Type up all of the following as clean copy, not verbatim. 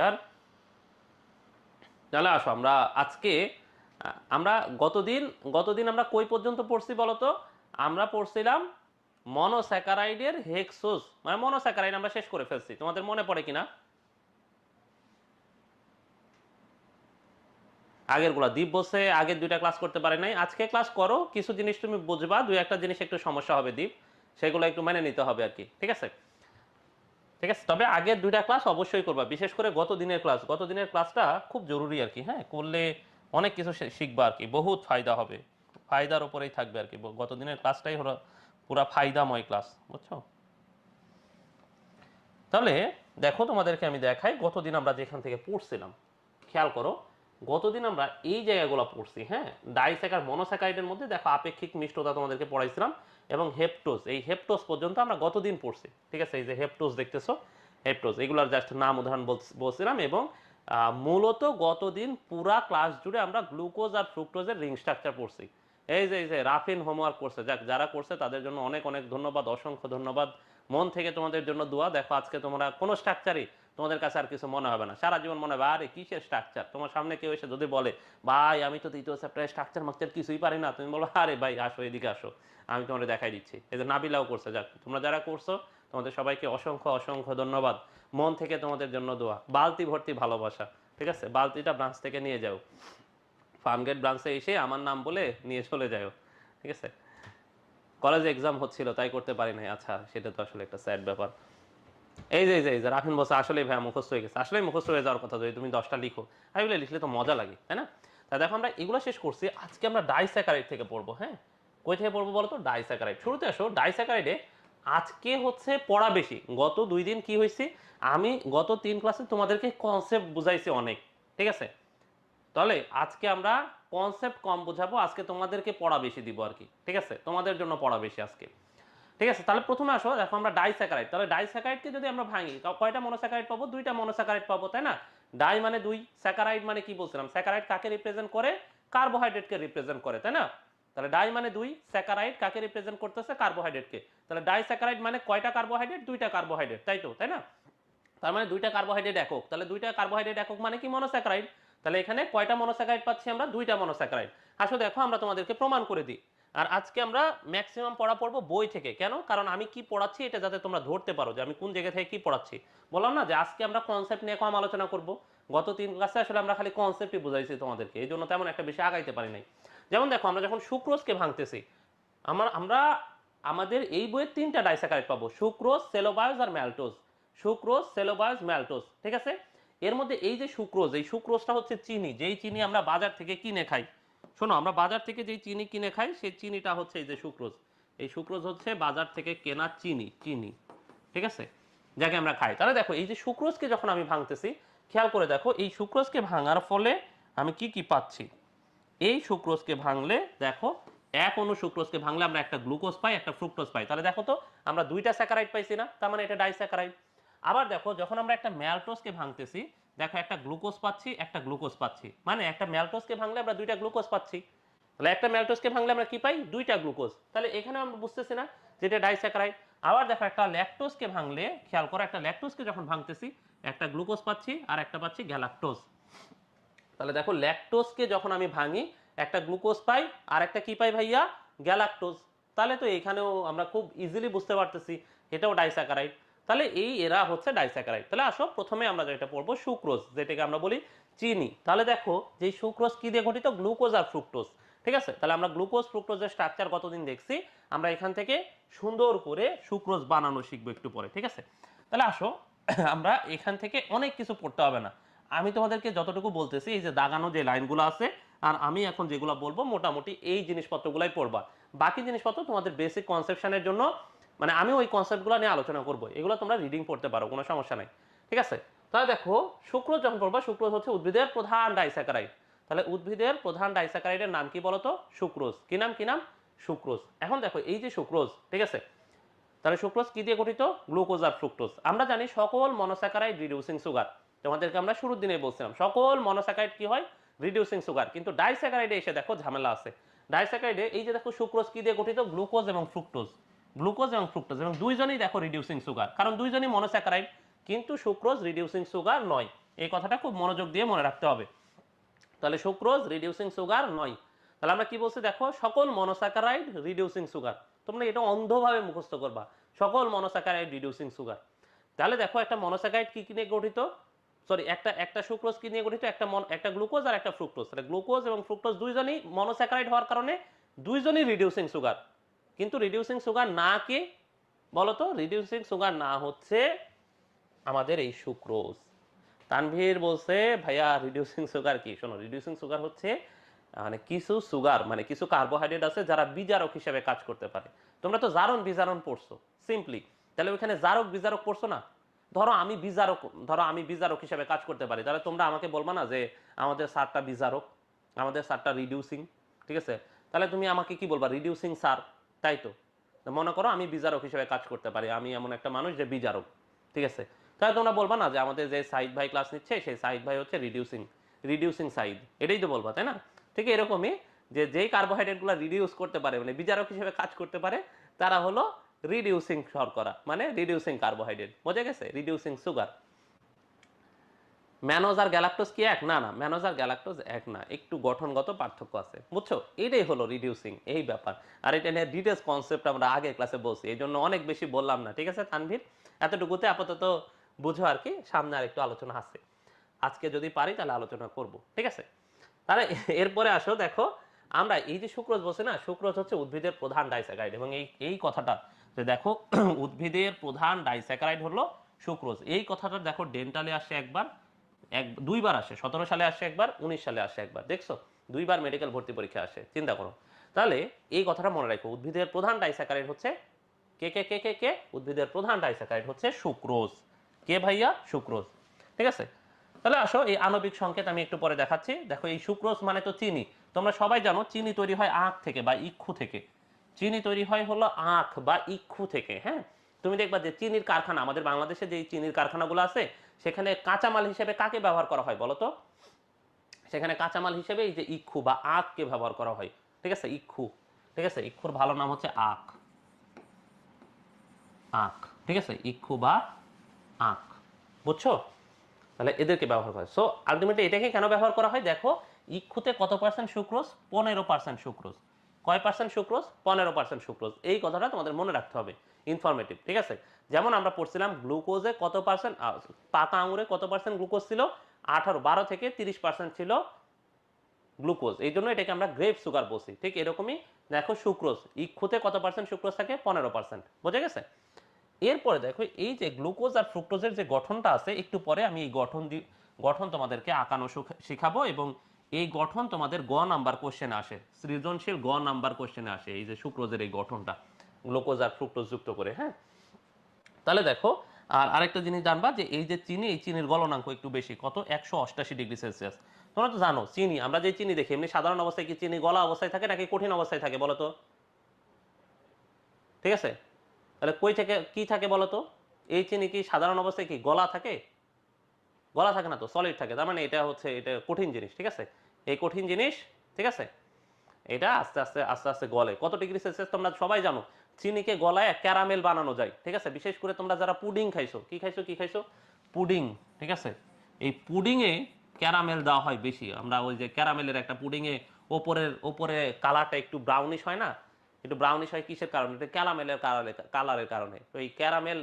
আর তাহলে আসো আমরা আজকে আমরা গতদিন গতদিন আমরা কই পর্যন্ত পড়ছি বলতো? আমরা পড়ছিলাম মনোস্যাকারাইডের হেক্সোস, মানে মনোস্যাকারাইড আমরা শেষ করে ফেলছি। তোমাদের মনে পড়ে কিনা? আগের গুলা দ্বীপ বসে আগের দুইটা ক্লাস করতে পারে নাই, আজকে ক্লাস করো, কিছু জিনিস তুমি বুঝবা, দুই একটা জিনিস একটু সমস্যা হবে দ্বীপ, সেগুলো একটু মেনে নিতে হবে আর কি। ঠিক আছে, ঠিক আছে। তবে আগের দুইটা ক্লাস অবশ্যই করবা, বিশেষ করে গত দিনের ক্লাস। গত দিনের ক্লাসটা খুব জরুরি আর কি। হ্যাঁ, করলে অনেক কিছু শিখবা আর কি, বহুত ফায়দা হবে, ফায়দার উপরেই থাকবে আর কি। গত দিনের ক্লাসটাই হলো পুরা ফায়দাময় ক্লাস, বুঝছো? তাহলে দেখো তোমাদেরকে আমি দেখাই গতদিন আমরা যেখান থেকে পড়ছিলাম। খেয়াল করো, গতদিন আমরা এই জায়গাগুলো পড়ছি। হ্যাঁ, ডাইস্যাকার মনোস্যাকারাইডের মধ্যে দেখো আপেক্ষিক মিষ্টতা তোমাদেরকে পড়াইছিলাম, এবং হেপটোজ, এই হেপটোজ পর্যন্ত আমরা গতদিন পড়ছি। ঠিক আছে, এই যে হেপটোজ দেখতেছো, হেপটোজ এগুলোর জাস্ট নাম উদাহরণ বলছিলাম। এবং মূলত গতদিন পুরা ক্লাস জুড়ে আমরা গ্লুকোজ আর ফ্রুক্টোজের রিং স্ট্রাকচার পড়ছি। এই যে রাফিন হোমওয়ার্ক করছে, যাক যারা করছে তাদের জন্য অনেক অনেক ধন্যবাদ, অসংখ্য ধন্যবাদ। মন থেকে তোমাদের জন্য দোয়া। দেখো আজকে তোমরা কোনো স্ট্রাকচারই তোমাদের কাছে আর কিছু মনে হবে না, সারা জীবন মনে হবে আরে কিসের স্ট্রাকচার। তোমার সামনে কেউ এসে যদি বলে ভাই আমি তো দ্বিতীয় চ্যাপ্টারে স্ট্রাকচার মাকচার কিছুই পারি না, তুমি বলো আরে ভাই আসো এদিকে আসো, আমি তোমাদের দেখাই দিচ্ছি। এই যে নাবিলাও করছে, যাক তোমরা যারা করছো তোমাদের সবাইকে অসংখ্য অসংখ্য ধন্যবাদ। মন থেকে তোমাদের জন্য দোয়া, বালতি ভর্তি ভালোবাসা। ঠিক আছে, বালতিটা ব্রাঞ্চ থেকে নিয়ে যাও, ফার্মগেট ব্রাঞ্চে এসে আমার নাম বলে নিয়ে চলে যাও। ঠিক আছে, কলেজে এক্সাম হচ্ছিল তাই করতে পারি নাই, আচ্ছা সেটা তো আসলে একটা স্যাড ব্যাপার। এই যে রাফিন বসে আসলে ভাইয়া মুখস্থ হয়ে গেছে, আসলে মুখস্থ হয়ে যাওয়ার কথা, যদি তুমি 10টা লিখো আর এগুলো লিখলে তো মজা লাগে, তাই না? তা দেখো আমরা এগুলো শেষ করছি, আজকে আমরা ডাইস্যাকারাইড থেকে পড়বো। হ্যাঁ, কই থেকে পড়বো বলো তো? ডাইস্যাকারাইড। শুরুতে আসো, ডাইস্যাকারাইডে আজকে হচ্ছে পড়া বেশি। গত 2 দিন কি হয়েছে, আমি গত 3 ক্লাসে তোমাদেরকে কনসেপ্ট বুঝাইছি অনেক। ঠিক আছে, তাহলে আজকে আমরা কনসেপ্ট কম বোঝাবো, আজকে তোমাদেরকে পড়া বেশি দিব আর কি। ঠিক আছে, তোমাদের জন্য পড়া বেশি আজকে। ঠিক আছে, তাহলে প্রথমে আসো, দেখো আমরা ডাইস্যাকারাইড, তাহলে ডাইস্যাকারাইডকে যদি আমরা ভাঙি কয়টা মনোস্যাকারাইড পাবো? 2টা মনোস্যাকারাইড পাবো, তাই না? ডাই মানে 2, স্যাকারাইড মানে কি বলছিলাম, স্যাকারাইড কাকে রিপ্রেজেন্ট করে? কার্বোহাইড্রেটকে রিপ্রেজেন্ট করে, তাই না? তাহলে ডাই মানে 2, স্যাকারাইড কাকে রিপ্রেজেন্ট করতেছে? কার্বোহাইড্রেটকে। তাহলে ডাইস্যাকারাইড মানে কয়টা কার্বোহাইড্রেট? 2টা কার্বোহাইড্রেট, তাই তো, তাই না? তার মানে 2টা কার্বোহাইড্রেট একক, তাহলে 2টা কার্বোহাইড্রেট একক মানে কি? মনোস্যাকারাইড। তাহলে এখানে কয়টা মনোস্যাকারাইড পাচ্ছি আমরা? 2টা মনোস্যাকারাইড। আসলে দেখো আমরা তোমাদেরকে প্রমাণ করে দিই। আর আজকে আমরা ম্যাক্সিমাম পড়া পড়বো বই থেকে। কেন? কারণ আমি কি পড়াচ্ছি এটা যাতে তোমরা ধরতে পারো যে আমি কোন জায়গা থেকে কি পড়াচ্ছি। বললাম না যে আজকে আমরা কনসেপ্ট নিয়ে কম আলোচনা করব। গত 3 ক্লাসে আসলে আমরা খালি কনসেপ্টই বুঝাইছি তোমাদেরকে, এই জন্য তেমন একটা বেশি আগাইতে পারি নাই। যেমন দেখো আমরা যখন সুক্রোজকে ভাঙতেছি, আমরা আমাদের এই বইয়ের 3টা ডাইস্যাকারাইড পাবো, সুক্রোজ, সেলোবায়োজ আর ম্যালটোজ। Sucrose, cellobiose, ম্যালটোজ। ঠিক আছে, এর মধ্যে এই যে সুক্রোজ, এই সুক্রোজটা হচ্ছে চিনি, যেই চিনি আমরা বাজার থেকে কিনে খাই। শোনো, আমরা বাজার থেকে যেই চিনি কিনে খাই সেই চিনিটা হচ্ছে এই যে সুক্রোজ। এই সুক্রোজ হচ্ছে বাজার থেকে কেনা চিনি। ঠিক আছে, যাকে আমরা খাই। তাহলে দেখো এই যে সুক্রোজকে যখন আমি ভাঙতেছি, খেয়াল করে দেখো এই সুক্রোজকে ভাঙার ফলে আমি কি কি পাচ্ছি। এই সুক্রোজকে ভাঙলে দেখো, এক অণু সুক্রোজকে ভাঙলে আমরা একটা গ্লুকোজ পাই, একটা ফ্রুক্টোজ পাই। তাহলে দেখো তো আমরা 2টা স্যাকারাইড পাইছি না? তার মানে এটা ডাইস্যাকারাইড। আবার দেখো যখন আমরা একটা ম্যালটোজকে ভাঙতেছি, দেখো একটা গ্লুকোজ পাচ্ছি, একটা গ্লুকোজ পাচ্ছি, মানে একটা ম্যালটোজকে ভাঙলে আমরা 2টা গ্লুকোজ পাচ্ছি। তাহলে একটা ম্যালটোজকে ভাঙলে আমরা কি পাই? 2টা গ্লুকোজ। তাহলে এখানে আমরা বুঝতেছি না যেটা ডাইস্যাকারাইড। আবার দেখো একটা ল্যাকটোজকে ভাঙলে, খেয়াল করো একটা ল্যাকটোজকে যখন ভাঙতেছি, একটা গ্লুকোজ পাচ্ছি আর একটা পাচ্ছি গ্যালাক্টোজ। তাহলে দেখো ল্যাকটোজকে যখন আমি ভাঙি একটা গ্লুকোজ পাই আর একটা কি পাই ভাইয়া? গ্যালাক্টোজ। তাহলে তো এখানেও আমরা খুব ইজিলি বুঝতে পারতেছি এটাও ডাইস্যাকারাইড। তাহলে এই এরা হচ্ছে ডাইস্যাকারাইড। তাহলে আসো প্রথমে আমরা যেটা পড়বো সুক্রোজ, যেটাকে আমরা বলি চিনি। তাহলে দেখো যে সুক্রোজ কি দিয়ে গঠিত? গ্লুকোজ আর ফ্রুক্টোজ। ঠিক আছে, তাহলে আমরা গ্লুকোজ ফ্রুক্টোজের স্ট্রাকচার কতদিন দেখছি, আমরা এখান থেকে সুন্দর করে সুক্রোজ বানানো শিখবো একটু পরে। ঠিক আছে, তাহলে আসো আমরা এখান থেকে অনেক কিছু পড়তে হবে না, আমি তোমাদেরকে যতটুকু বলতেছি এই যে দাগানো যে লাইনগুলো আছে, আর আমি এখন যেগুলো বলবো মোটামুটি এই জিনিসপত্রগুলাই পড়বা। বাকি জিনিসপত্র তোমাদের বেসিক কনসেপশনের জন্য, মানে আমি ওই কনসেপ্টগুলো নিয়ে আলোচনা করবো, এগুলো তোমরা রিডিং পড়তে পারো, কোনো সমস্যা নাই। ঠিক আছে, তাহলে দেখো সুক্রোজ যখন পড়বা, সুক্রোজ হচ্ছে উদ্ভিদের প্রধান ডাইস্যাকারাইড। তাহলে উদ্ভিদের প্রধান ডাইস্যাকারাইডের নাম কি বলতো? সুক্রোজ। কি নাম? কি নাম? সুক্রোজ। এখন দেখো এই যে সুক্রোজ, ঠিক আছে, তাহলে সুক্রোজ কি দিয়ে গঠিত? গ্লুকোজ আর ফ্রুক্টোজ। আমরা জানি সকল মনোস্যাকারাইড রিডিউসিং সুগার, তোমাদেরকে আমরা শুরুর দিনে বলছিলাম সকল মনোস্যাকারাইড কি হয়? Reducing sugar. কিন্তু ডাইস্যাকারাইডে এসে দেখো ঝামেলা আছে। ডাইস্যাকারাইডে এই যে দেখো সুক্রোজ কি দিয়ে গঠিত? গ্লুকোজ এবং ফ্রুক্টোজ। গ্লুকোজ এবং ফ্রুক্টোজ, এবং দুইজনই দেখো রিডিউসিং সুগার, কারণ দুইজনই মনোস্যাকারাইড। কিন্তু সুক্রোজ রিডিউসিং সুগার নয়। এই কথাটা খুব মনোযোগ দিয়ে মনে রাখতে হবে। তাহলে সুক্রোজ রিডিউসিং সুগার নয়। তাহলে আমরা কি বলছি দেখো, সকল মনোস্যাকারাইড রিডিউসিং সুগার। তোমরা এটা অন্ধভাবে মুখস্থ করবা, সকল মনোস্যাকারাইড রিডিউসিং সুগার। তাহলে দেখো একটা মনোস্যাকারাইড কি নিয়ে গঠিত, সরি একটা সুক্রোজ কি নিয়ে গঠিত, একটা গ্লুকোজ আর একটা ফ্রুক্টোজ। তাহলে গ্লুকোজ এবং ফ্রুক্টোজ দুইজনই মনোস্যাকারাইড হওয়ার কারণে দুইজনই রিডিউসিং সুগার। কিন্তু রিডিউসিং সুগার না কে বলতো, রিডিউসিং সুগার না হচ্ছে আমাদের এই সুক্রোজ। তানভীর বলছে ভাইয়া রিডিউসিং সুগার কি? শোনো, রিডিউসিং সুগার হচ্ছে মানে কিছু সুগার, মানে কিছু কার্বোহাইড্রেট আছে যারা বিজারক হিসেবে কাজ করতে পারে। তোমরা তো জারণ বিজারণ পড়ছো সিম্পলি, তাহলে ওইখানে জারক বিজারক পড়ছো না? ধরো আমি বিজারক হিসেবে কাজ করতে পারি, তাহলে তোমরা আমাকে বলবা না যে আমাদের স্যারটা বিজারক, আমাদের স্যারটা রিডিউসিং, ঠিক আছে? তাহলে তুমি আমাকে কি বলবা? রিডিউসিং স্যার, তাই তো? মনে করো আমি বিজারক হিসেবে কাজ করতে পারি, আমি এমন একটা মানুষ যে বিজারক, ঠিক আছে? তাহলে তোমরা বলবা না যে আমাদের যে সাইদ ভাই ক্লাস নিচ্ছে সেই সাইদ ভাই হচ্ছে রিডিউসিং সাইদ, এটাই তো বলবা, তাই না? ঠিক এরকমই যে যেই কার্বোহাইড্রেটগুলো রিডিউস করতে পারে, মানে বিজারক হিসেবে কাজ করতে পারে, তারা হলো রিডিউসিং শর্করা, মানে রিডিউসিং কার্বোহাইড্রেট। বোঝা গেছে? Reducing sugar. ম্যানোজ আর গ্যালাক্টোজ কি এক? না না, ম্যানোজ আর গ্যালাক্টোজ এক না, একটু গঠনগত পার্থক্য আছে, বুঝছো? এটাই হলো রিডিউসিং, এই ব্যাপার। আর এটা নিয়ে ডিটেলস কনসেপ্ট আমরা আগে ক্লাসে বলছি, এই জন্য অনেক বেশি বললাম না, ঠিক আছে তানভীর? এতটুকুতে আপাতত বুঝো আর কি, সামনে আর একটু আলোচনা আছে, আজকে যদি পারি তাহলে আলোচনা করব, ঠিক আছে? তাহলে এরপরে আসো, দেখো আমরা এই যে সুক্রোজ বলছি না, সুক্রোজ হচ্ছে উদ্ভিদের প্রধান ডাইস্যাকারাইড, এবং এই কথাটা যে দেখো উদ্ভিদের প্রধান ডাইস্যাকারাইড হলো সুক্রোজ, এই কথাটা দেখো ডেন্টালে আসে একবার, দুইবার আসে, 17 সালে আসে একবার, 19 সালে আসে একবার, দেখছো? দুইবার মেডিকেল ভর্তি পরীক্ষা আসে, চিন্তা করো। তাহলে এই কথাটা মনে রাখো, উদ্ভিদের প্রধান ডাইস্যাকারাইড হচ্ছে কে কে কে কে কে উদ্ভিদের প্রধান ডাইস্যাকারাইড হচ্ছে সুক্রোজ। কে ভাইয়া? সুক্রোজ, ঠিক আছে? তাহলে আসো এই আণবিক সংকেত আমি একটু পরে দেখাচ্ছি। দেখো এই সুক্রোজ মানে তো চিনি, তোমরা সবাই জানো চিনি তৈরি হয় আখ থেকে বা ইক্ষু থেকে। চিনি তৈরি হয় হলো আখ বা ইক্ষু থেকে, হ্যাঁ? তুমি দেখবা যে চিনির কারখানা, আমাদের বাংলাদেশে যে চিনির কারখানাগুলো আছে, সেখানে কাঁচামাল হিসেবে কাকে ব্যবহার করা হয় বলো তো? সেখানে কাঁচামাল হিসেবে এই যে ইক্ষু বা আখকে ব্যবহার করা হয়, ঠিক আছে? ইক্ষু, ঠিক আছে? ইক্ষুর ভালো নাম হচ্ছে আখ, আখ, ঠিক আছে? ইক্ষু বা আখ, বুঝছো? তাহলে এদেরকে ব্যবহার করে। সো আলটিমেটলি এটাকে কেন ব্যবহার করা হয়? দেখো ইক্ষুতে কত পার্সেন্ট সুক্রোজ? 15% সুক্রোজ। কয় পার্সেন্ট সুক্রোজ? 15% সুক্রোজ। এই কথাটা তোমাদের মনে রাখতে হবে, ইনফরমেটিভ, ঠিক আছে? যেমন আমরা পড়ছিলাম গ্লুকোজে কত পার্সেন্ট, পাকা আঙুরে কত পার্সেন্ট গ্লুকোজ ছিল? 12 থেকে 30% ছিল গ্লুকোজ, এই জন্য এটাকে আমরা গ্রেপ সুগার বলছি। ঠিক এরকমই দেখো সুক্রোজ, ইক্ষুতে কত পার্সেন্ট সুক্রোজ থাকে? 15%। বোঝা গেছে? এরপরে দেখো এই যে গ্লুকোজ আর ফ্রুক্টোজের যে গঠনটা আছে, একটু পরে আমি এই গঠন তোমাদেরকে আঁকানো শিখাবো, এবং এই গঠন তোমাদের গ নাম্বার কোশ্চেনে আসে, সৃজনশীল গ নাম্বার কোশ্চেনে আসে, এই যে সুক্রোজের এই গঠনটা গ্লুকোজ আর ফ্রুক্টোজ যুক্ত করে, হ্যাঁ? তাহলে দেখো আর আরেকটা জিনিস জানবা যে এই যে চিনি, এই চিনির গলনাঙ্ক একটু বেশি, কত? 188°C। তোমরা তো জানো চিনি, আমরা যে চিনি দেখি এমনি সাধারণ অবস্থায় কি চিনি গলা অবস্থায় থাকে নাকি কঠিন অবস্থায় থাকে বলো তো? ঠিক আছে, তাহলে কই থেকে কি থাকে বলো তো? এই চিনি কি সাধারণ অবস্থায় কি গলা থাকে? গলা থাকে না তো, সলিড থাকে। তার মানে এটা হচ্ছে, এটা কঠিন জিনিস, ঠিক আছে? এই কঠিন জিনিস, ঠিক আছে, এটা আস্তে আস্তে আস্তে আস্তে গলে। কত ডিগ্রি সেলসিয়াস তোমরা সবাই জানো? চিনিকে গলায় ক্যারামেল বানানো যায়, ঠিক আছে? বিশেষ করে তোমরা যারা পুডিং খাইছো, কি খাইছো কি খাইছো? পুডিং, ঠিক আছে? এই পুডিংয়ে ক্যারামেল দেওয়া হয় বেশি। আমরা ওই যে ক্যারামেলের একটা পুডিংয়ে ওপরে কালারটা একটু ব্রাউনিশ হয় না? একটু ব্রাউনিশ হয় কিসের কারণে? এটা ক্যারামেলের কালারের কারণে। তো এই ক্যারামেল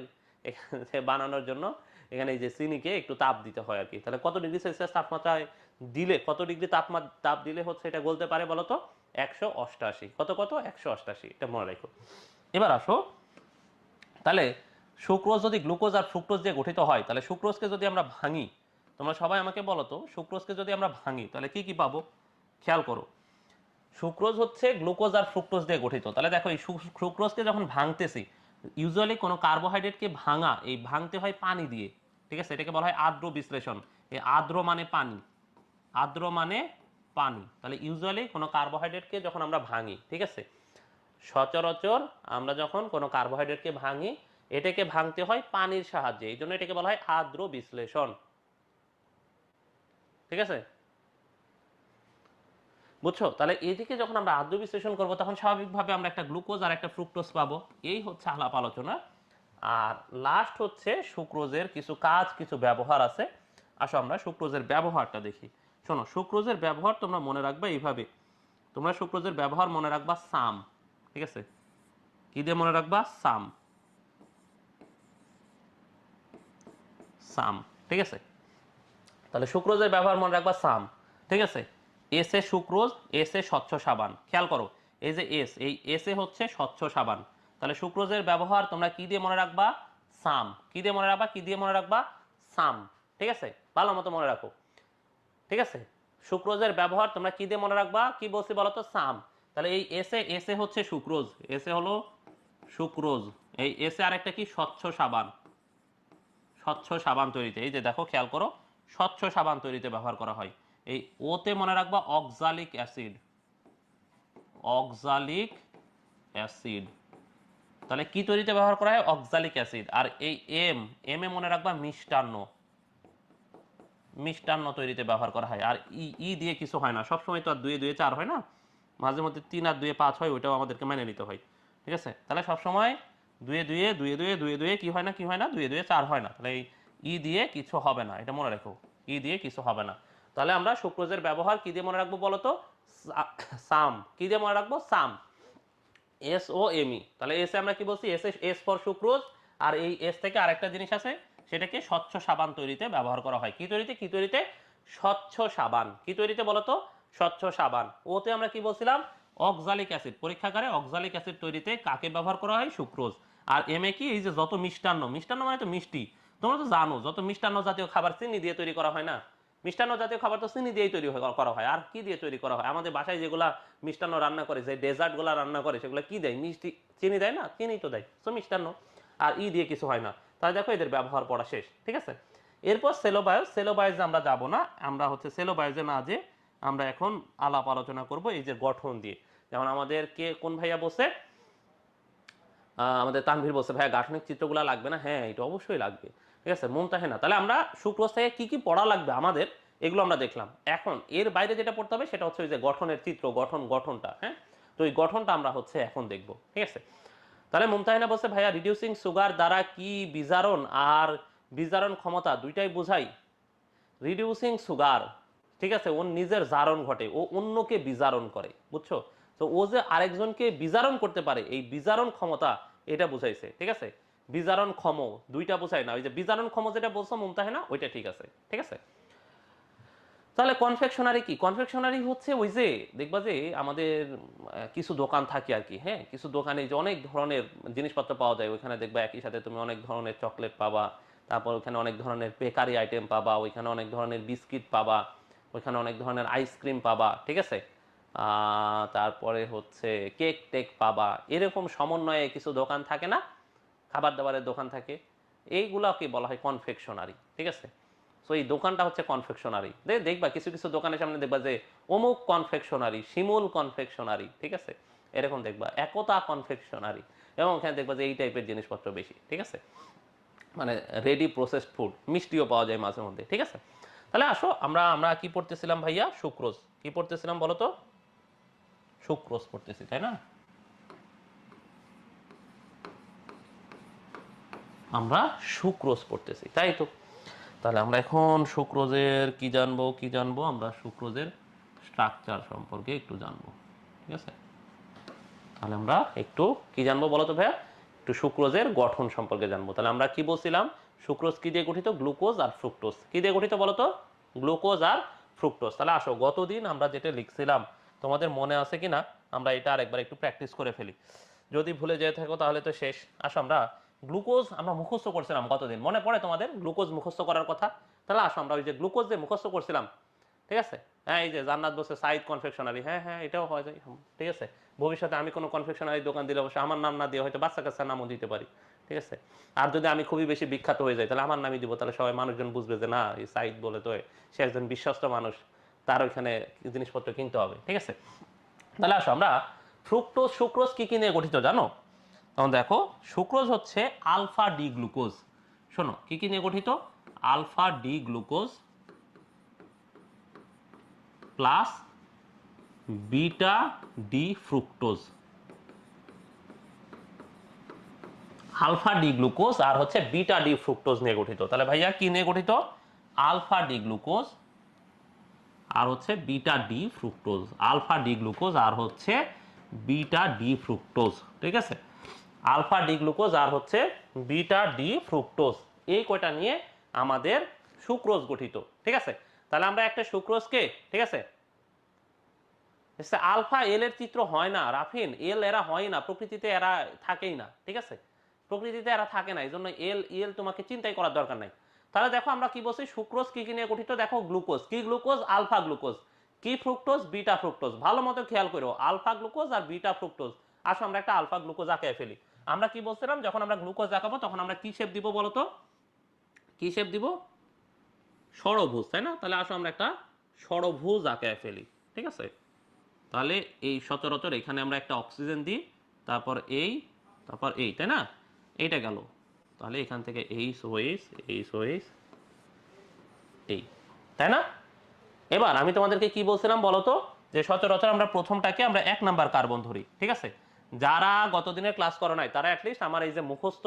বানানোর জন্য এখানে এই যে চিনিকে একটু তাপ দিতে হয় আর কি। তাহলে কত ডিগ্রি সেলসিয়াস তাপমাত্রায় দিলে, কত ডিগ্রি তাপ দিলে হচ্ছে এটা গলতে পারে বলো তো? 188। কত কত? 188, এটা মনে রাখো। এবার আসো, তাহলে সুক্রোজ যদি গ্লুকোজ আর ফ্রুক্টোজ দিয়ে গঠিত হয়, তাহলে সুক্রোজকে যদি আমরা ভাঙি, তোমরা সবাই আমাকে বলো তো, সুক্রোজকে যদি আমরা ভাঙি তাহলে কি কি পাবো? খেয়াল করো, সুক্রোজ হচ্ছে গ্লুকোজ আর ফ্রুক্টোজ দিয়ে গঠিত। তাহলে দেখো এই সুক্রোজকে যখন ভাঙতেছি, ইউজুয়ালি কোনো কার্বোহাইড্রেটকে এই ভাঙতে হয় পানি দিয়ে, ঠিক আছে? এটাকে বলা হয় আর্দ্র বিশ্লেষণ। এই আর্দ্র মানে পানি, আর্দ্র মানে পানি। তাহলে ইউজুয়ালি কোনো কার্বোহাইড্রেটকে যখন আমরা ভাঙি, ঠিক আছে, সচরাচর আমরা যখন কোনো কার্বোহাইড্রেটকে ভাঙি, এটাকে ভাঙতে হয় পানির সাহায্যে, এই জন্য এটাকে বলা হয় আর্দ্র বিশ্লেষণ, ঠিক আছে? বুঝছো? তাহলে এদিকে যখন আমরা আদ্য বিশ্লেষণ করবো, তখন স্বাভাবিকভাবে আমরা একটা গ্লুকোজ আর একটা ফ্রুক্টোজ পাবো। এই হচ্ছে আলাপ আলোচনা। আর লাস্ট হচ্ছে সুক্রোজের কিছু কাজ, কিছু ব্যবহার আছে। আসো আমরা সুক্রোজের ব্যবহারটা দেখি। শোনো, সুক্রোজের ব্যবহার তোমরা মনে রাখবা এইভাবে। তোমরা সুক্রোজের ব্যবহার মনে রাখবা সাম, ঠিক আছে? কি দিয়ে মনে রাখবা? সাম, সাম, ঠিক আছে? তাহলে সুক্রোজের ব্যবহার মনে রাখবা সাম, ঠিক আছে? S A sucrose, S A স্বচ্ছ সাবান। খেয়াল করো, এই যে এস, এই এস এ হচ্ছে স্বচ্ছ সাবান। তাহলে সুক্রোজের ব্যবহার তোমরা কি দিয়ে মনে রাখবা? সাম। কি দিয়ে মনে রাখবা? কি দিয়ে মনে রাখবা? সাম, ঠিক আছে? ভালো মতো মনে রাখো, ঠিক আছে? সুক্রোজের ব্যবহার তোমরা কি দিয়ে মনে রাখবা? কি বলছি বলো তো? সাম। তাহলে এই এসে, এসে হচ্ছে সুক্রোজ, এসে হলো সুক্রোজ। এই এসে আরেকটা কি? স্বচ্ছ সাবান। স্বচ্ছ সাবান তৈরিতে, এই যে দেখো খেয়াল করো, স্বচ্ছ সাবান তৈরিতে ব্যবহার করা হয়। এই ওতে মনে রাখবা অক্সালিক অ্যাসিড, অক্সালিক অ্যাসিড। তাহলে কি তৈরিতে ব্যবহার করা হয়? Oxalic acid. আর এই এম, এম এ মনে রাখবা মিষ্টান্ন, মিষ্টান্ন তৈরিতে ব্যবহার করা হয়। আর ই, ই দিয়ে কিছু হয় না, সবসময় তো আর দুয়ে দুয়ে চার হয় না, মাঝে মধ্যে 3 আর 2 5 হয়, ওইটাও আমাদেরকে মেনে নিতে হয়, ঠিক আছে? তাহলে সবসময় দুয়ে দুয়ে দুয়ে দুয়ে দুয়ে দুয়ে কি হয় না, কি হয় না, দুয়ে দুয়ে চার হয় না। তাহলে এই ই দিয়ে কিছু হবে না, এটা মনে রাখো, ই দিয়ে কিছু হবে না। তাহলে আমরা সুক্রোজের ব্যবহার কি দিয়ে মনে রাখবো বলো তো? সাম। কি দিয়ে মনে রাখবো? Some, S O M E. তাহলে এস এ আমরা কি বলছি? S, S for sucrose. আর এই এস থেকে আরেকটা জিনিস আছে, সেটাকে স্বচ্ছ সাবান তৈরিতে ব্যবহার করা হয়। কি তৈরিতে? কি তৈরিতে? স্বচ্ছ সাবান। কি তৈরিতে বলো তো? স্বচ্ছ সাবান। ওতে আমরা কি বলছিলাম? Oxalic acid. পরীক্ষাগারে অক্সালিক অ্যাসিড তৈরিতে কাকে ব্যবহার করা হয়? সুক্রোজ। আর এম এ কি? এই যে যত মিষ্টান্ন, মিষ্টান্ন মানে তো মিষ্টি, তোমরা তো জানো যত মিষ্টান্ন জাতীয় খাবার চিনি দিয়ে তৈরি করা হয় না? মিষ্টান্ন জাতীয় খাবার তো চিনি দিয়েই তৈরি করা হয়। আর কি দিয়ে তৈরি করা হয়? আমাদের বাসায় যেগুলা মিষ্টান্ন রান্না করে, যে ডেজার্টগুলো রান্না করে, সেগুলো কি দেয়? মিষ্টি, চিনি দেয় না? চিনি তো দেয়, তো মিষ্টান্ন। আর ই দিয়ে কিছু হয় না। তাহলে দেখো এদের ব্যবহার পড়া শেষ, ঠিক আছে? এরপর সেলোবায়োস। সেলোবায়োজে আমরা যাব না, আমরা হচ্ছে সেলোবায়োজে না যে আমরা এখন আলাপ আলোচনা করব এই যে গঠন দিয়ে। যেমন আমাদের কে কোন ভাইয়া বসে, আমাদের তানভীর বলছে ভাইয়া গাঠনিক চিত্রগুলো লাগবে না? হ্যাঁ, এটা অবশ্যই লাগবে, ঠিক আছে? মুমতাহিনা, তাহলে আমরা সুক্রোজ থেকে কি কি পড়া লাগবে আমাদের, এগুলো আমরা দেখলাম। এখন এর বাইরে যেটা পড়তে হবে সেটা হচ্ছে ওই যে গঠনের চিত্র, গঠনটা, হ্যাঁ? তো এই গঠনটা আমরা হচ্ছে এখন দেখব, ঠিক আছে? তাহলে মুমতাহিনা বলছে ভাইয়া রিডিউসিং সুগার দ্বারা কি বিজারণ আর বিজারণ ক্ষমতা দুইটাই বোঝাই? রিডিউসিং সুগার, ঠিক আছে, ওর নিজের জারণ ঘটে, ও অন্যকে বিজারণ করে, বুঝছো? তো ও যে আরেকজনকে বিজারণ করতে পারে, এই বিজারণ ক্ষমতা, এটা বুঝাইছে, ঠিক আছে? বিজারণ ক্ষম দুইটা বোঝায় না, ওই যে বিজারণ ক্ষম যেটা বলছো মুমতাহিনা, ওইটা ঠিক আছে, ঠিক আছে? তাহলে কনফেকশনারি কি? কনফেকশনারি হচ্ছে ওই যে দেখবা যে আমাদের কিছু দোকান থাকে আর কি, হ্যাঁ, কিছু দোকানে যে অনেক ধরনের জিনিসপত্র পাওয়া যায়, ওইখানে দেখবা একই সাথে তুমি অনেক ধরনের চকলেট পাবা, তারপর ওইখানে অনেক ধরনের বেকারি আইটেম পাবা, ওইখানে অনেক ধরনের বিস্কিট পাবা, ওইখানে অনেক ধরনের আইসক্রিম পাবা, ঠিক আছে? তারপরে হচ্ছে কেক টেক পাবা, এরকম সমন্বয়ে কিছু দোকান থাকে না, খাবার দাবারের দোকান থাকে, এইগুলোকে বলা হয় কনফেকশনারি, ঠিক আছে? সো এই দোকানটা হচ্ছে কনফেকশনারি। দেখবা কিছু কিছু দোকানের সামনে দেখবা যে অমুক কনফেকশনারি, শিমুল কনফেকশনারি, ঠিক আছে? এরকম দেখবা একতা কনফেকশনারি, এবং ওখানে দেখবা যে এই টাইপের জিনিসপত্র বেশি, ঠিক আছে? মানে রেডি প্রসেসড ফুড, মিষ্টিও পাওয়া যায় মাঝে মধ্যে, ঠিক আছে? তাহলে আসো আমরা আমরা কি পড়তেছিলাম ভাইয়া? সুক্রোজ। কি পড়তেছিলাম বলো তো? সুক্রোজ পড়তেছি, তাই না? আমরা সুক্রোজ পড়তেছি, তাই তো? তাহলে আমরা এখন সুক্রোজের কি জানবো, কি জানবো? আমরা সুক্রোজের স্ট্রাকচার সম্পর্কে একটু জানবো, ঠিক আছে? তাহলে আমরা একটু কি জানবো বলো তো ভাইয়া? একটু সুক্রোজের গঠন সম্পর্কে জানবো। তাহলে আমরা কি বলছিলাম? সুক্রোজ কি দিয়ে গঠিত? গ্লুকোজ আর ফ্রুক্টোজ। কি দিয়ে গঠিত বলো তো? গ্লুকোজ আর ফ্রুক্টোজ। তাহলে আসো গতদিন আমরা যেটা লিখছিলাম তোমাদের মনে আছে কিনা, আমরা এটা আরেকবার একটু প্র্যাকটিস করে ফেলি। যদি ভুলে যেয়ে থাকো তাহলে তো শেষ। আসো আমরা গ্লুকোজ আমরা মুখস্থ করছিলাম গতদিন, মনে পড়ে তোমাদের গ্লুকোজ মুখস্থ করার কথা? তাহলে আসো আমরা ওই যে গ্লুকোজ যে মুখস্থ করছিলাম, ঠিক আছে? হ্যাঁ, এই যে জান্নাত বলছে সাইদ কনফেকশনারি, হ্যাঁ হ্যাঁ, এটাও হয় যায়, ঠিক আছে? ভবিষ্যতে আমি কোনো কনফেকশনারি দোকান দিলে অবশ্যই আমার নাম না দিয়ে হয়তো বাচ্চা কাচ্চার নামও দিতে পারি, ঠিক আছে? আর যদি আমি খুবই বেশি বিখ্যাত হয়ে যাই তাহলে আমার নামই দিব, তাহলে সবাই মানুষজন বুঝবে যে না, এই সাইদ বলে তো সে একজন বিশ্বস্ত মানুষ, তার ওইখানে জিনিসপত্র কিনতে হবে, ঠিক আছে? তাহলে আসো আমরা ফ্রুক্টোজ সুক্রোজ কি কি নিয়ে গঠিত জানো? তখন দেখো সুক্রোজ হচ্ছে আলফা ডি গ্লুকোজ। শোনো কি কি নিয়ে গঠিত? Alpha D glucose plus beta D fructose. Alpha D glucose আর হচ্ছে বিটা ডি ফ্রুক্টোজ নিয়ে গঠিত। তাহলে ভাইয়া কি নিয়ে গঠিত? আলফা ডি গ্লুকোজ আর হচ্ছে beta D fructose, alpha D glucose আর হচ্ছে বিটা ডি ফ্রুক্টোজ, ঠিক আছে? আলফা ডি গ্লুকোজ আর হচ্ছে বিটা ডি ফ্রুক্টোজ, এই কয়টা নিয়ে আমাদের সুক্রোজ গঠিত, ঠিক আছে? তাহলে আমরা একটা সুক্রোজকে, ঠিক আছে, আলফা এল এর চিত্র হয় না রাফিন, এল এরা হয় না, প্রকৃতিতে এরা থাকেই না, ঠিক আছে? প্রকৃতিতে এরা থাকে না, এই জন্য এল এল তোমাকে চিন্তাই করার দরকার নাই। তাহলে দেখো আমরা কি বলছি, সুক্রোজ কি কি নিয়ে গঠিত, দেখো গ্লুকোজ, কি গ্লুকোজ, আলফা গ্লুকোজ, কি ফ্রুক্টোজ, বিটা ফ্রুক্টোজ, ভালো মতো খেয়াল করো, আলফা গ্লুকোজ আর বিটা ফ্রুক্টোজ। আসো আমরা একটা আলফা গ্লুকোজ আঁকে ফেলি। আমরা কি বলছিলাম, যখন আমরা গ্লুকোজ আঁকাবো তখন আমরা কি শেপ দিব বলতো, কি শেপ দিব, ষড়ভুজ, তাই না? তাহলে আসো আমরা একটা ষড়ভুজ আঁকে ফেলি, ঠিক আছে? তাহলে এই সচরাচর এখানে আমরা একটা অক্সিজেন দিই, তারপর এই, তাই না? এইটা গেল, তাহলে এখান থেকে এইচ ওএইচ এইচ ওএইচ এই, তাই না? এবার আমি তোমাদেরকে কি বলছিলাম বলতো, যে সচরাচর আমরা প্রথমটাকে আমরা 1 নাম্বার কার্বন ধরি, ঠিক আছে? যারা গতদিনের ক্লাস করো নাই তারা অ্যাটলিস্ট আমার এই যে মুখস্থ,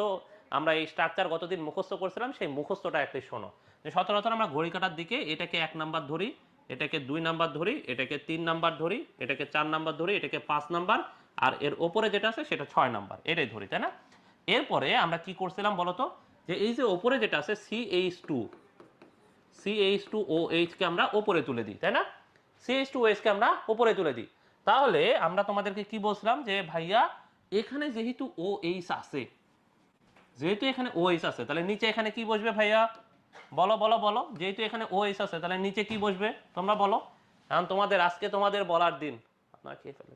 আমরা এই স্ট্রাকচার গতদিন মুখস্থ করছিলাম সেই মুখস্থটা অ্যাটলিস্ট শোনো। যে সচরাচর আমরা ঘড়ি কাটার দিকে এটাকে 1 নাম্বার ধরি, এটাকে 2 নাম্বার ধরি, এটাকে 3 নাম্বার ধরি, এটাকে 4 নাম্বার ধরি, এটাকে 5 নাম্বার, আর এর ওপরে যেটা আছে সেটা 6 নাম্বার, এটাই ধরি, তাই না? এরপরে আমরা কি করছিলাম বলতো, যে এই যে ওপরে যেটা আছে CH2OH কে আমরা ওপরে তুলে দিই, তাই না? CH2OH কে আমরা ওপরে তুলে দিই। তাহলে আমরা তোমাদেরকে কি বলছিলাম, যে ভাইয়া এখানে যেহেতু OH আছে, যেহেতু এখানে OH আছে, তাহলে নিচে এখানে কি বসবে ভাইয়া, বলো বলো বলো, যেহেতু এখানে OH আছে তাহলে নিচে কি বসবে তোমরা বলো। এখন তোমাদের আজকে তোমাদের বলার দিন, আপনারা খেয়ে ফেলে,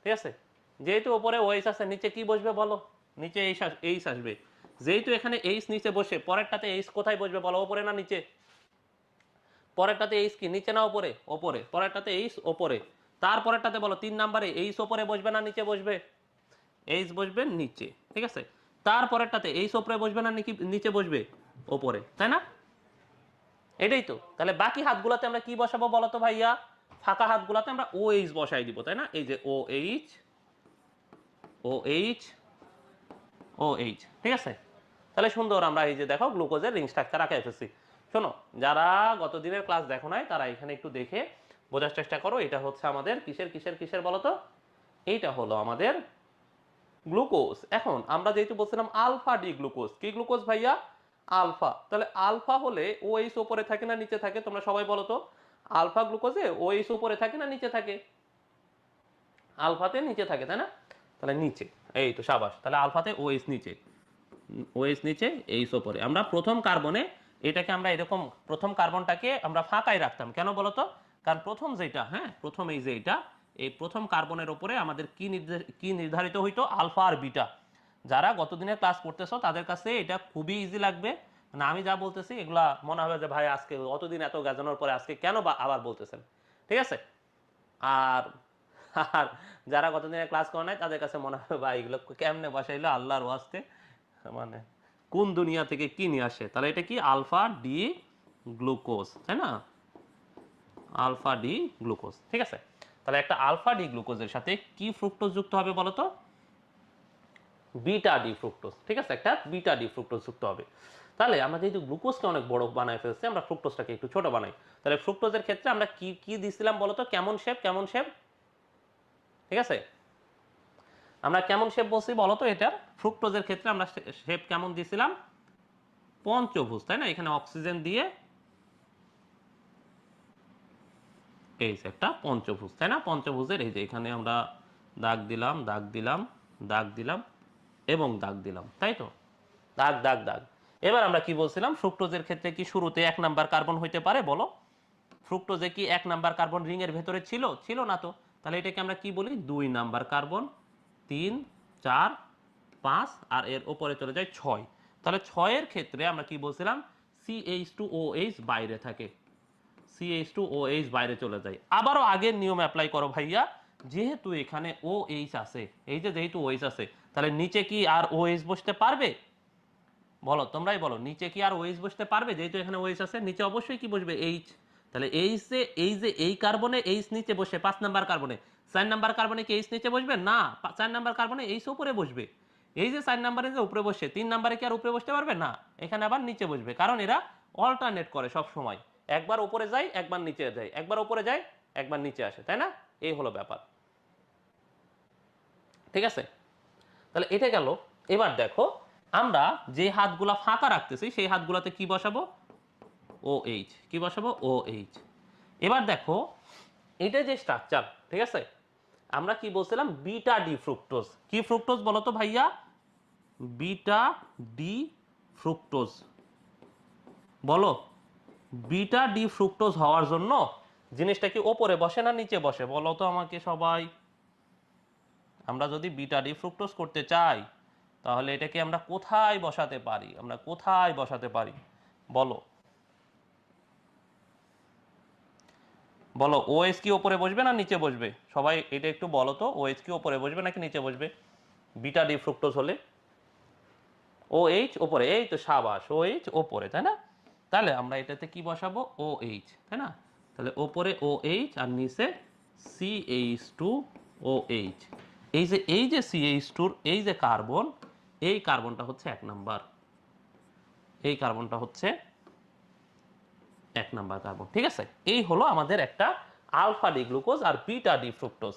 ঠিক আছে? যেহেতু ওপরে OH আছে নিচে কি বসবে বলো, নিচে H আসবে। যেহেতু এখানে H নিচে বসে, পরেরটাতে H কোথায় বসবে বলো, ওপরে না নিচে? পরেরটাতে H কি নিচে না ওপরে? ওপরে। পরেরটাতে H ওপরে, তারপরেরটাতে বলো 3 নাম্বারে H ওপরে বসবে না নিচে বসবে? H বসবে নিচে, ঠিক আছে? তারপরেরটাতে H ওপরে বসবে না নিচে বসবে? ওপরে, তাই না? এটাই তো। তাহলে বাকি হাতগুলোতে আমরা কি বসাবো বলো তো ভাইয়া, ফাঁকা হাতগুলোতে আমরা OH বসাই দিব, তাই না? এই যে OH OH OH, ঠিক আছে? তাহলে সুন্দর আমরা এই যে দেখো গ্লুকোজের রিং স্ট্রাকচার আঁকে ফেলছি। শোনো, যারা গত দিনের ক্লাস দেখো নাই তারা এখানে একটু দেখে বোঝার চেষ্টা করো। এটা হচ্ছে আমাদের কিসের কিসের কিসের বলো তো, এইটা হলো আমাদের গ্লুকোজ। এখন আমরা যেহেতু বলছিলাম আলফা ডি গ্লুকোজ, কি গ্লুকোজ ভাইয়া, আলফা। তাহলে আলফা হলে OH উপরে থাকে না নিচে থাকে, তোমরা সবাই বলো তো, আলফা গ্লুকোজে OH উপরে থাকে না নিচে থাকে? আলফাতে নিচে থাকে, তাই না? তাহলে নিচে, এই তো সাবাস। তাহলে আলফাতে OH নিচে, OH নিচে H উপরে। আমরা প্রথম কার্বনে এটাকে আমরা এরকম, প্রথম কার্বনটাকে আমরা ফাঁকাই রাখতাম, কেন বলতো, কারণ প্রথম যেটা, হ্যাঁ প্রথম এই যে এটা, এই প্রথম কার্বনের উপরে আমাদের কি নির্ধারিত হইতো, আলফা আর বিটা। যারা গতদিনের ক্লাস করতেছো তাদের কাছে এটা খুবই ইজি লাগবে, মানে আমি যা বলতেছি এগুলা মনে হবে যে ভাই আজকে অতদিন এত গাজানোর পরে আজকে কেন বা আবার বলতেছেন, ঠিক আছে? আর আর যারা গতদিনের ক্লাস করে নাই তাদের কাছে মনে হবে ভাই এগুলো কেমনে বসাইলো আল্লাহর ওয়াস্তে, মানে কোন দুনিয়া থেকে কি নিয়ে আসে। তাহলে এটা কি, আলফা ডি গ্লুকোজ, তাই না? আলফা ডি গ্লুকোজ, ঠিক আছে? তাহলে একটা আলফা ডি গ্লুকোজের সাথে কি ফ্রুক্টোজ যুক্ত হবে বলতো, বিটা ডি ফ্রুক্টোজ, ঠিক আছে? একটা বিটা ডি ফ্রুক্টোজ যুক্ত হবে। তাহলে আমরা যেহেতু গ্লুকোজকে অনেক বড় বানায় ফেলছি, আমরা ফ্রুক্টোজটাকে একটু ছোট বানাই। তাহলে ফ্রুক্টোজের ক্ষেত্রে আমরা কি কি দিছিলাম বলতো, কেমন শেপ, কেমন শেপ, ঠিক আছে? আমরা কেমন শেপ বলছি বলতো, এটার ফ্রুক্টোজের ক্ষেত্রে আমরা শেপ কেমন দিছিলাম, পঞ্চভুজ, তাই না? এখানে অক্সিজেন দিয়ে এই যে একটা পঞ্চভুজ, তাই না? পঞ্চভুজের এই যে এখানে আমরা দাগ দিলাম, দাগ দিলাম, দাগ দিলাম এবং দাগ দিলাম, তাই তো, দাগ দাগ দাগ। এবার আমরা কি বলছিলাম, ফ্রুক্টোজের ক্ষেত্রে কি শুরুতে 1 নাম্বার কার্বন হইতে পারে বলো? ফ্রুক্টোজে কি 1 নাম্বার কার্বন রিং এর ভেতরে ছিল? ছিল না তো। তাহলে এটাকে আমরা কি বলি, 2 নাম্বার কার্বন, 3 4 5 আর এর উপরে চলে যায় 6। তাহলে 6 এর ক্ষেত্রে আমরা কি বলছিলাম, CH2OH বাইরে থাকে, CH2OH বাইরে চলে যায়। আবারও আগের নিয়ম অ্যাপ্লাই করো ভাইয়া, যেহেতু এখানে OH আছে, এই যে যেহেতু OH আছে, তাহলে নিচে কি আর OH বসতে পারবে বলো, তোমরাই বলো, নিচে কি আর OH বসতে পারবে? যেহেতু এখানে OH আছে নিচে অবশ্যই কি বসবে, H। তাহলে এই কার্বনে H নিচে বসে 5 নাম্বার কার্বনে, 4 নাম্বার কার্বনে কি H নিচে বসবে না, 4 নাম্বার কার্বনে H উপরে বসবে। এই যে 4 নাম্বারে যে উপরে বসে, 3 নাম্বারে কি আর উপরে বসতে পারবে না, এখানে আবার নিচে বসবে, কারণ এরা অল্টারনেট করে সব সময়, একবার উপরে যায় একবার নিচে যায়, একবার উপরে যায় একবার নিচে আসে, তাই না? এই হলো ব্যাপার, ঠিক আছে? তাহলে এটা গেল। এবার দেখো আমরা যে হাতগুলা ফাঁকা রাখতেছি সেই হাতগুলাতে কি বসাবো? O H. কি বসাবো? O H. এবার দেখো এটা যে স্ট্রাকচার, ঠিক আছে, আমরা কি বলছিলাম? Beta D fructose. কি ফ্রুক্টোজ বলো তো ভাইয়া? Beta D fructose. বলো, বিটা ডি ফ্রুক্টোজ হওয়ার জন্য জিনিসটা কি ওপরে বসে না নিচে বসে? বলো তো আমাকে সবাই। আমরা যদি বিটা ডি ফ্রুক্টোজ করতে চাই তাহলে এটাকে আমরা কোথায় বসাতে পারি? আমরা কোথায় বসাতে পারি বলো? বলো, ওএস কি ওপরে বসবে না নিচে বসবে? সবাই এটা একটু বলো তো, ওএস কি ওপরে বসবে নাকি নিচে বসবে বিটা ডি ফ্রুক্টোজ হলে? ও এইচ ওপরে, এই তো সাবাস, ও এইচ ওপরে, তাই না? তাহলে আমরা এটাতে কি বসাবো? ও এইচ, তাই না? তাহলে ওপরে ও এইচ আর নিচে CH2 ও এইচ। এই যে CH2 এই যে কার্বন, এই কার্বনটা হচ্ছে 1 নাম্বার, এই কার্বনটা হচ্ছে 1 নাম্বার কার্বন, ঠিক আছে? এই হলো আমাদের একটা আলফা ডি গ্লুকোজ আর বিটা ডি ফ্রুক্টোজ।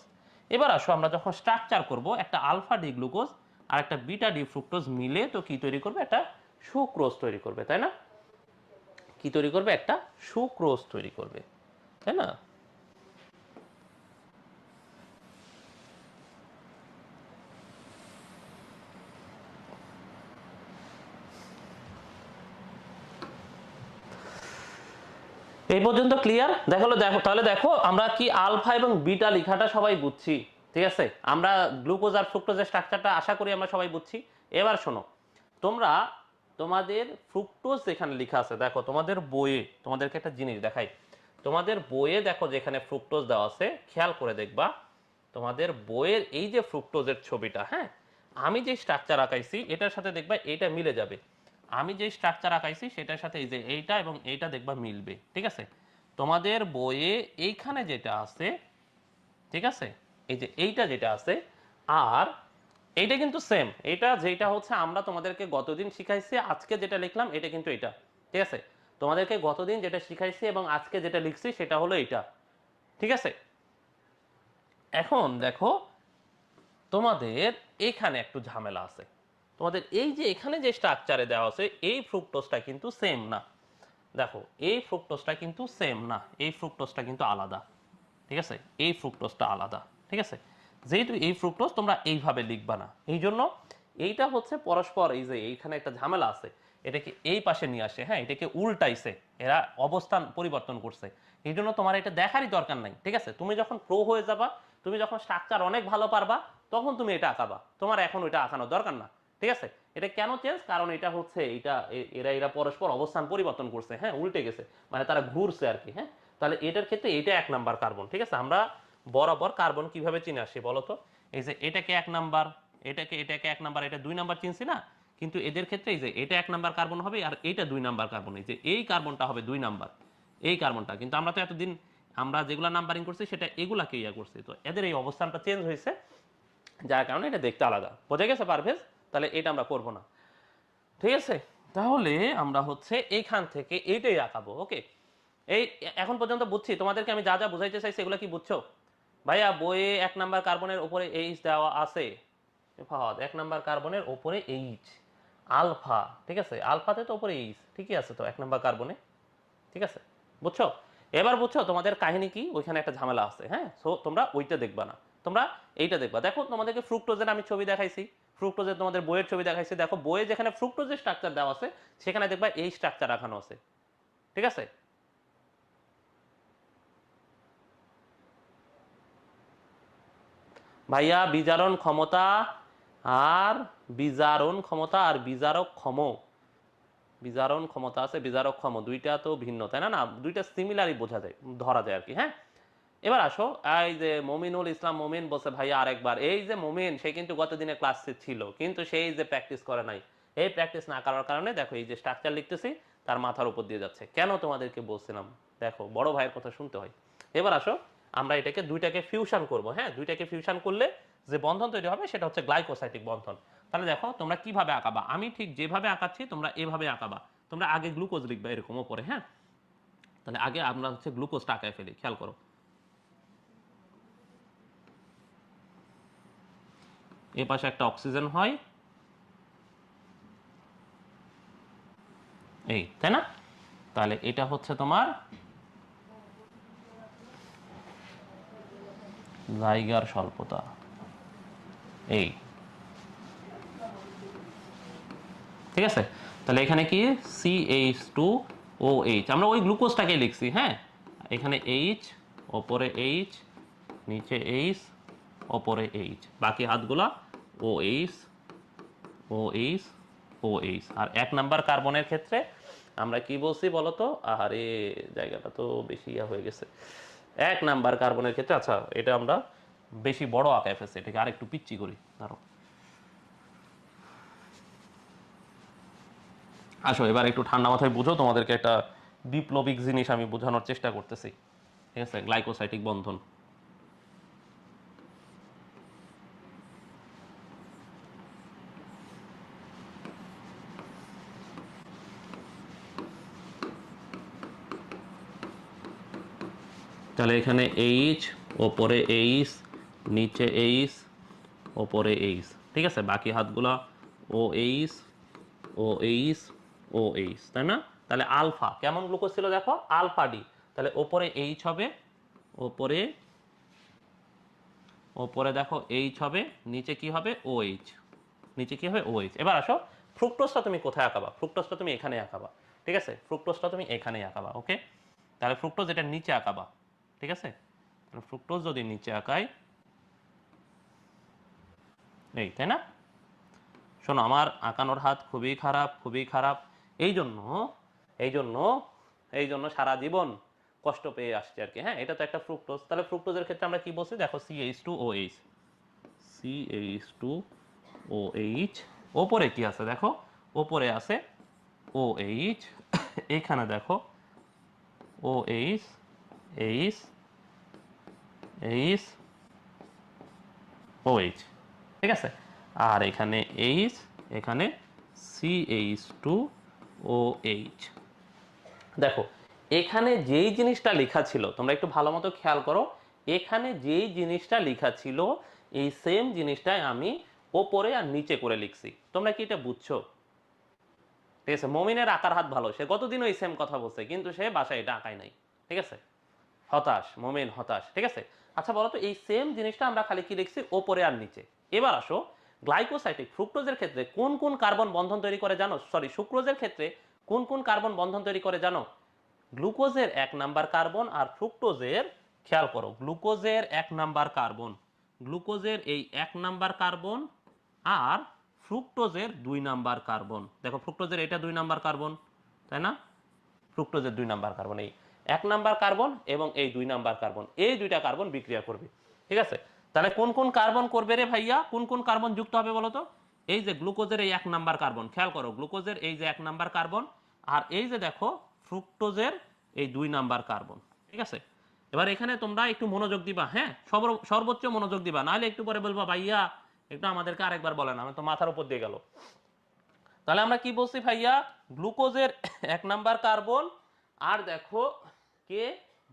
এবার আসো আমরা যখন স্ট্রাকচার করব, একটা আলফা ডি গ্লুকোজ আর একটা বিটা ডি ফ্রুক্টোজ মিলে তো কি তৈরি করবে? একটা সুক্রোজ তৈরি করবে, তাই না? কি তৈরি করবে? একটা সুক্রোজ তৈরি করবে, তাই না? এই পর্যন্ত ক্লিয়ার? দেখো দেখো, তাহলে দেখো আমরা কি আলফা এবং বিটা লেখাটা সবাই বুঝছি, ঠিক আছে? আমরা গ্লুকোজ আর ফ্রুক্টোজের স্ট্রাকচারটা আশা করি আমরা সবাই বুঝছি। এবার শোনো, তোমরা তোমাদের ফ্রুক্টোজ যেখানে লেখা আছে, দেখো তোমাদের বইয়ে তোমাদেরকে একটা জিনিস দেখাই। তোমাদের বইয়ে দেখো যেখানে ফ্রুক্টোজ দেওয়া আছে, খেয়াল করে দেখবা তোমাদের বইয়ের এই যে ফ্রুক্টোজের ছবিটা, হ্যাঁ, আমি যে স্ট্রাকচার আঁকাইছি এটার সাথে দেখবা এটা মিলে যাবে। আমি যে স্ট্রাকচার আঁকাইছি সেটার সাথে এই যে এইটা এবং এইটা দেখবা মিলবে, ঠিক আছে? তোমাদের বইয়ে এইখানে যেটা আছে, ঠিক আছে, এই যে এইটা যেটা আছে আর এইটা কিন্তু সেম। এটা যেটা হচ্ছে আমরা তোমাদেরকে গতদিন শিখাইছি, আজকে যেটা লিখলাম এটা কিন্তু এটা, ঠিক আছে? তোমাদেরকে গতদিন যেটা শিখাইছি এবং আজকে যেটা লিখছি সেটা হলো এইটা, ঠিক আছে? এখন দেখো তোমাদের এখানে একটু ঝামেলা আছে। তোমাদের এই যে এখানে যে স্ট্রাকচারে দেওয়া আছে এই ফ্রুক্টোজটা কিন্তু সেম না। দেখো এই ফ্রুক্টোজটা কিন্তু সেম না, এই ফ্রুক্টোজটা কিন্তু আলাদা, ঠিক আছে? এই ফ্রুক্টোজটা আলাদা, ঠিক আছে? যেহেতু এই ফ্রুক্টোজ তোমরা এইভাবে লিখবা না, এই জন্য এইটা হচ্ছে পরস্পর, এই যে এইখানে একটা ঝামেলা আছে, এটাকে এই পাশে নিয়ে আসে, হ্যাঁ, এটাকে উল্টাইছে, এরা অবস্থান পরিবর্তন করছে। এই জন্য তোমার এটা দেখারই দরকার নাই, ঠিক আছে? তুমি যখন প্রো হয়ে যাবা, তুমি যখন স্ট্রাকচার অনেক ভালো পারবা, তখন তুমি এটা আঁকাবা, তোমার এখন ওইটা আঁকানোর দরকার না, ঠিক আছে? এটা কেন চেঞ্জ? কারণ এটা হচ্ছে এটা এরা এরা পরস্পর অবস্থান পরিবর্তন করছে, হ্যাঁ, উল্টে গেছে, মানে তারা ঘুরছে আর কি, হ্যাঁ। তাহলে এটার ক্ষেত্রে এটা 1 নাম্বার কার্বন, ঠিক আছে? আমরা বরাবর কার্বন কিভাবে চিনে আসি বলো তো? এই যে এটাকে 1 নাম্বার, এটাকে 1 নাম্বার, এটা 2 নাম্বার চিনছি না? কিন্তু এদের ক্ষেত্রে এই যে এটা 1 নাম্বার কার্বন হবে আর এটা 2 নাম্বার কার্বন, এই যে এই কার্বনটা হবে 2 নাম্বার, এই কার্বনটা। কিন্তু আমরা তো এতদিন আমরা যেগুলা নাম্বারিং করছি সেটা এগুলাকে ইয়া করছি, তো এদের এই অবস্থানটা চেঞ্জ হয়েছে, যার কারণে এটা দেখতে আলাদা। বোঝা গেছে পারভেজ? তাহলে এটা আমরা করব না, ঠিক আছে? তাহলে আমরা হচ্ছে এইখান থেকে এইটাই আঁকাবো, ওকে? এই এখন পর্যন্ত বুঝছি তোমাদেরকে আমি যা যা বুঝাইতে চাইছি এগুলো কি বুঝছো? ভাইয়া বইয়ে 1 নাম্বার কার্বনের উপরে এইচ দেওয়া আছে, ফাহাদ 1 নাম্বার কার্বনের উপরে এইচ, আলফা, ঠিক আছে? আলফাতে তো উপরে এইচ, ঠিকই আছে তো 1 নাম্বার কার্বনে, ঠিক আছে? বুঝছো? এবার বুঝছো তোমাদের কাহিনী কি? ওইখানে একটা ঝামেলা আছে, হ্যাঁ। সো তোমরা ওইটা দেখবা না, তোমরা এইটা দেখবা। দেখো তোমাদেরকে ফ্রুক্টোজের আমি ছবি দেখাইছি, ফ্রুক্টোজের তোমাদের বইয়ের ছবি দেখাইছি, দেখো বইয়ে যেখানে ফ্রুক্টোজের স্ট্রাকচার দেওয়া আছে সেখানে দেখবা এই স্ট্রাকচার রাখানো আছে, ঠিক আছে? ভাইয়া বিজারণ ক্ষমতা আর বিজারণ ক্ষমতা আর বিজারক ক্ষম, বিজারণ ক্ষমতা আছে, বিজারক ক্ষম, দুইটা তো ভিন্ন, তাই না? না, দুইটা সিমিলারই বোঝা যায়, ধরা যায় আর কি, হ্যাঁ। এবার আসো, এই যে মমিনুল ইসলাম মমিন বলছে ভাইয়া আরেকবার, এই যে মমিন সে কিন্তু গতদিনে ক্লাসে ছিল কিন্তু সেই যে প্র্যাকটিস করে নাই, এই প্র্যাকটিস না করার কারণে দেখো এই যে স্ট্রাকচার লিখতেছি তার মাথার উপর দিয়ে যাচ্ছে। কেন তোমাদেরকে বলছিলাম, দেখো বড় ভাইয়ের কথা শুনতে হয়। এবার আসো আমরা এটাকে দুইটাকে ফিউশন করব, হ্যাঁ, দুইটাকে ফিউশন করলে যে বন্ধন তৈরি হবে সেটা হচ্ছে গ্লাইকোসাইটিক বন্ধন। তাহলে দেখো তোমরা কিভাবে আঁকাবা, আমি ঠিক যেভাবে আঁকাচ্ছি তোমরা এভাবে আঁকাবা। তোমরা আগে গ্লুকোজ লিখবে এরকম ওপরে, হ্যাঁ। তাহলে আগে আমরা হচ্ছে গ্লুকোজটা আঁকায় ফেলি, খেয়াল করো। এ পাশে একটা অক্সিজেন হয়, এই, তাই না? তাহলে এটা হচ্ছে তোমার জাইগার স্বল্পতা, এই, ঠিক আছে। তাহলে এখানে কি CH2OH, আমরা ওই গ্লুকোজটাকে লিখছি, হ্যাঁ। এখানে H, ওপরে H, নিচে H, ওপরে H, বাকি হাতগুলা OH, OH, OH। আর 1 নাম্বার কার্বনের ক্ষেত্রে আমরা কি বলছি বলতো? আরে জায়গাটা তো বেশি হয়ে গেছে। 1 নাম্বার কার্বনের ক্ষেত্রে, আচ্ছা এটা আমরা বেশি বড় আকারে ফেলছি, এটাকে আরেকটু পিচ্ছি করি, ধরো। আসো এবার একটু ঠান্ডা মাথায় বুঝো, তোমাদেরকে একটা বিপ্লবিক জিনিস আমি বোঝানোর চেষ্টা করতেছি, ঠিক আছে? গ্লাইকোসাইটিক বন্ধন। তাহলে এখানে H, ওপরে H, নিচে H, ওপরে H, ঠিক আছে। বাকি হাতগুলা OH, OH, OH, তাই না? তাহলে আলফা কেমন গ্লুকোজ ছিল দেখো, আলফা ডি। তাহলে ওপরে H হবে, ওপরে ওপরে দেখো H হবে, নিচে কি হবে? OH, নিচে কি হবে? OH। এবার আসো, ফ্রুক্টোজটা তুমি কোথায় আঁকাবা? ফ্রুক্টোজটা তুমি এখানে আঁকাবা, ঠিক আছে? ফ্রুক্টোজটা তুমি এখানে আঁকাবা, ওকে। তাহলে ফ্রুক্টোজ এটা নিচে আঁকাবা, ঠিক আছে। তাহলে ফ্রুক্টোজ যদি নিচে আঁকাই, এই, তাই না? শোনো, আমার আঁকানোর হাত খুবই খারাপ, খুবই খারাপ। এই জন্য এই জন্য এই জন্য সারা জীবন কষ্ট পেয়ে আসছে আর কি, হ্যাঁ। এটা তো একটা ফ্রুক্টোজ। তাহলে ফ্রুক্টোজের ক্ষেত্রে আমরা কি বলছি দেখো, CH2OH, CH2OH। ওপরে কি আছে দেখো, ওপরে আছে OH, এখানে দেখো OH, H, H, OH, ঠিক আছে। আর এখানে H, এখানে CH2OH। দেখো এখানে যেই জিনিসটা লেখা ছিল, তোমরা একটু ভালো মতো খেয়াল করো, এখানে যেই জিনিসটা লেখা ছিল এই সেম জিনিসটাই আমি ওপরে আর নিচে করে লিখছি। তোমরা কি এটা বুঝছো? ঠিক আছে। মমিনের আকার হাত ভালো, সে গতদিনও এই সেম কথা বলছে, কিন্তু সে বাসায় এটা আঁকায় নাই, ঠিক আছে। হতাশ, মমিন হতাশ, ঠিক আছে। আচ্ছা বলো তো, এই সেম জিনিসটা আমরা খালি কি লিখছি? ওপরে আর নিচে। এবার আসো, গ্লাইকোসাইটিক ফ্রুক্টোজের ক্ষেত্রে কোন কোন কার্বন বন্ধন তৈরি করে জানো? সরি, সুক্রোজের ক্ষেত্রে কোন কোন কার্বন বন্ধন তৈরি করে জানো? গ্লুকোজের 1 নাম্বার কার্বন আর ফ্রুক্টোজের, খেয়াল করো, গ্লুকোজের 1 নাম্বার কার্বন, গ্লুকোজের এই 1 নাম্বার কার্বন আর ফ্রুক্টোজের 2 নাম্বার কার্বন। দেখো ফ্রুক্টোজের এটা 2 নাম্বার কার্বন, তাই না? ফ্রুক্টোজের 2 নাম্বার কার্বন, এই 1 নাম্বার কার্বন এবং এই 2 নাম্বার কার্বন, এই দুইটা কার্বন বিক্রিয়া করবে, ঠিক আছে। তাহলে কোন কোন কার্বন করবে রে ভাইয়া? কোন কোন কার্বন যুক্ত হবে বলো তো? এই যে গ্লুকোজের এই 1 নাম্বার কার্বন, খেয়াল করো, গ্লুকোজের এই যে 1 নাম্বার কার্বন, আর এই যে দেখো ফ্রুক্টোজের এই 2 নাম্বার কার্বন, ঠিক আছে। এবার এখানে তোমরা একটু মনোযোগ দিবা, হ্যাঁ, সর্বোচ্চ মনোযোগ দিবা, নাহলে একটু পরে বলবা ভাইয়া একটু আমাদেরকে আরেকবার বলেন, আমি তো মাথার উপর দিয়ে গেল। তাহলে আমরা কি বলছি ভাইয়া? গ্লুকোজের 1 নাম্বার কার্বন, আর দেখো কে,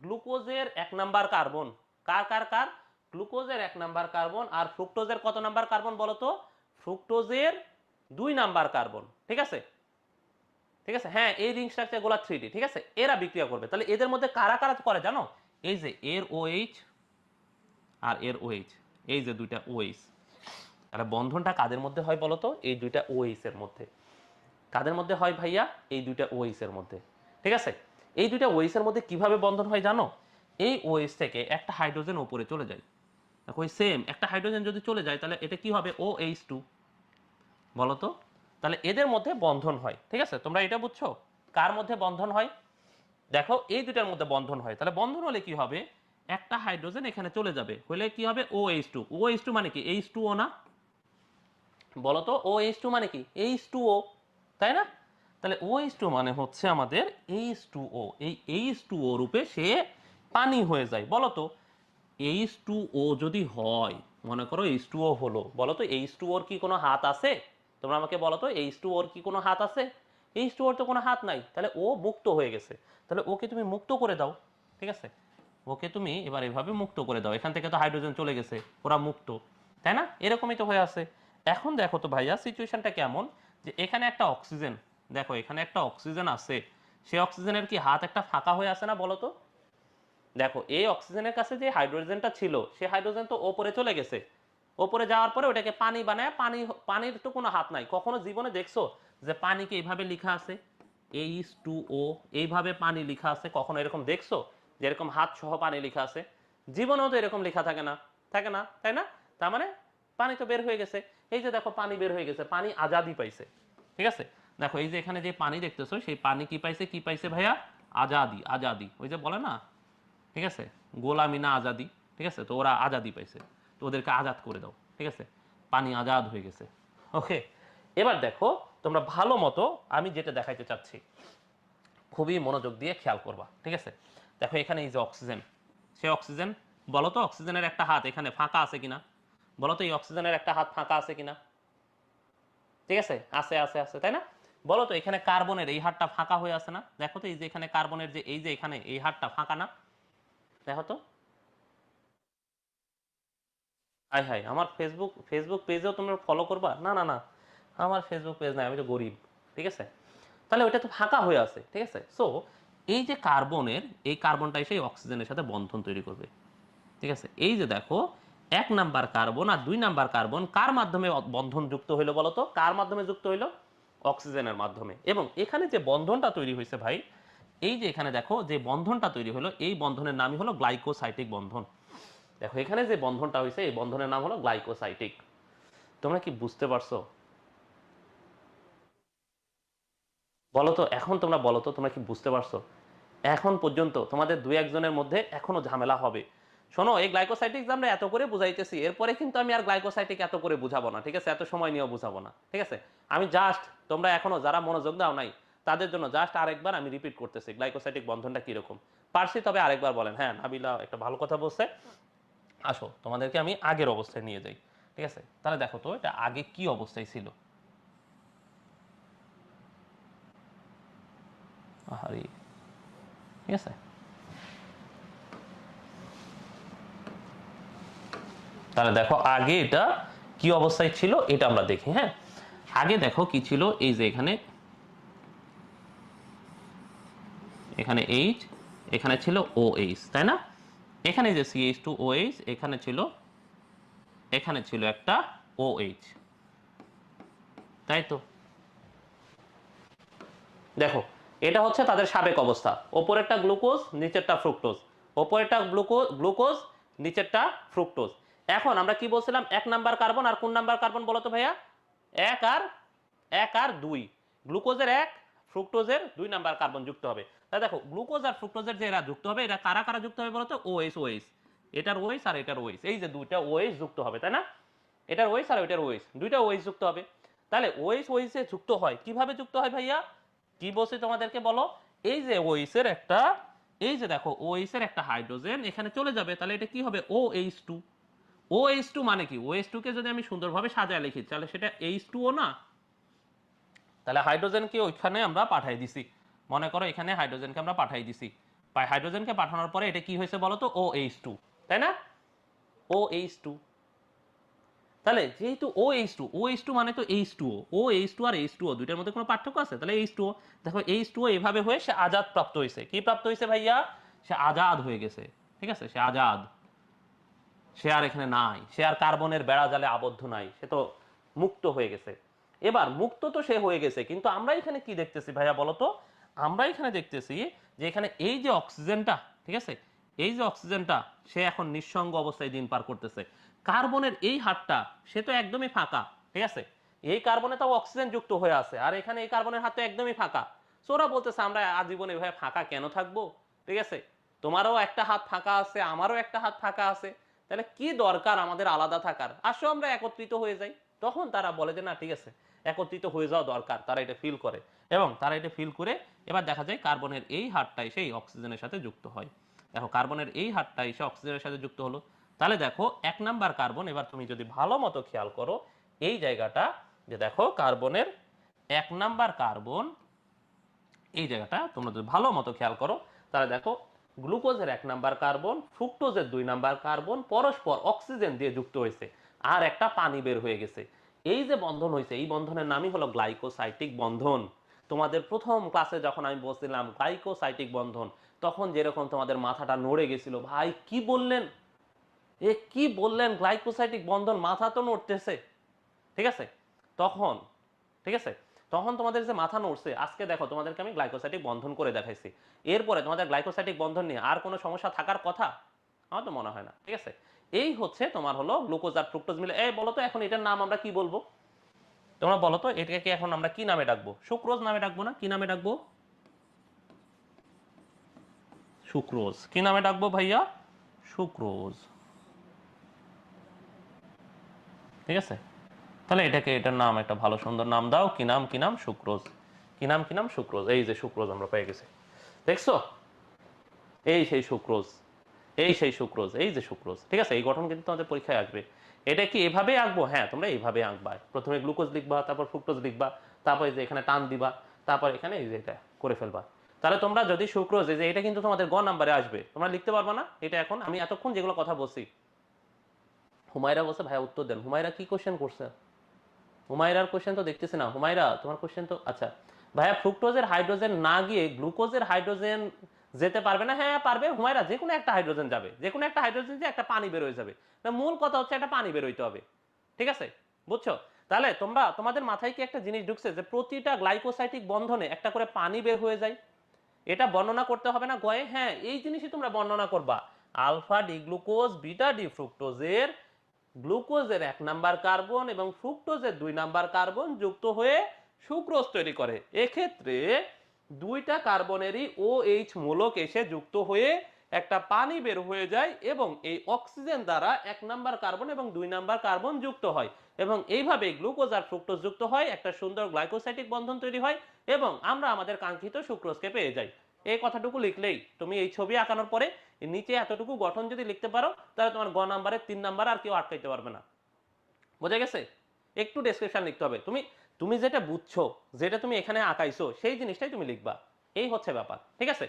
গ্লুকোজের 1 নাম্বার কার্বন, কার কার কার? গ্লুকোজের 1 নাম্বার কার্বন আর ফ্রুক্টোজের কত নাম্বার কার্বন বলো তো? ফ্রুক্টোজের 2 নাম্বার কার্বন, ঠিক আছে। ঠিক আছে, হ্যাঁ, এই রিং স্ট্রাকচার গুলো 3D, ঠিক আছে, এরা বিক্রিয়া করবে। তাহলে এদের মধ্যে কারা কারা করে জানো? এই যে এর OH আর এর OH, এই যে দুইটা OH। তাহলে বন্ধনটা কাদের মধ্যে হয় বলো তো? এই দুইটা OH এর মধ্যে। কাদের মধ্যে হয় ভাইয়া? এই দুইটা OH এর মধ্যে, ঠিক আছে। এই দুইটা OH এর মধ্যে কিভাবে বন্ধন হয় জানো? এই OH থেকে একটা হাইড্রোজেন উপরে চলে যায়, দেখো ওই সেম একটা হাইড্রোজেন যদি চলে যায় তাহলে এটা কি হবে? OH2, বলো তো। তাহলে এদের মধ্যে বন্ধন হয়, ঠিক আছে। তোমরা এটা বুঝছো? কার মধ্যে বন্ধন হয়? দেখো এই দুটার মধ্যে বন্ধন হয়। তাহলে বন্ধন হলে কি হবে? একটা হাইড্রোজেন এখানে চলে যাবে, হলে কি হবে? OH2। OH2 মানে কি? H2O না? বলতো OH2 মানে কি? H2O, তাই না? তাহলে OH2 মানে হচ্ছে আমাদের H2O, এই H2O রূপে সে পানি হয়ে যায়। বলতো H2O যদি হয়, মনে করো H2O হলো, বলতো H2O এর কি কোনো হাত আছে? তোমরা আমাকে বলো তো H2O এর কি কোনো হাত আছে? H2O তো কোনো হাত নাই, তাহলে ও মুক্ত হয়ে গেছে, তাহলে ওকে তুমি মুক্ত করে দাও। ঠিক আছে, ওকে তুমি এবার এভাবে মুক্ত করে দাও, এখান থেকে তো হাইড্রোজেন চলে গেছে, ওরা মুক্ত, তাই না? এরকমই তো হয়ে আছে। এখন দেখো তো ভাইয়া সিচুয়েশনটা কেমন, যে এখানে একটা অক্সিজেন, দেখো এখানে একটা অক্সিজেন আছে, সেই অক্সিজেনের কি হাত একটা ফাঁকা হয়ে আছে না বলো তো? দেখো এই অক্সিজেনের কাছে যে হাইড্রোজেনটা ছিল, সে হাইড্রোজেন তো ওপরে চলে গেছে, ওপরে যাওয়ার পরে ওটাকে পানি বানায়, পানির তো কোনো হাত নাই। কখনো জীবনে দেখছো যে পানিকে এইভাবে লেখা আছে H2O, এইভাবে পানি লেখা আছে? কখনো এরকম দেখছো যে এরকম হাত সহ পানি লেখা আছে? জীবনেও তো এরকম লেখা থাকে না, থাকে না, তাই না? তার মানে পানি তো বের হয়ে গেছে। এই যে দেখো পানি বের হয়ে গেছে, পানি আজাদি পাইছে। ঠিক আছে, দেখো এই যে এখানে যে পানি দেখতেছো, সেই পানি কি পাইছে, কি পাইছে ভাইয়া? আজাদি, আজাদি। ওই যে বলে না, ঠিক আছে, গোলামি না আজাদি। ঠিক আছে, তো ওরা আজাদি পাইছে, তো ওদেরকে আজাদ করে দাও। ঠিক আছে, পানি আজাদ হয়ে গেছে। ওকে, এবার দেখো তোমরা ভালো মতো আমি যেটা দেখাইতে চাচ্ছি, খুবই মনোযোগ দিয়ে খেয়াল করবা। ঠিক আছে, দেখো এখানে এই যে অক্সিজেন, সে অক্সিজেন, বলো তো অক্সিজেনের একটা হাত এখানে ফাঁকা আছে কিনা? বলো তো এই অক্সিজেনের একটা হাত ফাঁকা আছে কিনা? ঠিক আছে, আছে আছে আছে, তাই না? বলো তো এখানে কার্বনের এই হাতটা ফাঁকা হয়ে আছে না? দেখো তো এই যে এখানে কার্বনের যে এই যে এখানে এই হাতটা ফাঁকা না? দেখো তো। হাই হাই, আমার ফেসবুক ফেসবুক পেজেও তোমরা ফলো করবা? না না না, আমার ফেসবুক পেজ নাই, আমি তো গরিব। ঠিক আছে, তাহলে ওটা তো ফাঁকা হয়ে আছে। ঠিক আছে, সো এই যে কার্বনের, এই কার্বনটা এসে অক্সিজেনের সাথে বন্ধন তৈরি করবে। ঠিক আছে, এই যে দেখো 1 নাম্বার কার্বন আর 2 নাম্বার কার্বন কার মাধ্যমে বন্ধন যুক্ত হইলো বলো তো? কার মাধ্যমে যুক্ত হইলো? অক্সিজেনের মাধ্যমে। এবং এখানে যে বন্ধনটা তৈরি হয়েছে ভাই, এই যে এখানে দেখো যে বন্ধনটা তৈরি হলো, এই বন্ধনের নামই হলো গ্লাইকোসাইটিক বন্ধন। দেখো এখানে যে বন্ধনটা হয়েছে, এই বন্ধনের নাম হলো গ্লাইকোসাইটিক। তোমরা কি বুঝতে পারছো? বলো তো এখন, তোমরা বলো তো তোমরা কি বুঝতে পারছো? এখন পর্যন্ত তোমাদের দুই একজনের মধ্যে এখনো ঝামেলা হবে। শোনো, এই গ্লাইকোসাইটিক আমরা এত করে বুঝাইতেছি, এরপরে কিন্তু আমি আর গ্লাইকোসাইটিক এত করে বুঝাবো না। ঠিক আছে, এত সময় নিয়েও বুঝাবো না। ঠিক আছে, আমি জাস্ট, তোমরা এখনো যারা মনোযোগ দাও নাই তাদের জন্য জাস্ট আরেকবার আমি রিপিট করতেছি গ্লাইকোসাইটিক বন্ধনটা কিরকম। পারছি, তবে আরেকবার বলেন। হ্যাঁ, নাবিলা একটা ভালো কথা বলছে। আসো তোমাদেরকে আমি আগের অবস্থায় নিয়ে যাই। ঠিক আছে, তাহলে দেখো তো এটা আগে কি অবস্থায় ছিল। আহারি, ঠিক আছে, তাহলে দেখো আগে এটা কি অবস্থায় ছিল এটা আমরা দেখি। হ্যাঁ, আগে দেখো কি ছিল, এই যে এখানে, এখানে এইচ, এখানে ছিল ও এইচ, তাই না? এখানে যে CH2OH, এখানে ছিল, এখানে ছিল একটা OH, তাই তো? দেখো এটা হচ্ছে তাদের সাবেক অবস্থা, ওপরেরটা গ্লুকোজ, নিচেরটা ফ্রুক্টোজ, ওপরেরটা গ্লুকোজ গ্লুকোজ, নিচেরটা ফ্রুক্টোজ। এখন আমরা কি বলছিলাম, 1 নাম্বার কার্বন আর কোন নাম্বার কার্বন বলো তো ভাইয়া? এক আর, 1 আর 2, গ্লুকোজের 1, ফ্রুক্টোজের 2 নাম্বার কার্বন যুক্ত হবে। তাই দেখো গ্লুকোজ আর ফ্রুক্টোজের যে এরা যুক্ত হবে, এরা কারা কারা যুক্ত হবে বলো তো? OH OH, এটার OH আর এটার OH, এই যে দুইটা OH যুক্ত হবে, তাই না? এটার OH আর ওইটার OH, দুইটা OH যুক্ত হবে। তাহলে OH OH এ যুক্ত হয়, কিভাবে যুক্ত হয় ভাইয়া? কি বলছি তোমাদেরকে বলো? এই যে OH এর একটা, এই যে দেখো OH এর একটা হাইড্রোজেন এখানে চলে যাবে, তাহলে এটা কি হবে? OH2। OH2 মানে কি? OH2 কে যদি আমি সুন্দরভাবে সাজায় লিখি, তাহলে সেটা H2O না? তাহলে হাইড্রোজেনকে ওইখানে আমরা পাঠাই দিছি, মনে করো এখানে হাইড্রোজেনকে আমরা পাঠাই দিছি, হাইড্রোজেনকে পাঠানোর পরে এটা কি হয়েছে বলো তো? OH2, তাই না? OH2। তাহলে যেহেতু OH2 মানে তো H2O, OH2 আর H2O দুইটার মধ্যে কোনো পার্থক্য আছে? তাহলে H2O, দেখো H2O এভাবে হয়ে সে আজাদ প্রাপ্ত হয়েছে। কি প্রাপ্ত হয়েছে ভাইয়া? সে আজাদ হয়ে গেছে। ঠিক আছে, সে আজাদ, সে আর এখানে নাই, সে আর কার্বনের বেড়া জালে আবদ্ধ নাই, সে তো মুক্ত হয়ে গেছে। এবার মুক্ত তো সে হয়ে গেছে, কিন্তু আমরা এখানে কি দেখতেছি ভাইয়া বলো তো? আমরা এখানে দেখতেছি যে এখানে এই যে অক্সিজেনটা, ঠিক আছে, এই যে অক্সিজেনটা, সে এখন নিঃসঙ্গ অবস্থায় দিন পার করতেছে। কার্বনের এই হাতটা সে তো একদমই ফাঁকা। ঠিক আছে, এই কার্বনে তাও অক্সিজেন যুক্ত হয়ে আছে, আর এখানে এই কার্বনের হাত তো একদমই ফাঁকা। সো ওরা বলতেছে আমরা আজীবনে ভাই ফাঁকা কেন থাকবো? ঠিক আছে, তোমারও একটা হাত ফাঁকা আছে, আমারও একটা হাত ফাঁকা আছে, তাহলে কি দরকার আমাদের আলাদা থাকার? আসো আমরা একত্রিত হয়ে যাই। তখন তারা বলে যে না ঠিক আছে, একত্রিত হয়ে যাওয়া দরকার, তারা এটা ফিল করে। এবং তারা এটা ফিল করে এবার দেখা যায় কার্বনের এই হাতটা এসে অক্সিজেনের সাথে যুক্ত হয়। দেখো কার্বনের এই হাতটা এসে অক্সিজেনের সাথে যুক্ত হলো। তাহলে দেখো 1 নাম্বার কার্বন, এবার তুমি যদি ভালো মতো খেয়াল করো এই জায়গাটা, যে দেখো কার্বনের 1 নাম্বার কার্বন, এই জায়গাটা তোমরা যদি ভালো মতো খেয়াল করো তাহলে দেখো গ্লুকোজের 1 নাম্বার কার্বন, ফ্রুক্টোজের 2 নাম্বার কার্বন পরস্পর অক্সিজেন দিয়ে যুক্ত হয়েছে, আর একটা পানি বের হয়ে গেছে। এই যে বন্ধন হয়েছে এই বন্ধনের নামই হলো গ্লাইকোসাইটিক বন্ধন। তোমাদের প্রথম ক্লাসে যখন আমি বলছিলাম গ্লাইকোসাইটিক বন্ধন, তখন যেরকম তোমাদের মাথাটা নড়ে গেছিল, ভাই কি বললেন, এ কি বললেন গ্লাইকোসাইটিক বন্ধন, মাথা তো নড়তেছে। ঠিক আছে, তখন ঠিক আছে তখন তোমাদের যে মাথা নড়ছে, আজকে দেখো তোমাদেরকে আমি গ্লাইকোসাইটিক বন্ধন করে দেখাইছি। এরপরে তোমাদের গ্লাইকোসাইটিক বন্ধন নিয়ে আর কোনো সমস্যা থাকার কথা আমার তো মনে হয় না। ঠিক আছে, এই হচ্ছে তোমার হলো গ্লুকোজ আর ফ্রুক্টোজ মিলে। এই বলো তো এখন এটার নাম আমরা কি বলবো? তোমরা বলো তো এটাকে এখন আমরা কি নামে ডাকবো? সুক্রোজ নামে ডাকবো না কি নামে ডাকবো? সুক্রোজ। কি নামে ডাকবো ভাইয়া? সুক্রোজ। ঠিক আছে, তাহলে এটাকে এটার নাম একটা ভালো সুন্দর নাম দাও। কি নাম? কি নাম? সুক্রোজ। কি নাম? কি নাম? সুক্রোজ। এই যে সুক্রোজ আমরা পেয়ে গেছি, দেখছো? এই সেই সুক্রোজ, এই সেই সুক্রোজ, এই যে সুক্রোজ। ঠিক আছে, এই গঠন কিন্তু তোমাদের পরীক্ষায় আসবে। এটা কি এভাবে আঁকবো? হ্যাঁ, তোমরা এইভাবে আঁকবা। প্রথমে গ্লুকোজ লিখবা, তারপর ফ্রুক্টোজ লিখবা, তারপর এই যে এখানে টান দিবা, তারপর এখানে এই যে এটা করে ফেলবা। তাহলে তোমরা যদি সুক্রোজ, এই যে এটা কিন্তু তোমাদের গ নাম্বারে আসবে, তোমরা লিখতে পারবা না এটা? এখন আমি এতক্ষণ যেগুলো কথা বলছি, হুমায়রা বলছে ভাইয়া উত্তর দেন। হুমায়রা কি কোশ্চেন করছে? হুমায়রার কোশ্চেন তো দেখতেছি না। হুমায়রা তোমার কোশ্চেন তো, আচ্ছা ভাইয়া ফ্রুক্টোজের হাইড্রোজেন না গিয়ে গ্লুকোজের হাইড্রোজেন যেতে পারবে না? হ্যাঁ পারবে হুমায়রা, যে কোনো একটা হাইড্রোজেন যাবে, যে কোনো একটা হাইড্রোজেন যে একটা পানি বের হয়ে যাবে। মূল কথা হচ্ছে একটা পানি বের হইতে হবে। ঠিক আছে, বুঝছো? তাহলে তোমরা তোমাদের মাথায় কি একটা জিনিস ঢুকছে যে প্রতিটা গ্লাইকোসাইটিক বন্ধনে একটা করে পানি বের হয়ে যায়? এটা বর্ণনা করতে হবে না গয়ে? হ্যাঁ, এই জিনিসই তোমরা বর্ণনা করবা। Alpha D glucose beta D ফ্রুক্টোজের গ্লুকোজের 1 নাম্বার কার্বন এবং ফ্রুক্টোজের 2 নাম্বার কার্বন যুক্ত হয়ে সুক্রোজ তৈরি করে। এক্ষেত্রে দুইটা কার্বনেরই OH মূলক এসে যুক্ত হয়ে একটা পানি বের হয়ে যায় এবং এই অক্সিজেন দ্বারা 1 নাম্বার কার্বন এবং 2 নাম্বার কার্বন যুক্ত হয় এবং এইভাবে গ্লুকোজ আর ফ্রুক্টোজ যুক্ত হয়, একটা সুন্দর গ্লাইকোসাইটিক বন্ধন তৈরি হয় এবং আমরা আমাদের কাঙ্ক্ষিত সুক্রোজকে পেয়ে যাই। এই কথাটুকু লিখলেই তুমি এই ছবি আঁকানোর পরে নিচে এতটুকু গঠন যদি লিখতে পারো, তাহলে তোমার গ নাম্বারে 3 নাম্বার আর কেউ আটকাইতে পারবে না। বোঝা গেছে? একটু ডেসক্রিপশন লিখতে হবে। তুমি তুমি যেটা বুঝছো, যেটা তুমি এখানে আঁকাইছো, সেই জিনিসটাই তুমি লিখবা। এই হচ্ছে ব্যাপার। ঠিক আছে,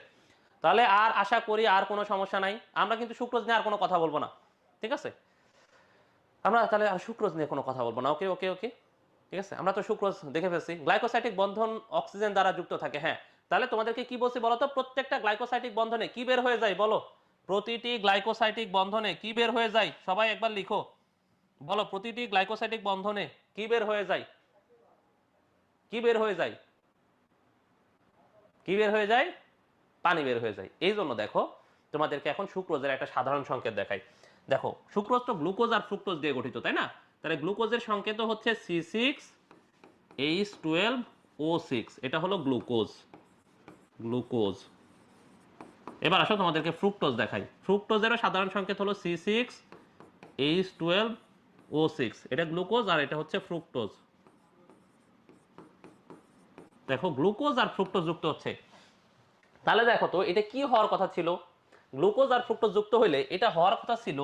তাহলে আর আশা করি আর কোনো সমস্যা নাই। আমরা কিন্তু সুক্রোজ নিয়ে আর কোনো কথা বলবো না। ঠিক আছে, আমরা তাহলে আর সুক্রোজ নিয়ে কোনো কথা বলবো না। ওকে ওকে ওকে, ঠিক আছে। আমরা তো সুক্রোজ দেখে ফেলছি, গ্লাইকোসাইটিক বন্ধন অক্সিজেন দ্বারা যুক্ত থাকে। হ্যাঁ, তাহলে তোমাদেরকে কি বলছি বলো তো? প্রত্যেকটা গ্লাইকোসাইটিক বন্ধনে কি বের হয়ে যায় বলো? প্রতিটি গ্লাইকোসাইটিক বন্ধনে কি বের হয়ে যায়? সবাই একবার লিখো, বলো প্রতিটি গ্লাইকোসাইটিক বন্ধনে কি বের হয়ে যায়? কি বের হয়ে যায়? কি বের হয়ে যায়? পানি বের হয়ে যায়। এই জন্য দেখো তোমাদেরকে এখন সুক্রোজের একটা সাধারণ সংকেত দেখাই। দেখো সুক্রোজ তো গ্লুকোজ আর ফ্রুক্টোজ দিয়ে গঠিত, তাই না? তাহলে গ্লুকোজের সংকেত হচ্ছে C6H12O6, এটা হলো গ্লুকোজ। গ্লুকোজ। এবার আসো তোমাদেরকে ফ্রুক্টোজ দেখাই। ফ্রুক্টোজেরও সাধারণ সংকেত হলো C6H12O6, এটা গ্লুকোজ আর এটা হচ্ছে ফ্রুক্টোজ। দেখো গ্লুকোজ আর ফ্রুক্টোজ যুক্ত হচ্ছে। তাহলে দেখো তো এটা কি হওয়ার কথা ছিল? গ্লুকোজ আর ফ্রুক্টোজ যুক্ত হইলে এটা হওয়ার কথা ছিল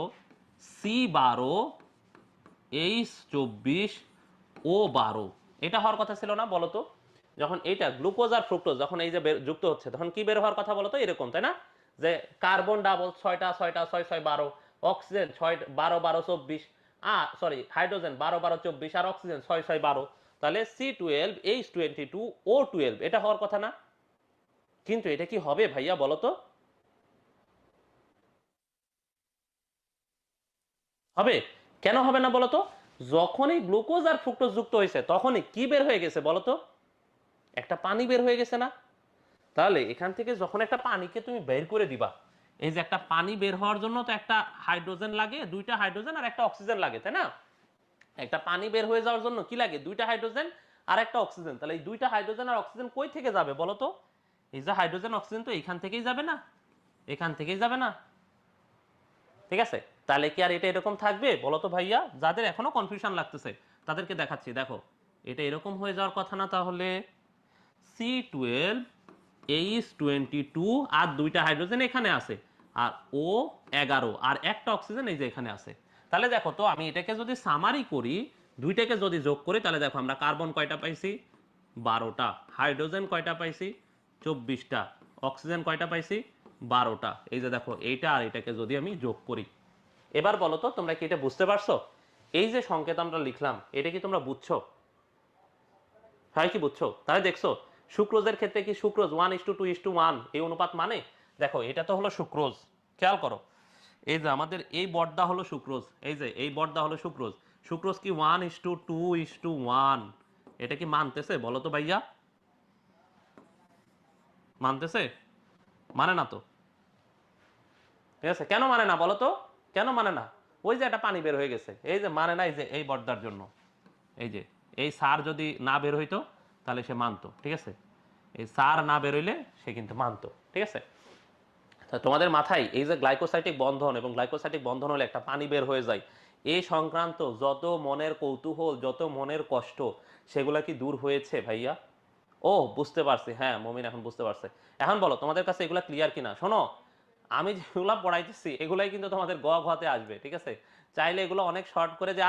C12H24O12, এটা হওয়ার কথা ছিল না? বলো তো, যখন এইটা গ্লুকোজ আর ফ্রুক্টোজ যখন এই যে যুক্ত হচ্ছে, তখন কি বের হওয়ার কথা বলো তো? এরকম, তাই না? যে কার্বন ডাবল 6টা 6টা 6 6 12, অক্সিজেন 6 12 12 24, সরি হাইড্রোজেন 12 12 24 আর অক্সিজেন 6 6 12, তাহলে C12H22O12, এটা হওয়ার কথা না? কিন্তু এটা কি হবে ভাইয়া বলো তো? হবে? কেন হবে না বলো তো? যখনই গ্লুকোজ আর ফ্রুক্টোজ যুক্ত হয়েছে তখনই কি বের হয়ে গেছে বলো তো? একটা পানি বের হয়ে গেছে না? তাহলে এখান থেকে যখন একটা পানিকে তুমি বের করে দিবা, এই যে একটা পানি বের হওয়ার জন্য তো একটা হাইড্রোজেন লাগে, দুইটা হাইড্রোজেন আর একটা অক্সিজেন লাগে, তাই না? একটা পানি বের হয়ে যাওয়ার জন্য কি লাগে? দুইটা হাইড্রোজেন আর একটা অক্সিজেন। তাহলে এই দুইটা হাইড্রোজেন আর অক্সিজেন কই থেকে যাবে বলো তো? এই যে হাইড্রোজেন অক্সিজেন তো এখান থেকেই যাবে না? এখান থেকেই যাবে না? ঠিক আছে, তাহলে কি আর এটা এরকম থাকবে বলো তো ভাইয়া? যাদের এখনো কনফিউশন লাগতেছে তাদেরকে দেখাচ্ছি। দেখো এটা এরকম হয়ে যাওয়ার কথা না? তাহলে C12H22 আর দুইটা হাইড্রোজেন এখানে আছে, আর O11 আর একটা অক্সিজেন এই যে এখানে আছে। তাহলে দেখো তো আমি এটাকে যদি সামারি করি, দুইটাকে যদি যোগ করি, তাহলে দেখো আমরা কার্বন কয়টা পাইছি? 12টা। হাইড্রোজেন কয়টা পাইছি? 24টা, অক্সিজেন কয়টা পাইছি 12টা। এই যে দেখো এইটা আর এটাকে যদি আমি যোগ করি, এবার বলো তো তোমরা কি এটা বুঝতে পারছো? এই যে সংকেত আমরা লিখলাম এটা কি তোমরা বুঝছো? হয় কি বুঝছো? তাহলে দেখছো সুক্রোজের ক্ষেত্রে কি সুক্রোজ 1:2:1 এই অনুপাত মানে, দেখো এটা তো হলো সুক্রোজ, খেয়াল করো এই যে আমাদের এই বর্ডটা হলো সুক্রোজ, এই যে এই বর্ডটা হলো সুক্রোজ, সুক্রোজ কি 1:2:1 এটা কি মানতেছে বলো তো ভাইয়া? মানতেছে? মানে না তো। ঠিক আছে, কেন মানে না বলো তো? কেন মানে না? ওই যে একটা পানি বের হয়ে গেছে, এই যে মানে না, এই যে এই বর্ডার জন্য, এই যে এই সার যদি না বের হইতো তাহলে সে মানতো, ঠিক আছে? এই সার না বের হইলে সে কিন্তু মানতো, ঠিক আছে? তোমাদের মাথায় এই যে গ্লাইকোসাইটিক বন্ধন এবং গ্লাইকোসাইটিক বন্ধন হলে একটা পানি বের হয়ে যায়, এই সংক্রান্ত যত মনের কৌতূহল, যত মনের কষ্ট, সেগুলা কি দূর হয়েছে ভাইয়া? ও বুঝতে পারছি, হ্যাঁ মমিন এখন বুঝতে পারছে। এখন বলো তোমাদের কাছে এগুলা ক্লিয়ার কিনা? শোনো, আমি যেগুলা পড়াইতেছি এগুলাই কিন্তু তোমাদের গ ঘতে আসবে, ঠিক আছে? চাইলে এগুলো অনেক শর্ট করে যে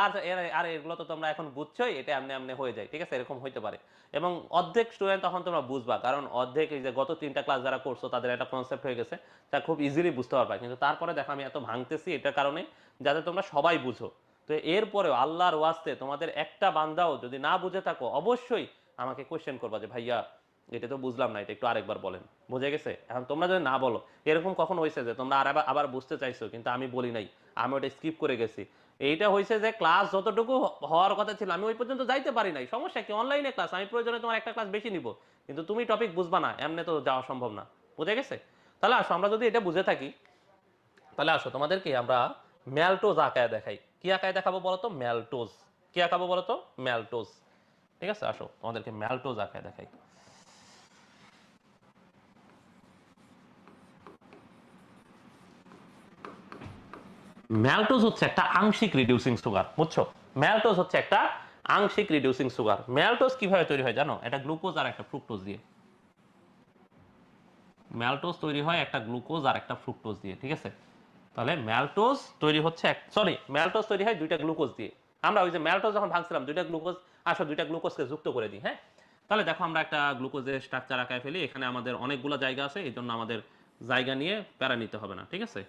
আর এগুলো তো তোমরা এখন বুঝছোই, এটা এমনি এমনি হয়ে যায়, ঠিক আছে? এরকম হইতে পারে। এবং অর্ধেক স্টুডেন্ট তখন তোমরা বুঝবা, কারণ অর্ধেক এই যে গত 3টা ক্লাস যারা করছো তাদের একটা কনসেপ্ট হয়ে গেছে, তা খুব ইজিলি বুঝতে পারবা। কিন্তু তারপরে দেখো আমি এত ভাঙতেছি এটার কারণে যাতে তোমরা সবাই বুঝো। তো এরপরেও আল্লাহর ওয়াস্তে তোমাদের একটা বান্দাও যদি না বুঝে থাকো অবশ্যই আমাকে কোয়েশ্চেন করবা যে ভাইয়া এটা তো বুঝলাম না, এটা একটু আরেকবার বলেন। বুঝে গেছে? এখন তোমরা যদি না বলো, এরকম কখন হয়েছে যে তোমরা আবার বুঝতে চাইছো কিন্তু আমি বলি নাই, আমি ওটা স্কিপ করে গেছি, এইটা হয়েছে যে ক্লাস যতটুকু হওয়ার কথা ছিল আমি ওই পর্যন্ত যাইতে পারি নাই। সমস্যা কি, অনলাইনে ক্লাস, আমি প্রয়োজনে তোমার একটা ক্লাস বেশি নিব, কিন্তু তুমি টপিক বুঝবা না, এমনি তো যাওয়া সম্ভব না। বুঝে গেছে? তাহলে আসো আমরা যদি এটা বুঝে থাকি, তাহলে আসো তোমাদেরকে আমরা ম্যালটোজ আঁকায় দেখাই। কি আঁকায় দেখাবো বলো তো? ম্যালটোজ। কি আঁকাবো বলো তো? ম্যালটোজ। ঠিক আছে, আসো তোমাদেরকে ম্যালটোজ আঁকায় দেখাই। ম্যালটোজ হচ্ছে একটা আংশিক রিডিউসিং সুগার, বুঝছো? ম্যালটোজ হচ্ছে একটা আংশিক রিডিউসিং সুগার। ম্যালটোজ কিভাবে তৈরি হয় জানো? এটা গ্লুকোজ আর একটা ফ্রুক্টোজ দিয়ে। ম্যালটোজ তৈরি হয় একটা গ্লুকোজ আর একটা ফ্রুক্টোজ দিয়ে, ঠিক আছে? তাহলে ম্যালটোজ তৈরি হচ্ছে ম্যালটোজ তৈরি হয় দুইটা গ্লুকোজ দিয়ে। আমরা ওই যে ম্যালটোজ যখন ভাঙছিলাম দুইটা গ্লুকোজ, আসো দুইটা গ্লুকোজকে যুক্ত করে দিই, হ্যাঁ? তাহলে দেখো আমরা একটা গ্লুকোজের স্ট্রাকচার আঁকায় ফেলি। এখানে আমাদের অনেকগুলো জায়গা আছে, এই জন্য আমাদের জায়গা নিয়ে প্যারা নিতে হবে না, ঠিক আছে?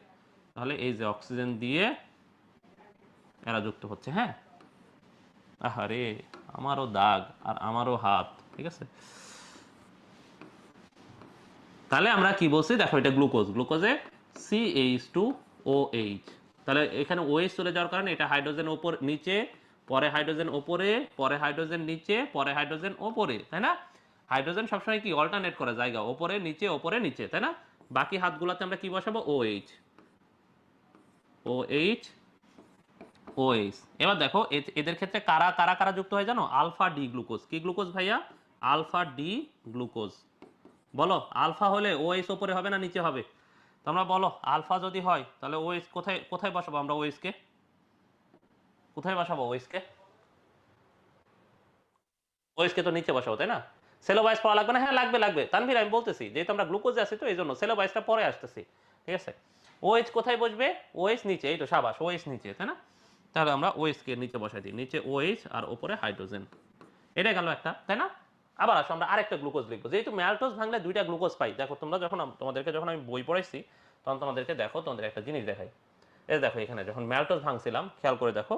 তাহলে এই যে অক্সিজেন দিয়ে এরা যুক্ত হচ্ছে, হ্যাঁ? আহারে, আমারও দাগ আর আমারও হাত, ঠিক আছে? তাহলে আমরা কি বলছি দেখো, এটা গ্লুকোজ, গ্লুকোজে CH2OH। তাহলে এখানে OH চলে যাওয়ার কারণে এটা হাইড্রোজেন ওপর নিচে, পরে হাইড্রোজেন ওপরে, পরে হাইড্রোজেন নিচে, পরে হাইড্রোজেন ওপরে, তাই না? হাইড্রোজেন সবসময় কি অল্টারনেট করে জায়গা, ওপরে নিচে ওপরে নিচে, তাই না? বাকি হাতগুলোতে আমরা কি বসাবো? OH, OH, OH। এবার দেখো এদের ক্ষেত্রে কারা কারা কারা যুক্ত হয় জানো? Alpha D glucose. কি গ্লুকোজ ভাইয়া? Alpha D glucose. বলো আলফা হলে ওএইচ উপরে হবে না নিচে হবে? তোমরা বলো আলফা যদি হয় তাহলে ওএইচ কোথায় কোথায় বসাবো আমরা? ওএইচ কে কোথায় বসাবো? ওএইচ কে, ওএইচ কে তো নিচে বসাবো, তাই না? সেলোবাইস পড়া লাগবে না? হ্যাঁ লাগবে লাগবে তানভীর, আমি বলতেছি যেহেতু আমরা গ্লুকোজে আছি তো এই জন্য সেলোবাইসটা পরে আসতেছি, ঠিক আছে? ওএইচ কোথায় বসবে? ওএইচ নিচে, এই তো সাবাস, ওএইচ নিচে, তাই না? তাহলে আমরা ওএইচ কে নিচে বসাই দিই, নিচে ওএইচ আর উপরে হাইড্রোজেন। এটা গেল একটা, তাই না? আবার আসো আমরা আরেকটা গ্লুকোজ লিখবো, যেহেতু ম্যালটোজ ভাঙলে দুইটা গ্লুকোজ পাই। দেখো তোমরা যখন তোমাদেরকে যখন আমি বই পড়াইছি তখন তোমাদেরকে দেখো, তোমাদের একটা জিনিস দেখাই। এই দেখো এখানে যখন ম্যালটোজ ভাঙছিলাম, খেয়াল করে দেখো,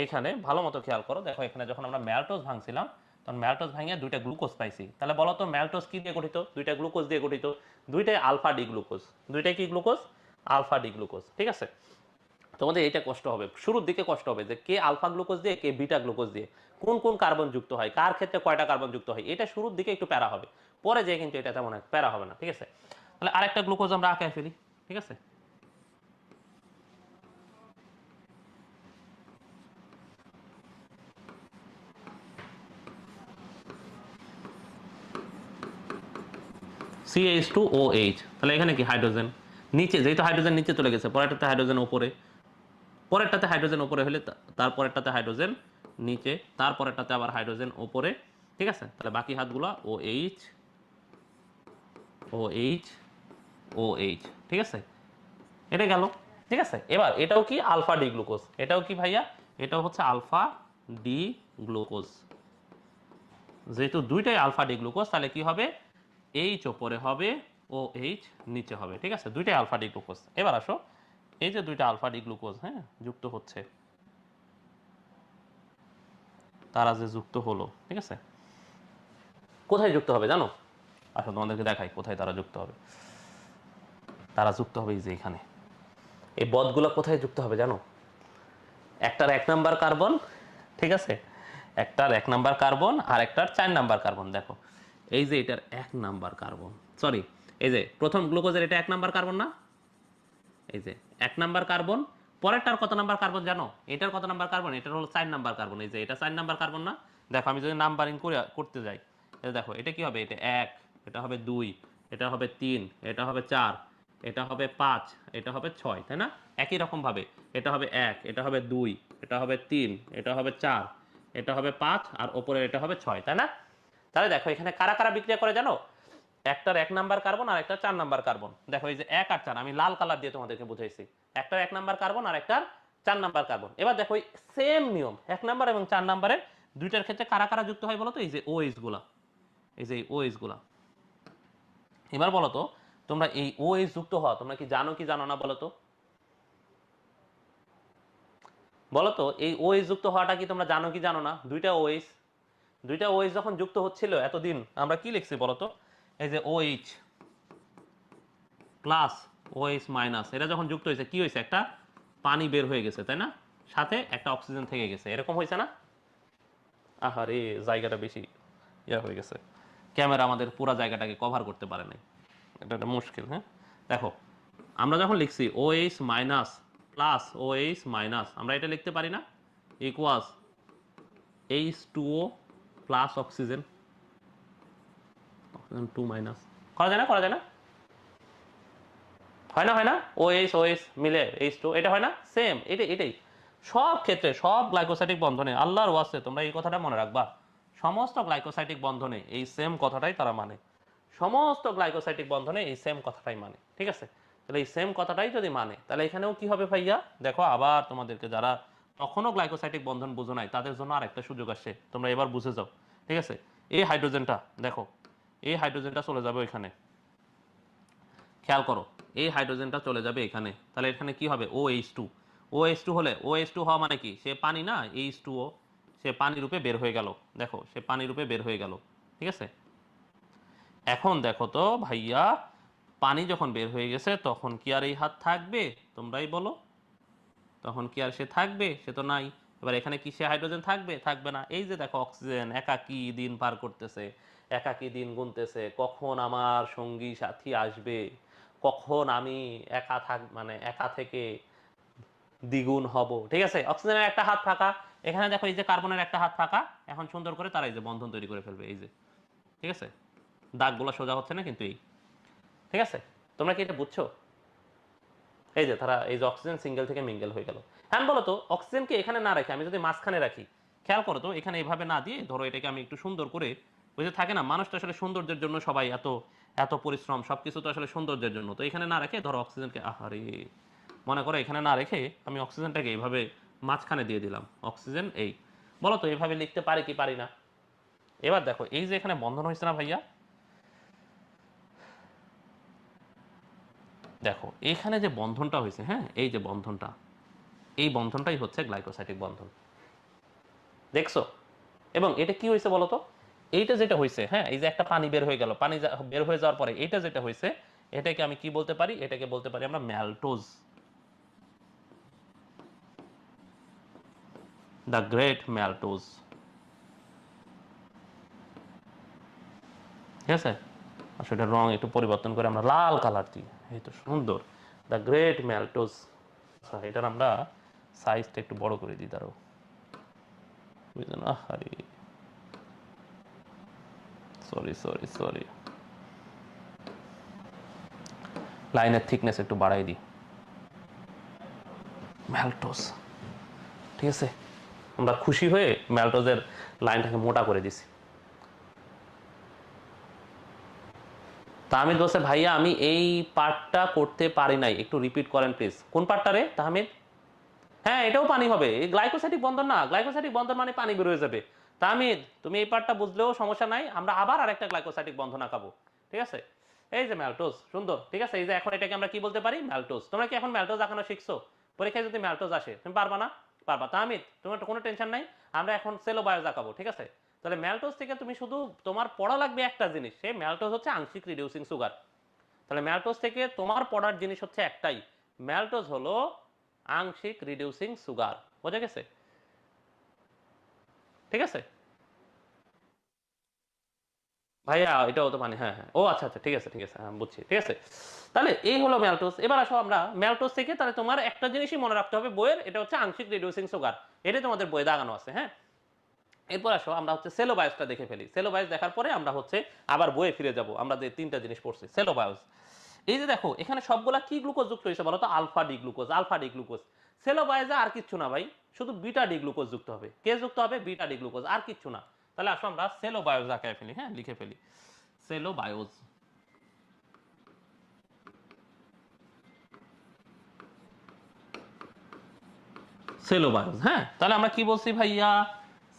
এখানে ভালো মতো খেয়াল করো, দেখো এখানে যখন আমরা ম্যালটোজ ভাঙছিলাম তখন ম্যালটোজ ভাঙিয়ে দুইটা গ্লুকোজ পাইছি। তাহলে বলো তো ম্যালটোজ কি দিয়ে গঠিত? দুইটা গ্লুকোজ দিয়ে গঠিত, দুইটাই আলফা ডি গ্লুকোজ। দুইটাই কি গ্লুকোজ? আলফা ডি গ্লুকোজ, ঠিক আছে? তোমাদের এইটা কষ্ট হবে, শুরুর দিকে কষ্ট হবে যে কে আলফা গ্লুকোজ দিয়ে কে বিটা গ্লুকোজ দিয়ে কোন কোন কার্বন যুক্ত হয়, কার ক্ষেত্রে কয়টা কার্বন যুক্ত হয়, এটা শুরুর দিকে একটু প্যারা হবে। পরে যে কিন্তু এটা তেমন প্যারা হবে না, ঠিক আছে? তাহলে আরেকটা গ্লুকোজ আমরা আঁকায় ফেলি, ঠিক আছে? CH2OH। তাহলে এখানে কি হাইড্রোজেন নিচে, যেহেতু হাইড্রোজেন নিচে চলে গেছে, পরেরটাতে হাইড্রোজেন উপরে, পরেরটাতে হাইড্রোজেন উপরে হলে তারপরেরটাতে হাইড্রোজেন নিচে, তারপরেরটাতে আবার হাইড্রোজেন উপরে, ঠিক আছে? তাহলে বাকি হাতগুলো OH, OH, OH, ঠিক আছে? এটা গেল, ঠিক আছে? এবার এটাও কি আলফা ডি গ্লুকোজ, এটাও কি ভাইয়া? এটাও হচ্ছে আলফা ডি গ্লুকোজ। যেহেতু দুইটাই আলফা ডি গ্লুকোজ তাহলে কি হবে? এইচ ওপরে হবে, ও এইচ নিচে হবে, ঠিক আছে? দুইটাই আলফা ডি গ্লুকোজ। এবার আসো, এই যে দুইটা আলফা ডি গ্লুকোজ, হ্যাঁ, যুক্ত হচ্ছে, তারা যে যুক্ত হলো, ঠিক আছে, কোথায় যুক্ত হবে জানো? আসো তোমাদেরকে দেখাই কোথায় তারা যুক্ত হবে। তারা যুক্ত হবে এই যে এখানে। এই বদগুলো কোথায় যুক্ত হবে জানো? একটার 1 নাম্বার কার্বন, ঠিক আছে, একটার 1 নাম্বার কার্বন আর একটার 4 নাম্বার কার্বন। দেখো এই যে এটার 1 নাম্বার কার্বন, সরি, এই যে প্রথম গ্লুকোজের এটা 1 নাম্বার কার্বন না, এই যে 1 নাম্বার কার্বন, পরেরটার কত নাম্বার কার্বন জানো? এটার কত নাম্বার কার্বন? এটার হলো 4 নাম্বার কার্বন। এই যে এটা 4 নাম্বার কার্বন না? দেখো আমি যদি নাম্বারিং করতে যাই, এটা দেখো এটা কি হবে? এটা 1, এটা হবে 2, এটা হবে 3, এটা হবে 4, এটা হবে 5, এটা হবে 6, তাই না? একই রকম ভাবে এটা হবে 1, এটা হবে 2, এটা হবে 3, এটা হবে 4, এটা হবে 5 আর উপরে এটা হবে 6, তাই না? তাহলে দেখো এখানে কারা কারা বিক্রিয়া করে জানো? একটার 1 নাম্বার কার্বন আর একটা 4 নাম্বার কার্বন। দেখো এই যে 1 আর 4 আমি লাল কালার দিয়ে তোমাদেরকে বুঝাইছি। একটার 1 নাম্বার কার্বন আর একটার 4 নাম্বার কার্বন। এবার দেখো এই সেম নিয়ম 1 নাম্বার এবং 4 নাম্বারের দুইটার ক্ষেত্রে কারা কারা যুক্ত হয় বলো তো? এই যে ওএইচ গুলা, এই যে ওএইচ গুলা। এবার বলো তো তোমরা এই ওএইচ যুক্ত হওয়া তোমরা কি জানো না বলো তো? বলো তো এই ওএইচ যুক্ত হওয়াটা কি তোমরা জানো না? দুইটা ওএইচ যখন যুক্ত হচ্ছিল এতদিন আমরা কি লিখছি বলো তো? এই যে ওএইচ প্লাস ওএইচ মাইনাস, এটা যখন যুক্ত হয়েছে কি হয়েছে? একটা পানি বের হয়ে গেছে, তাই না? সাথে একটা অক্সিজেন থেকে গেছে, এরকম হয়েছে না? আহারে জায়গাটা বেশি ইয়া হয়ে গেছে, ক্যামেরা আমাদের পুরো জায়গাটাকে কভার করতে পারে নাই, এটা একটা মুশকিল। হ্যাঁ দেখো আমরা যখন লিখছি OH minus plus OH minus, আমরা এটা লিখতে পারি না equals H2O plus oxygen, oxygen 2 minus, করা যায় না? হয় না OH OH মিলে H2, এটা হয় না? সেম এটাই সব ক্ষেত্রে, সব গ্লাইকোসাইটিক বন্ধনে, আল্লাহর ওয়াস্তে তোমরা এই কথাটা মনে রাখবা, সমস্ত গ্লাইকোসাইটিক বন্ধনে এই সেম কথাটাই তারা মানে, সমস্ত গ্লাইকোসাইটিক বন্ধনে এই সেম কথাটাই মানে, ঠিক আছে? তাহলে এই সেম কথাটাই যদি মানে তাহলে এখানেও কি হবে ভাইয়া? দেখো আবার তোমাদেরকে যারা তখনও গ্লাইকোসাইটিক বন্ধন বুঝো নাই তাদের জন্য আরেকটা সুযোগ আসছে, তোমরা এবার বুঝে যাও, ঠিক আছে? এই হাইড্রোজেনটা দেখো, এই হাইড্রোজেনটা চলে যাবে ওইখানে, খেয়াল করো, এই হাইড্রোজেনটা চলে যাবে এখানে, তাহলে এখানে কি হবে? OH2। OH2 হলে, OH2 হওয়া মানে কি? সে পানি না, H2O, সে পানি রূপে বের হয়ে গেল। দেখো সে পানি রূপে বের হয়ে গেল, ঠিক আছে? এখন দেখো তো ভাইয়া, পানি যখন বের হয়ে গেছে তখন কি আর এই হাত থাকবে? তোমরাই বলো, তখন কি আর সে থাকবে? সে তো নাই। এবার এখানে কি সে হাইড্রোজেন থাকবে না। এই যে দেখো অক্সিজেন একাকী দিন পার করতেছে, একাকী দিন গুনতেছে, কখন আমার সঙ্গী সাথী আসবে, কখন আমি মানে একা থেকে দ্বিগুণ হব, ঠিক আছে? অক্সিজেনের একটা হাত ফাঁকা, এখানে দেখো এই যে কার্বনের একটা হাত ফাঁকা, এখন সুন্দর করে তারা এই যে বন্ধন তৈরি করে ফেলবে, এই যে, ঠিক আছে? দাগগুলো সোজা হচ্ছে না কিন্তু, এই, ঠিক আছে? তোমরা কি এটা বুঝছো? এই যে তারা এই যে অক্সিজেন সিঙ্গেল থেকে মিঙ্গেল হয়ে গেল। হ্যাঁ বলো তো অক্সিজেনকে এখানে না রাখি আমি যদি মাঝখানে রাখি, খেয়াল করো তো এখানে এইভাবে না দিয়ে ধরো এটাকে আমি একটু সুন্দর করে, ওই যে থাকে না মানুষটা আসলে সৌন্দর্যের জন্য সবাই এত এত পরিশ্রম, সবকিছু তো আসলে সৌন্দর্যের জন্য, তো এখানে না রেখে ধরো অক্সিজেনকে, আহারে, মনে করো এখানে না রেখে আমি অক্সিজেনটাকে এইভাবে মাঝখানে দিয়ে দিলাম, অক্সিজেন এই, বলো তো এইভাবে লিখতে পারি কি পারি না? এবার দেখো এই যে এখানে বন্ধন হয়েছে না ভাইয়া, দেখো এখানে যে বন্ধনটা হয়েছে, হ্যাঁ এই যে বন্ধনটা, এই বন্ধনটাই হচ্ছে গ্লাইকোসাইটিক বন্ধন, দেখছো? এবং এটা কি হয়েছে বলতো? এইটা যেটা হয়েছে, হ্যাঁ এই যে একটা পানি বের হয়ে গেল, পানি বের হয়ে যাওয়ার পরে এইটা যেটা হয়েছে, এটাকে আমি কি বলতে পারি? এটাকে বলতে পারি আমরা ম্যালটোজ, দ্য গ্রেট ম্যালটোজ, ঠিক আছে? আসলে এটার রং একটু পরিবর্তন করে আমরা লাল কালার দিই, এই তো সুন্দর, দ্য গ্রেট ম্যালটোজ। আচ্ছা এটার আমরা সাইজটা একটু বড় করে দিই, দাঁড়াও, বুঝলেন? আরে সরি, লাইনের থিকনেস একটু বাড়াই দিই, ম্যালটোজ, ঠিক আছে? আমরা খুশি হয়ে ম্যালটোজের লাইনটাকে মোটা করে দিছি। তাহমিদ বলছে ভাইয়া আমি এই পার্টটা করতে পারি নাই, একটু রিপিট করেন প্লিজ। কোন পার্টটা রে তাহমিদ? হ্যাঁ এটাও পানি হবে, এই গ্লাইকোসাইটিক বন্ধন না, গ্লাইকোসাইটিক বন্ধন মানে পানি বের হয়ে যাবে। তাহমিদ তুমি এই পার্টটা বুঝলেও সমস্যা নাই, আমরা আবার আরেকটা গ্লাইকোসাইটিক বন্ধন আঁকাবো, ঠিক আছে, এই যে ম্যালটোজ, সুন্দর, ঠিক আছে। এই যে এখন এটাকে আমরা কি বলতে পারি, ম্যালটোজ। তোমরা কি এখন ম্যালটোজ আঁকানো শিখছো? পরীক্ষায় যদি ম্যালটোজ আসে তুমি পারবা না? পারবা। তাহমিদ তোমার কোনো টেনশন নাই, আমরা এখন সেলোবায়োজ আঁকাবো, ঠিক আছে। তাহলে ম্যালটোজ থেকে তুমি শুধু তোমার পড়া লাগবে একটা জিনিস, সেই ম্যালটোজ হচ্ছে আংশিক রিডিউসিং সুগার। তাহলে ম্যালটোজ থেকে তোমার পড়ার জিনিস হচ্ছে একটাই, ম্যালটোজ হলো আংশিক রিডিউসিং সুগার। বোঝা গেছে? ঠিক আছে ভাইয়া, এটাও তো মানে, হ্যাঁ হ্যাঁ, ও আচ্ছা আচ্ছা, ঠিক আছে ঠিক আছে, হ্যাঁ বুঝছি, ঠিক আছে। তাহলে এই হলো ম্যালটোজ। এবার আসো আমরা ম্যালটোজ থেকে, তাহলে তোমার একটা জিনিসই মনে রাখতে হবে বইয়ের, এটা হচ্ছে আংশিক রিডিউসিং সুগার। এটাই তোমাদের বইয়ে দাগানো আছে, হ্যাঁ। এরপর আসো আমরা হচ্ছে সেলোবায়োসটা দেখে ফেলি। সেলোবায়োস দেখার পরে আমরা হচ্ছে আবার বইয়ে ফিরে যাব। আমরা যে তিনটা জিনিস পড়ছি সেলোবায়োস, এই যে দেখো এখানে সবগুলা কি গ্লুকোজ যুক্ত হয়েছে বলো তো? Alpha D glucose, alpha D glucose. সেলোবায়োজে আর কিচ্ছু না ভাই, শুধু বিটা ডি গ্লুকোজ যুক্ত হবে। কে যুক্ত হবে? বিটা ডি গ্লুকোজ, আর কিচ্ছু না। তাহলে আসো আমরা সেলোবায়োস আঁকায় ফেলি, হ্যাঁ লিখে ফেলি সেলোবায়োস। সেলোবায়োস, হ্যাঁ। তাহলে আমরা কি বলছি ভাইয়া,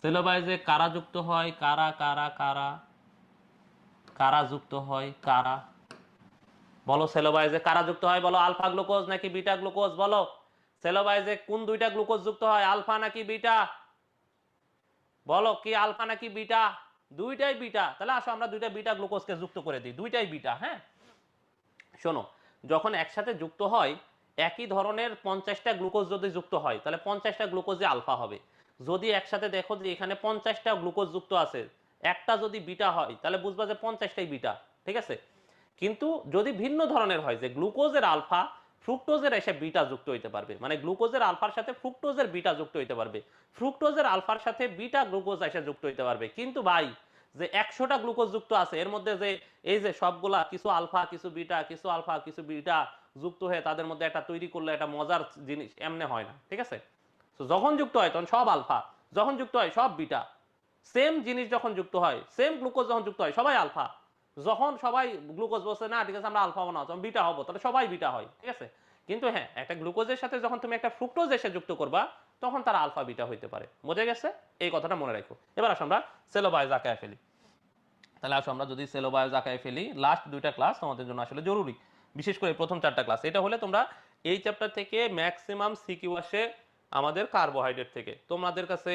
সেলোবায়োসে কারা যুক্ত হয়? কারা কারা কারা কারা যুক্ত হয়? কারা বলো, সেলোবায়োসে কারা যুক্ত হয় বলো? আলফা গ্লুকোজ নাকি বিটা গ্লুকোজ? বলো, সেলোবায়োসে কোন দুইটা গ্লুকোজ যুক্ত হয়, আলফা নাকি বিটা? বলো, কি আলফা নাকি বিটা? দুইটাই বিটা। তাহলে আসো আমরা দুইটা বিটা গ্লুকোজকে যুক্ত করে দিই, দুইটাই বিটা, হ্যাঁ। শোনো, যখন একসাথে যুক্ত হয় একই ধরনের 50টা গ্লুকোজ যদি যুক্ত হয় তাহলে 50টা গ্লুকোজে আলফা হবে। যদি একসাথে দেখো যে এখানে 50টা গ্লুকোজ যুক্ত আছে, একটা যদি বিটা হয় তাহলে বুঝবা যে 50টাই বিটা, ঠিক আছে। কিন্তু যদি ভিন্ন ধরনের হয়, যে গ্লুকোজের আলফা ফ্রুক্টোজের এসে বিটা যুক্ত হইতে পারবে, মানে গ্লুকোজের আলফার সাথে ফ্রুক্টোজের বিটা যুক্ত হইতে পারবে, ফ্রুক্টোজের আলফার সাথে বিটা গ্লুকোজ এসে যুক্ত হইতে পারবে। কিন্তু ভাই, যে 100টা গ্লুকোজ যুক্ত আছে এর মধ্যে যে এই যে সবগুলা কিছু আলফা কিছু বিটা কিছু আলফা কিছু বিটা যুক্ত হয়ে তাদের মধ্যে একটা তৈরি করলে একটা মজার জিনিস, এমনি হয় না, ঠিক আছে। তো যখন যুক্ত হয় তখন সব আলফা, যখন যুক্ত হয় সব বিটা। সেম জিনিস যখন যুক্ত হয়, সেম গ্লুকোজ যখন যুক্ত হয় সবাই আলফা। যখন সবাই গ্লুকোজ বলছে না ঠিক আছে আমরা আলফা বানাও, তখন বিটা হবো, তাহলে সবাই বিটা হয়, ঠিক আছে। কিন্তু হ্যাঁ, একটা গ্লুকোজের সাথে যখন তুমি একটা ফ্রুক্টোজ এসে যুক্ত করবা তখন তারা আলফা বিটা হইতে পারে। বোঝা গেছে? এই কথাটা মনে রাখো। এবার আসো আমরা সেলোবায়োস আঁকায় ফেলি। তাহলে আসো আমরা যদি সেলোবায়োস আঁকায় ফেলি, লাস্ট দুইটা ক্লাস তোমাদের জন্য আসলে জরুরি, বিশেষ করে প্রথম চারটা ক্লাস। এটা হলে তোমরা এই চ্যাপ্টার থেকে ম্যাক্সিমাম সিকিউ আসে আমাদের কার্বোহাইড্রেট থেকে। তোমাদের কাছে,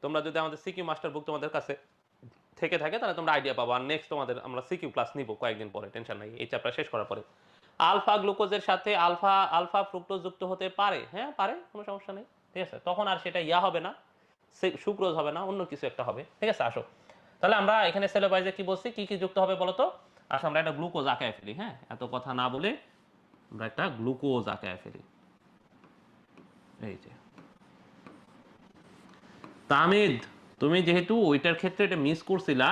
তোমরা যদি আমাদের সিকিউ মাস্টার বুক তোমাদের কাছে থেকে থাকে তাহলে তোমরা আইডিয়া পাবো। আর নেক্সট তোমাদের আমরা সিকিউ ক্লাস নিব কয়েকদিন পরে, টেনশন নাই, এই চ্যাপ্টার শেষ করার পরে। আলফা গ্লুকোজের সাথে আলফা আলফা ফ্রুক্টোজ যুক্ত হতে পারে, হ্যাঁ পারে, কোনো সমস্যা নেই, ঠিক আছে। তখন আর সেটা ইয়া হবে না, সুক্রোজ হবে না, অন্য কিছু একটা হবে, ঠিক আছে। আসো তাহলে আমরা এখানে সেলোবায়োসে কি বলছি, কি কি যুক্ত হবে বলো তো? আসো আমরা একটা গ্লুকোজ আঁকায় ফেলি, হ্যাঁ এত কথা না বলে আমরা একটা গ্লুকোজ আঁকায় ফেলি। এই যে তামিদ, তুমি যেহেতু ওইটার ক্ষেত্রে এটা মিস করছিলা,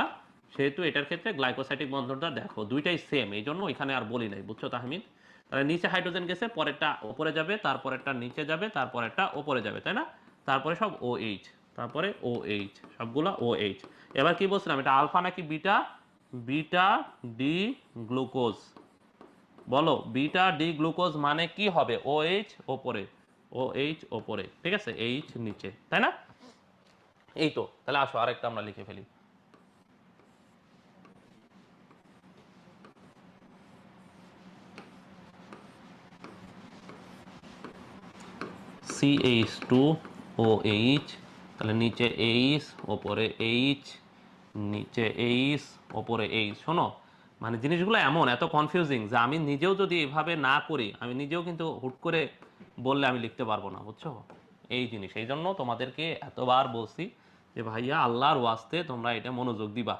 সেহেতু এটার ক্ষেত্রে গ্লাইকোসাইটিক বন্ধনটা দেখো দুইটাই সেম, এই জন্য ওইখানে আর বলি নাই, বুঝছো তাহমিদ? তাহলে নিচে হাইড্রোজেন গেছে, পরেরটা ওপরে যাবে, তারপরেরটা নিচে যাবে, তারপরেরটা ওপরে যাবে, তাই না? তারপরে সব ও এইচ, তারপরে ও এইচ, সবগুলা ও এইচ। এবার কি বলছিলাম, এটা আলফা নাকি বিটা? Beta D glucose. বলো, বিটা ডি গ্লুকোজ মানে কি হবে? ও এইচ ওপরে, ও এইচ ওপরে, ঠিক আছে, এইচ নিচে, তাই না? এই তো। তাহলে আসো আরেকটা আমরা লিখে ফেলি, CH2OH। তাহলে নিচে এইচ ওপরে এইচ, নিচে এইচ ওপরে এইচ। শোনো, মানে জিনিসগুলো এমন এত কনফিউজিং যে আমি নিজেও যদি এভাবে না করি, আমি নিজেও কিন্তু হুট করে বললে আমি লিখতে পারবো না, বুঝছো? এই জিনিস, এই জন্য তোমাদেরকে এতবার বলছি যে ভাইয়া আল্লাহর ওয়াস্তে তোমরা এটা মনোযোগ দিবা।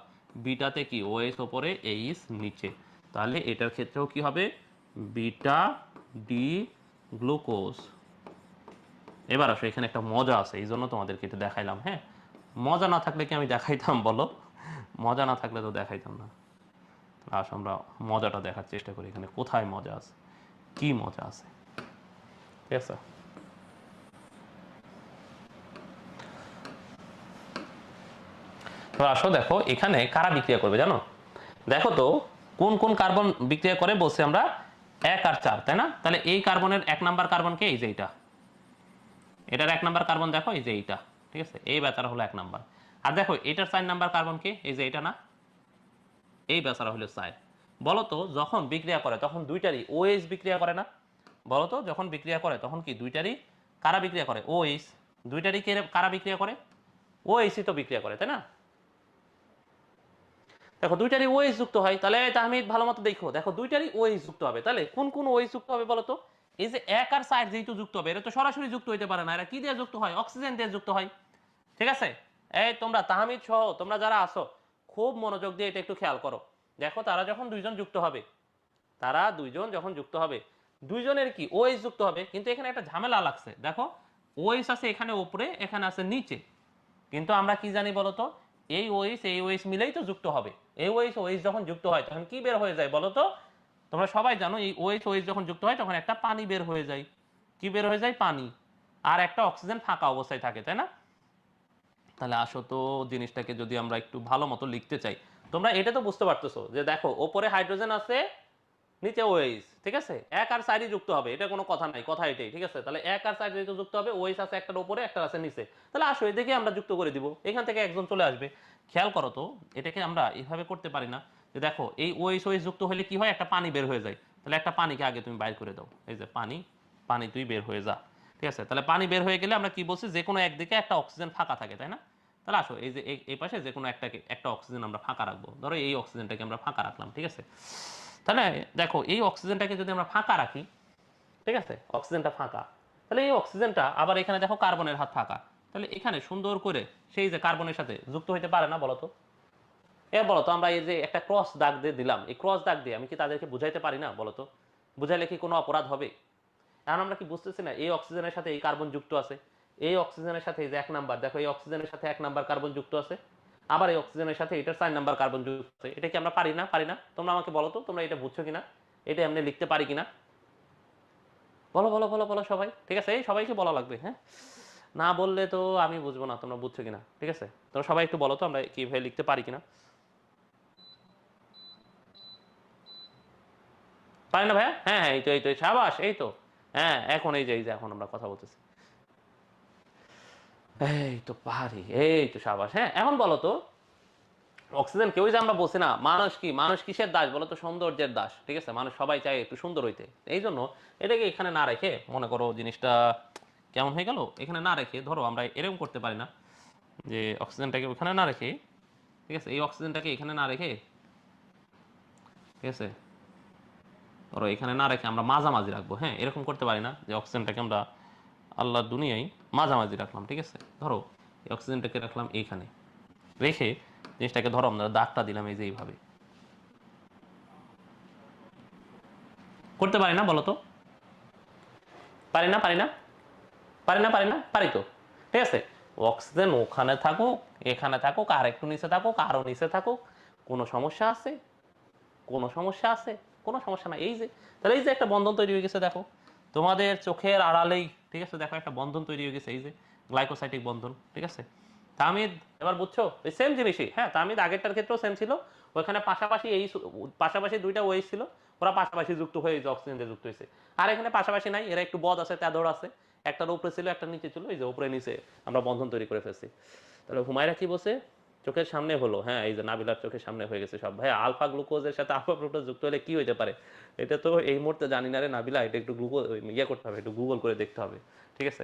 বিটাতে কি ওএস ওপরে এইচ নিচে, তাহলে এটার ক্ষেত্রেও কি হবে, বিটা ডি গ্লুকোজ। এবার আসো, এখানে একটা মজা আছে, এই জন্য তোমাদেরকে এটা দেখাইলাম, হ্যাঁ। মজা না থাকলে কি আমি দেখাইতাম বলো? মজা না থাকলে তো দেখাইতাম না। আসো আমরা মজাটা দেখার চেষ্টা করি, এখানে কোথায় মজা আছে, কি মজা আছে, ঠিক আছে। তো আসো দেখো এখানে কারা বিক্রিয়া করবে জানো? দেখো তো কোন কোন কার্বন বিক্রিয়া করে বলছি আমরা, 1 আর 4, তাই না? তাহলে এই কার্বনের 1 নাম্বার কার্বনকে, এই যে এইটা, এটার 1 নাম্বার কার্বন দেখো, এই যে এইটা, ঠিক আছে, এই বেচারা হলো 1 নাম্বার। আর দেখো এটার 4 নাম্বার কার্বন কে, এই যে এটা না, এই বেচারা হলো 4। বলো তো যখন বিক্রিয়া করে তখন দুইটারই ওএইচ বিক্রিয়া করে না? বলো তো যখন বিক্রিয়া করে তখন কি দুইটারই কারা বিক্রিয়া করে? ওএইচ। দুইটারই কারা বিক্রিয়া করে? ওএইচই তো বিক্রিয়া করে, তাই না? দেখো দুইটারই ওএইচ যুক্ত হয়, তাহলে তাহমিদ ভালো মতো দেখো, দেখো দুইটারই ওএইচ যুক্ত হবে, তাহলে কোন কোন ওএইচ যুক্ত হবে বলো তো? এই যে 1 আর 4 যেহেতু যুক্ত হবে, এরা তো সরাসরি যুক্ত হইতে পারে না, এরা কি দিয়ে যুক্ত হয়? অক্সিজেন দিয়ে যুক্ত হয়, ঠিক আছে? এই তোমরা তাহমিদ সহ তোমরা যারা আসো খুব মনোযোগ দিয়ে এটা একটু খেয়াল করো। দেখো তারা যখন দুইজন যুক্ত হবে, তারা দুইজন যখন যুক্ত হবে, দুইজনের কি ওএইচ যুক্ত হবে, কিন্তু এখানে একটা ঝামেলা লাগছে। দেখো ওএইচ আছে এখানে উপরে, এখানে আছে নিচে, কিন্তু আমরা কি জানি বলতো? এই ওএইচ মিলেই তো যুক্ত হবে। এই ওএইচ ওএইচ যখন যুক্ত হয় তখন কি বের হয়ে যায় বলতো? তোমরা সবাই জানো এই ওএইচ ওএইচ যখন যুক্ত হয় তখন একটা পানি বের হয়ে যায়। কি বের হয়ে যায়? পানি। আর একটা অক্সিজেন ফাঁকা অবস্থায় থাকে, তাই না? তাহলে আসো তো জিনিসটাকে যদি আমরা একটু ভালো মতো লিখতে চাই, তোমরা এটা তো বুঝতে পারতেছো যে দেখো ওপরে হাইড্রোজেন আছে, নিচে ওএইচ, ঠিক আছে? 1 আর 4 যুক্ত হবে, এটা কোনো কথা নাই, কথা এটাই, ঠিক আছে? তাহলে 1 আর 4 যেহেতু যুক্ত হবে, ওএইচ আছে একটার উপরে একটা আছে নিচে, তাহলে আসো এদিকে আমরা যুক্ত করে দিব, এখান থেকে একজন চলে আসবে। খেয়াল করো তো, এটাকে আমরা এভাবে করতে পারি না যে দেখো এই ওএইচ ওএইচ যুক্ত হলে কি হয়? একটা পানি বের হয়ে যায়, তাহলে একটা পানিকে আগে তুমি বাইর করে দাও, এই যে পানি, পানি তুই বের হয়ে যা, ঠিক আছে? তাহলে পানি বের হয়ে গেলে আমরা কি বলছি? যে কোনো একদিকে একটা অক্সিজেন ফাঁকা থাকে, তাই না? তাহলে আসো এই যে এই পাশে যে কোনো একটা অক্সিজেন আমরা ফাঁকা রাখবো, ধরো এই অক্সিজেনটাকে আমরা ফাঁকা রাখলাম, ঠিক আছে? তাহলে দেখো এই অক্সিজেনটাকে যদি আমরা ফাঁকা রাখি, ঠিক আছে, অক্সিজেনটা ফাঁকা, তাহলে এই অক্সিজেনটা আবার এখানে দেখো কার্বনের হাত ফাঁকা, তাহলে এখানে সুন্দর করে সেই যে কার্বনের সাথে যুক্ত হইতে পারে না বলতো? এ বলতো আমরা এই যে একটা ক্রস দাগ দিয়ে দিলাম, এই ক্রস দাগ দিয়ে আমি কি তাদেরকে বুঝাইতে পারি না বলতো? বুঝাইলে কি কোনো অপরাধ হবে? এখন আমরা কি বুঝতেছি না এই অক্সিজেনের সাথে এই কার্বন যুক্ত আছে, এই অক্সিজেনের সাথে এই যে 1 নাম্বার, দেখো এই অক্সিজেনের সাথে 1 নাম্বার কার্বন যুক্ত আছে, আবার এই অক্সিজেনের সাথে এটার 4 নাম্বার কার্বন যুক্ত আছে। এটা কি আমরা পারি না? পারি না? তোমরা আমাকে বলো তো, তোমরা এটা বুঝছো কিনা, এটা এমনি লিখতে পারি কিনা? বলো বলো বলো বলো সবাই, ঠিক আছে? এই সবাইকে বলা লাগবে, হ্যাঁ? না বললে তো আমি বুঝবো না তোমরা বুঝছো কিনা, ঠিক আছে? তোমরা সবাই একটু বলো তো আমরা কিভাবে লিখতে পারি কিনা। পারি না ভাইয়া? হ্যাঁ হ্যাঁ, এই তো সাবাস, এই তো। হ্যাঁ এখন এই যে এখন আমরা কথা বলতেছি, এই তো পারি, এই তো সাবাস। হ্যাঁ এখন বলো তো, অক্সিজেন কেউই যে আমরা বলছি না, মানুষ কি, মানুষ কিসের দাস বলো তো? সৌন্দর্যের দাস, ঠিক আছে? মানুষ সবাই চায় একটু সুন্দর হইতে, এই জন্য এটাকে এখানে না রেখে, মনে করো জিনিসটা কেমন হয়ে গেল, এখানে না রেখে ধরো আমরা এরকম করতে পারি না যে অক্সিজেনটাকে ওখানে না রেখে, ঠিক আছে, এই অক্সিজেনটাকে এখানে না রেখে, ঠিক আছে, ধরো এখানে না রেখে আমরা মাঝামাঝি রাখবো, হ্যাঁ? এরকম করতে পারি না যে অক্সিজেনটাকে আমরা আল্লাহর দুনিয়ায় মাঝামাঝি রাখলাম, ঠিক আছে? ধরো এই অক্সিজেনটাকে রাখলাম এইখানে রেখে, জিনিসটাকে ধরো আমরা দাগটা দিলাম এই যে এইভাবে, করতে পারি না বলো তো? পারি না? পারি না? পারি না? পারি না? পারি তো, ঠিক আছে? অক্সিজেন ওখানে থাকুক, এখানে থাকুক, আর একটু নিচে থাকুক, আরো নিচে থাকুক, কোনো সমস্যা আছে? কোনো সমস্যা আছে? কোনো সমস্যা না। এই যে, তাহলে এই যে একটা বন্ধন তৈরি হয়ে গেছে দেখো, তোমাদের চোখের আড়ালেই, ঠিক আছে? দেখো একটা বন্ধন তৈরি হয়ে গেছে, এই যে গ্লাইকোসাইটিক বন্ধন, ঠিক আছে? তামিদ এবার বুঝছো? এই সেম জিনিসই, হ্যাঁ, তামিদ আগেরটার ক্ষেত্রেও সেম ছিল, ওখানে পাশাপাশি পাশাপাশি দুইটা ওয়েজ ছিল, ওরা পাশাপাশি যুক্ত হয়ে এই যে অক্সিজেন দিয়ে যুক্ত হয়েছে। আর এখানে পাশাপাশি নাই, এরা একটু বদ আছে, তেদর আছে, একটার উপরে ছিল একটা নিচে ছিল, এই যে উপরে নিচে আমরা বন্ধন তৈরি করে ফেলছি। তাহলে হুমায়রা কি বলছে? চোখের সামনে হলো, হ্যাঁ, এই যে নাবিলার চোখের সামনে হয়ে গেছে সব। ভাই আলফা গ্লুকোজের সাথে আলফা ফ্রুক্টোজ যুক্ত হলে কি হইতে পারে? এটা তো এই মুহূর্তে জানি না রে নাবিলা, এটা একটু ইয়ে করতে হবে, একটু গুগল করে দেখতে হবে, ঠিক আছে?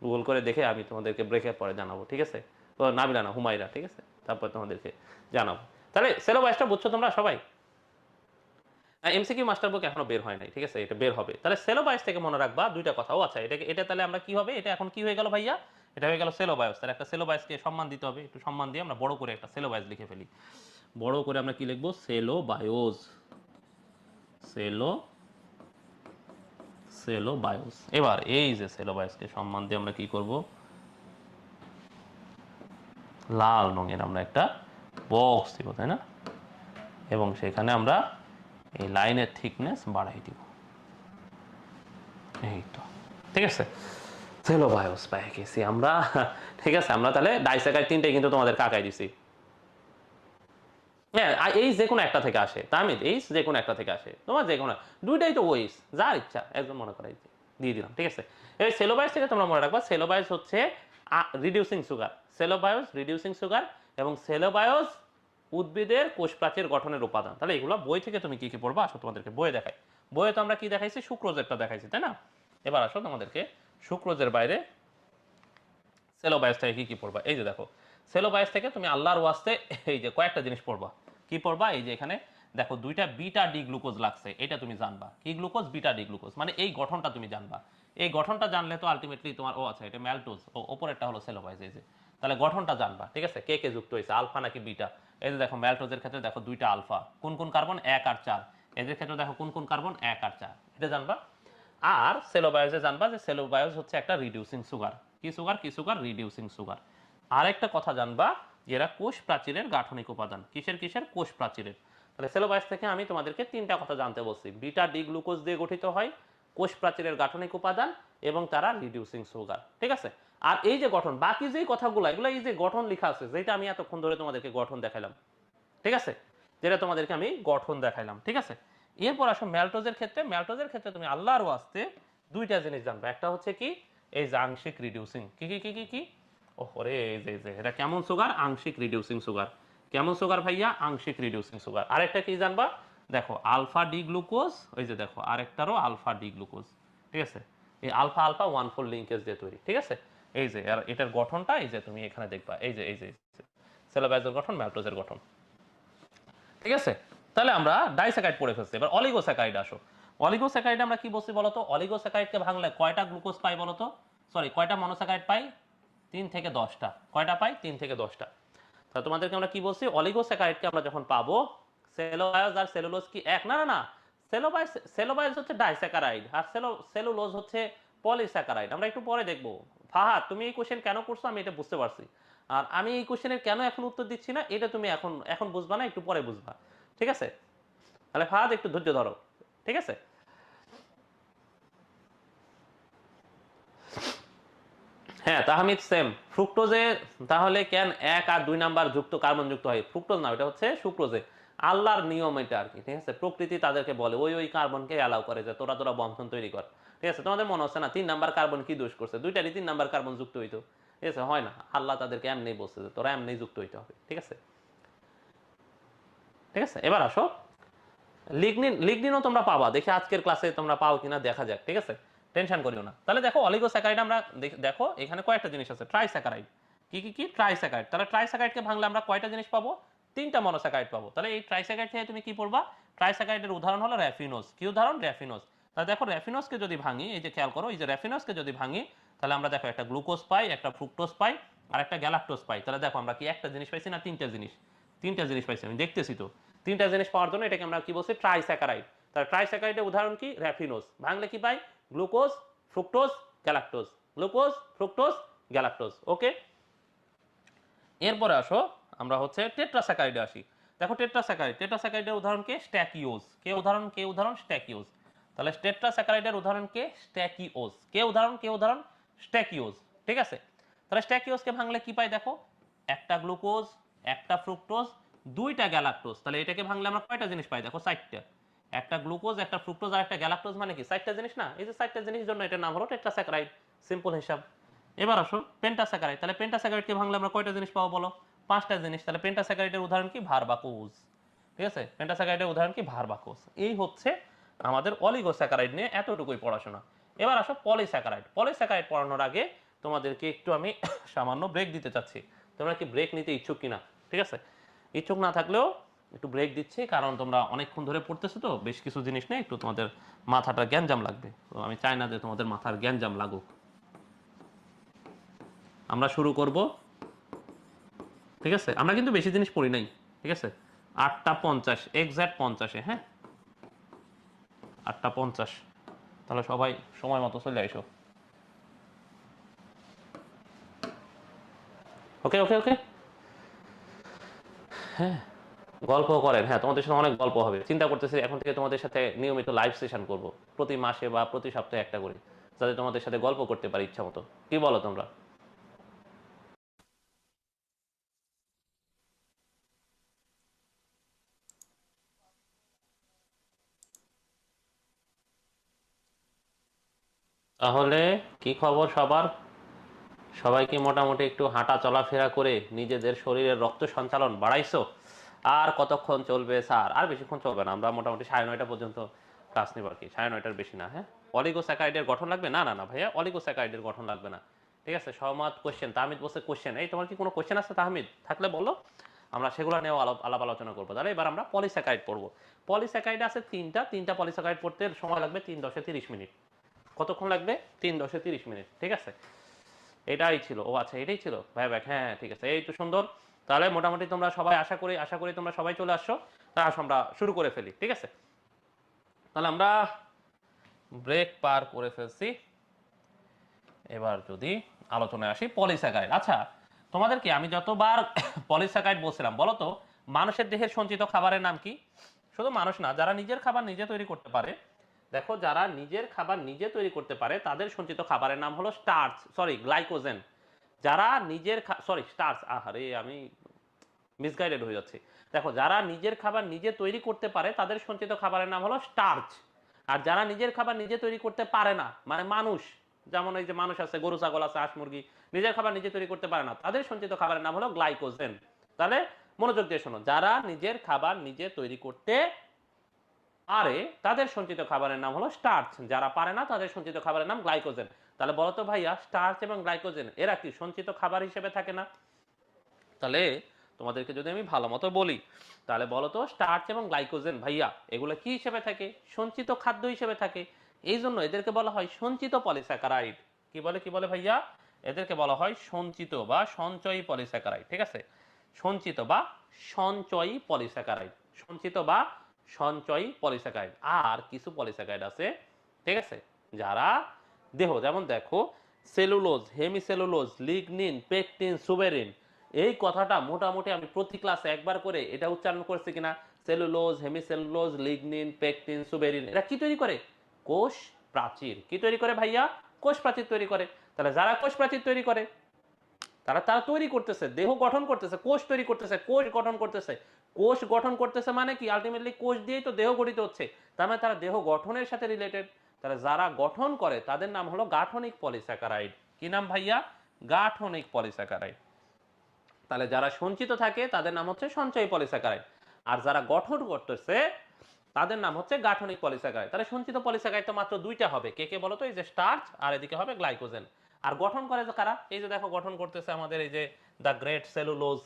গুগল করে দেখে আমি তোমাদেরকে ব্রেকের পরে জানাবো, ঠিক আছে? তো নাবিলা না, হুমায়রা, ঠিক আছে? তারপর তোমাদেরকে জানাবো। তাহলে সিলেবাসটা বুঝছো তোমরা সবাই? এমসিকিউ মাস্টার বুক এখনো বের হয় নাই, ঠিক আছে? এটা বের হবে। তাহলে সেলোবায়োস থেকে মনে রাখবা দুইটা কথা। ও আচ্ছা, এটা তাহলে আমরা কি হবে? এটা এখন কি হয়ে গেল ভাইয়া? এটা হয়ে গেল সেলোবায়োস। তাহলে একটা সেলোবায়োসকে সম্মান দিতে হবে, একটু সম্মান দিয়ে আমরা বড় করে একটা সেলোবায়োস লিখে ফেলি। বড় করে আমরা কি লিখবো? সেলোবায়োস। সেলো সেলোবায়োস। এবার এই যে সেলোবায়োসকে সম্মান দিয়ে আমরা কি করব? লাল রঙের আমরা একটা বক্স দিব, তাই না? এবং সেখানে আমরা এই লাইনের থিকনেস বাড়াই দিব, এই তো, ঠিক আছে? সেলোবায়োস পেয়ে গেছি আমরা, ঠিক আছে? আমরা তাহলে ডাইস্যাকারাইড তিনটে কিন্তু তোমাদের কাকাই দিছি। হ্যাঁ, এই যে কোনো একটা থেকে আসে, তামিদ, এই যে কোনো একটা থেকে আসে, তোমার যে কোনো দুইটাই তো ওইস, যার ইচ্ছা একদম মনে করাই দিয়ে দিলাম, ঠিক আছে? এই সেলোবায়োস থেকে তোমরা মনে রাখবা, সেলোবায়োস হচ্ছে রিডিউসিং সুগার, সেলোবায়োস রিডিউসিং সুগার, এবং সেলোবায়োস উদ্ভিদের কোষ প্রাচীর গঠনের উপাদান। তাহলে এগুলো বই থেকে তুমি কি কি পড়বা, আসো তোমাদেরকে বইয়ে দেখাই। বইয়ে তো আমরা কি দেখাইছি, সুক্রোজেরটা দেখাইছি, তাই না? এবার আসো তোমাদেরকে সুক্রোজের বাইরে সেলোবায়াস থেকে কি কি পড়বা। এই যে দেখো, সেলোবায়াস থেকে তুমি আল্লাহর ওয়াস্তে এই যে কয়েকটা জিনিস পড়বা। কি পড়বা? এই যে এখানে দেখো দুইটা বিটা ডি গ্লুকোজ লাগছে, এটা তুমি জানবা। কি গ্লুকোজ? বিটা ডি গ্লুকোজ, মানে এই গঠনটা তুমি জানবা। এই গঠনটা জানলে তো আলটিমেটলি তোমার, ও আচ্ছা এটা ম্যালটোজ, ও ওপরেরটা হলো সেলোবায়াস। এই যে তাহলে গঠনটা জানবা, ঠিক আছে? কে কে যুক্ত হয়েছে, আলফা নাকি বিটা। এই যে দেখো ম্যালটোজের ক্ষেত্রে দেখো দুইটা আলফা, কোন কোন কার্বন? 1 আর 4। এদের ক্ষেত্রে দেখো কোন কোন কার্বন? 1 আর 4, এটা জানবা। আর সেলোবায়োজে জানবা যে সেলোবায়োজ হচ্ছে একটা রিডিউসিং সুগার। কি সুগার? কি সুগার? Reducing sugar. আরেকটা কথা জানবা যে এরা কোষ প্রাচীরের গাঠনিক উপাদান। কিসের কিসের? কোষ প্রাচীরের। তাহলে সেলোবায়োজ থেকে আমি তোমাদেরকে তিনটা কথা জানতে বলছি। বিটা ডি গ্লুকোজ দিয়ে গঠিত হয়, কোষ প্রাচীরের গাঠনিক উপাদান, এবং তারা রিডিউসিং সুগার, ঠিক আছে? আর এই যে গঠন, বাকি যেই কথাগুলো, এগুলো এই যে গঠন লেখা আছে, যেটা আমি এতক্ষণ ধরে তোমাদেরকে গঠন দেখাইলাম, ঠিক আছে? যেটা তোমাদেরকে আমি গঠন দেখাইলাম, ঠিক আছে? এরপর আসো ম্যালটোজের ক্ষেত্রে। ম্যালটোজের ক্ষেত্রে তুমি আল্লাহর ওয়াস্তে দুইটা জিনিস জানবে। একটা হচ্ছে কি, এই যে আংশিক রিডিউসিং। কি কি কি কি কি? ওরে এই যে এটা কেমন সুগার? আংশিক রিডিউসিং সুগার। কেমন সুগার ভাইয়া? আংশিক রিডিউসিং সুগার। আরেকটা কি জানবা? দেখো আলফা ডি গ্লুকোজ, ওই যে দেখো আরেকটারও আলফা ডি গ্লুকোজ, ঠিক আছে? এই আলফা আলফা 1,4 লিঙ্কেজ দিয়ে তৈরি, ঠিক আছে? এই যে আর এটার গঠনটা এই যে তুমি এখানে দেখবা, এই যে সেলোবায়াজের গঠন, ম্যালটোজের গঠন, ঠিক আছে? তাহলে আমরা ডাইস্যাকারাইড পড়ে ফেলছি। এবার অলিগোস্যাকারাইড আসো। অলিগোস্যাকারাইড আমরা কি বলছি বলতো? অলিগোস্যাকারাইডকে ভাঙলে কয়টা গ্লুকোজ পাই বলতো? সরি, কয়টা মনোস্যাকারাইড পাই? 3 থেকে 10টা। কয়টা পাই? 3 থেকে 10টা। তাহলে তোমাদেরকে আমরা কি বলছি? অলিগোস্যাকারাইডকে আমরা যখন পাবো, সেলোবায়োজ আর সেলুলোজ কি এক? না না না, সেলোবায়োজ হচ্ছে ডাইস্যাকারাইড, আর সেলুলোজ হচ্ছে পলিস্যাকারাইড। আমরা একটু পরে দেখবো। ফাহাদ, তুমি এই কোশ্চেন কেন করছো আমি এটা বুঝতে পারছি। আর আমি এই কোশ্চেনের কেন এখন উত্তর দিচ্ছি না, এটা তুমি এখন এখন বুঝবা না, একটু পরে বুঝবা, ঠিক আছে? তাহলে ফাহাদ একটু ধৈর্য ধরো, ঠিক আছে? হ্যাঁ তাহমিদ, সেম ফ্রুক্টোজে। তাহলে কেন 1 আর 2 নাম্বার যুক্ত কার্বন যুক্ত হয়? ফ্রুক্টোজ না, এটা হচ্ছে সুক্রোজে। আল্লাহর নিয়ম এটা আর কি, ঠিক আছে? প্রকৃতি তাদেরকে বলে ওই কার্বনকে অ্যালাউ করে যে তোরা তোরা বন্ধন তৈরি কর, ঠিক আছে? তোমাদের মনে হচ্ছে না 3 নাম্বার কার্বন কি দোষ করছে? দুইটারই 3 নাম্বার কার্বন যুক্ত হইতো, ঠিক আছে? হয় না, আল্লাহ তাদেরকে এমনি বলছে যে তোরা এমনি যুক্ত হইতে হবে, ঠিক আছে? ঠিক আছে, এবার আসো লিগনিন। লিগনিনও তোমরা পাবা, দেখি আজকের ক্লাসে তোমরা পাও কিনা দেখা যাক, ঠিক আছে? টেনশন করিও না। তাহলে দেখো অলিগোস্যাকারাইড আমরা দেখো এখানে কয়েকটা জিনিস আছে। ট্রাইস্যাকারাইড। কি কি কি? ট্রাইস্যাকারাইড। তাহলে ট্রাইস্যাকারাইডকে ভাঙলে আমরা কয়টা জিনিস পাবো? 3টা মনোস্যাকারাইড পাবো। তাহলে এই ট্রাইস্যাকারাইড থেকে তুমি কি পড়বা? ট্রাইস্যাকারাইডের উদাহরণ হলো র্যাফিনোজ। কি উদাহরণ? র্যাফিনোজ। তাহলে দেখো র্যাফিনোজকে যদি ভাঙি, এই যে খেয়াল করো, এই যে র্যাফিনোজকে যদি ভাঙি, তাহলে আমরা দেখো একটা গ্লুকোজ পাই, একটা ফ্রুক্টোজ পাই, আর একটা গ্যালাক্টোজ পাই। তাহলে দেখো আমরা কি একটা জিনিস পাইছি না 3টা জিনিস? 3টা জিনিস পাইছি, আমি দেখতেছি তো। 3টা জিনিস পাওয়ার জন্য এটাকে আমরা কি বলছি? ট্রাইস্যাকারাইড। তাহলে ট্রাইস্যাকারাইডের উদাহরণ কি? র্যাফিনোজ। ভাঙলে কি পাই? Glucose, fructose, galactose. Glucose, fructose, galactose. Okay, এরপরে আসো আমরা হচ্ছে টেট্রাস্যাকারাইডে আসি। দেখো টেট্রাস্যাকারাইড, টেট্রাস্যাকারাইডের উদাহরণ কে? স্ট্যাকিওজ। কে উদাহরণ? কে উদাহরণ? স্ট্যাকিওজ। তাহলে টেট্রাস্যাকারাইডের উদাহরণ কে? স্ট্যাকিওজ। কে উদাহরণ? কে উদাহরণ? স্ট্যাকিওজ, ঠিক আছে? তাহলে স্ট্যাকিওজকে ভাঙলে কি পাই দেখো? একটা গ্লুকোজ, একটা ফ্রুক্টোজ, 2টা গ্যালাক্টোজ। তাহলে এটাকে ভাঙলে আমরা কয়টা জিনিস পাই দেখো? 4টা। একটা গ্লুকোজ, একটা ফ্রুক্টোজ আর একটা গ্যালাক্টোজ, মানে কি 4টা জিনিস না? এই যে 4টা জিনিস জন্য এটার নাম হলো টেট্রাস্যাকারাইড। সিম্পল হিসাব। এবার আসো পেন্টাস্যাকারাইড। তাহলে পেন্টাস্যাকারাইডকে ভাঙলে আমরা কয়টা জিনিস পাবো বলো? 5টা জিনিস। তাহলে পেন্টাস্যাকারাইডের উদাহরণ কি? ভার্বাকোজ, ঠিক আছে? পেন্টাস্যাকারাইডের উদাহরণ কি? ভার্বাকোজ। এই হচ্ছে আমাদের অলিগোস্যাকারাইড নিয়ে এতটুকুই পড়াশোনা। এবার আসো পলিস্যাকারাইড। পলিস্যাকারাইড পড়ানোর আগে তোমাদেরকে একটু আমি সামান্য ব্রেক দিতে চাচ্ছি। তোমরা কি ব্রেক নিতে ইচ্ছুক কিনা? ঠিক আছে, ইচ্ছুক না থাকলেও একটু ব্রেক দিচ্ছি, কারণ তোমরা অনেকক্ষণ ধরে পড়তেছো তো, বেশ কিছু জিনিস নেই, একটু তোমাদের মাথাটা গ্যাঞ্জাম লাগবে। তো আমি চাই না যে তোমাদের মাথার গ্যাঞ্জাম লাগুক। আমরা শুরু করব, ঠিক আছে? আমরা কিন্তু বেশি জিনিস পড়ি নাই, ঠিক আছে? 8টা 50, এক্স্যাক্ট 50-এ, হ্যাঁ 8টা 50। তাহলে সবাই সময় মতো চলে আইসো। ওকে ওকে ওকে। হ্যাঁ, গল্প করেন, হ্যাঁ তোমাদের সাথে অনেক গল্প হবে। চিন্তা করতেছি এখন থেকে তোমাদের সাথে নিয়মিত লাইভ সেশন করব, প্রতি মাসে বা প্রতি সপ্তাহে একটা করে, যাতে তোমাদের সাথে গল্প করতে পারি ইচ্ছা মতো। কি বলো তোমরা? তাহলে কি খবর সবার? সবাই কি মোটামুটি একটু হাঁটা চলাফেরা করে নিজেদের শরীরের রক্ত সঞ্চালন বাড়াইছো? আর কতক্ষণ চলবে স্যার? আর বেশিক্ষণ চলবে না, আমরা মোটামুটি 9:30 পর্যন্ত ক্লাস নিব আর কি, 9:30 বেশি না। হ্যাঁ, অলিগোস্যাকারাইডের গঠন লাগবে? না না না ভাইয়া, অলিগোস্যাকারাইডের গঠন লাগবে না। ঠিক আছে, সহমত কোশ্চেন। তাহমিদ বলছে কোশ্চেন। এই তোমার কি কোনো কোশ্চেন আছে তাহমিদ? থাকলে বলো, আমরা সেগুলো নিয়েও আলাপ আলোচনা করবো। তাহলে এবার আমরা পলিস্যাকারাইড পড়বো। পলিস্যাকারাইড আছে তিনটা পলিস্যাকারাইড পড়তে সময় লাগবে 3-10-30 মিনিট। কতক্ষণ লাগবে? 3-10-30 মিনিট। ঠিক আছে, এটাই ছিল। ও আচ্ছা, এটাই ছিল ভাই ভাই। হ্যাঁ ঠিক আছে, এই তো সুন্দর। তাহলে মোটামুটি তোমরা সবাই আশা করি তোমরা সবাই চলে আসছো। তাহলে আসো আমরা শুরু করে ফেলি। ঠিক আছে, তাহলে আমরা ব্রেক পার করে ফেলছি। এবার যদি আলোচনায় আসি পলিস্যাকারাইড। আচ্ছা, তোমাদেরকে আমি যতবার পলিস্যাকারাইড বলছিলাম বলো তো, মানুষের দেহের সঞ্চিত খাবারের নাম কি? শুধু মানুষ না, যারা নিজের খাবার নিজে তৈরি করতে পারে, দেখো যারা নিজের খাবার নিজে তৈরি করতে পারে তাদের সঞ্চিত খাবারের নাম হলো স্টার্চ, সরি গ্লাইকোজেন। যারা নিজের সরি স্টার্চ, আহারে আমি মিসগাইডেড হয়ে যাচ্ছে। দেখো, যারা নিজের খাবার নিজে তৈরি করতে পারে তাদের সঞ্চিত খাবারের নাম হলো স্টার্চ। আর যারা নিজের খাবার নিজে তৈরি করতে পারে না, মানে মানুষ, যেমন এই যে মানুষ আছে, গরু ছাগল আছে, হাঁস মুরগি, নিজের খাবার নিজে তৈরি করতে পারে না, তাদের সঞ্চিত খাবারের নাম হলো গ্লাইকোজেন। তাহলে মনোযোগ দিয়ে শোনো, যারা নিজের খাবার নিজে তৈরি করতে পারে তাদের সঞ্চিত খাবারের নাম হলো স্টার্চ, যারা পারে না তাদের সঞ্চিত খাবারের নাম গ্লাইকোজেন। তাহলে বলতো ভাইয়া, স্টার্চ এবং গ্লাইকোজেন এরা কি সঞ্চিত খাবার হিসেবে থাকে না? তাহলে তোমাদেরকে যদি আমি ভালো মতো বলি, তাহলে বলো তো, স্টার্চ এবং গ্লাইকোজেন ভাইয়া এগুলো কি হিসেবে থাকে? সঞ্চিত খাদ্য হিসেবে থাকে। এই জন্য এদেরকে বলা হয় সঞ্চিত পলিস্যাকারাইড। কি বলে ভাইয়া? এদেরকে বলা হয় সঞ্চিত বা সঞ্চয়ী পলিস্যাকারাইড। ঠিক আছে, সঞ্চিত বা সঞ্চয়ী পলিস্যাকারাইড, সঞ্চিত বা সঞ্চয়ী পলিস্যাকারাইড। আর কিছু পলিস্যাকারাইড আছে, ঠিক আছে, যারা দেহ, যেমন দেখো cellulose, hemicellulose, lignin, pectin, suberin, এই কথাটা মোটামুটি আমি প্রতি ক্লাসে একবার করে এটা উচ্চারণ করছি কিনা? Cellulose, hemicellulose, lignin, pectin, suberin, এরা কি তৈরি করে? কোষ প্রাচীর। কি তৈরি করে ভাইয়া? কোষ প্রাচীর তৈরি করে। তাহলে যারা কোষ প্রাচীর তৈরি করে, তারা তারা তৈরি করতেছে, দেহ গঠন করতেছে, কোষ তৈরি করতেছে, কোষ গঠন করতেছে। কোষ গঠন করতেছে মানে কি? আলটিমেটলি কোষ দিয়েই তো দেহ গঠিত হচ্ছে। তার মানে তারা দেহ গঠনের সাথে রিলেটেড। তাহলে যারা গঠন করে তাদের নাম হলো গাঠনিক পলিস্যাকারাইড। কি নাম ভাইয়া? গাঠনিক পলিস্যাকারাইড। তাহলে যারা সঞ্চিত থাকে তাদের নাম হচ্ছে সঞ্চয়ী পলিস্যাকারাইড। আর যারা গঠন করতেছে তাদের নাম হচ্ছে গাঠনিক পলিস্যাকারাইড। তাহলে সঞ্চিত পলিস্যাকারাইড তো মাত্র দুইটা হবে। কে কে বলো তো? এই যে স্টার্চ, আর এদিকে হবে গ্লাইকোজেন। আর গঠন করে যে কারা? এই যে দেখো, গঠন করতেছে আমাদের এই যে দ্য গ্রেট সেলুলোজ,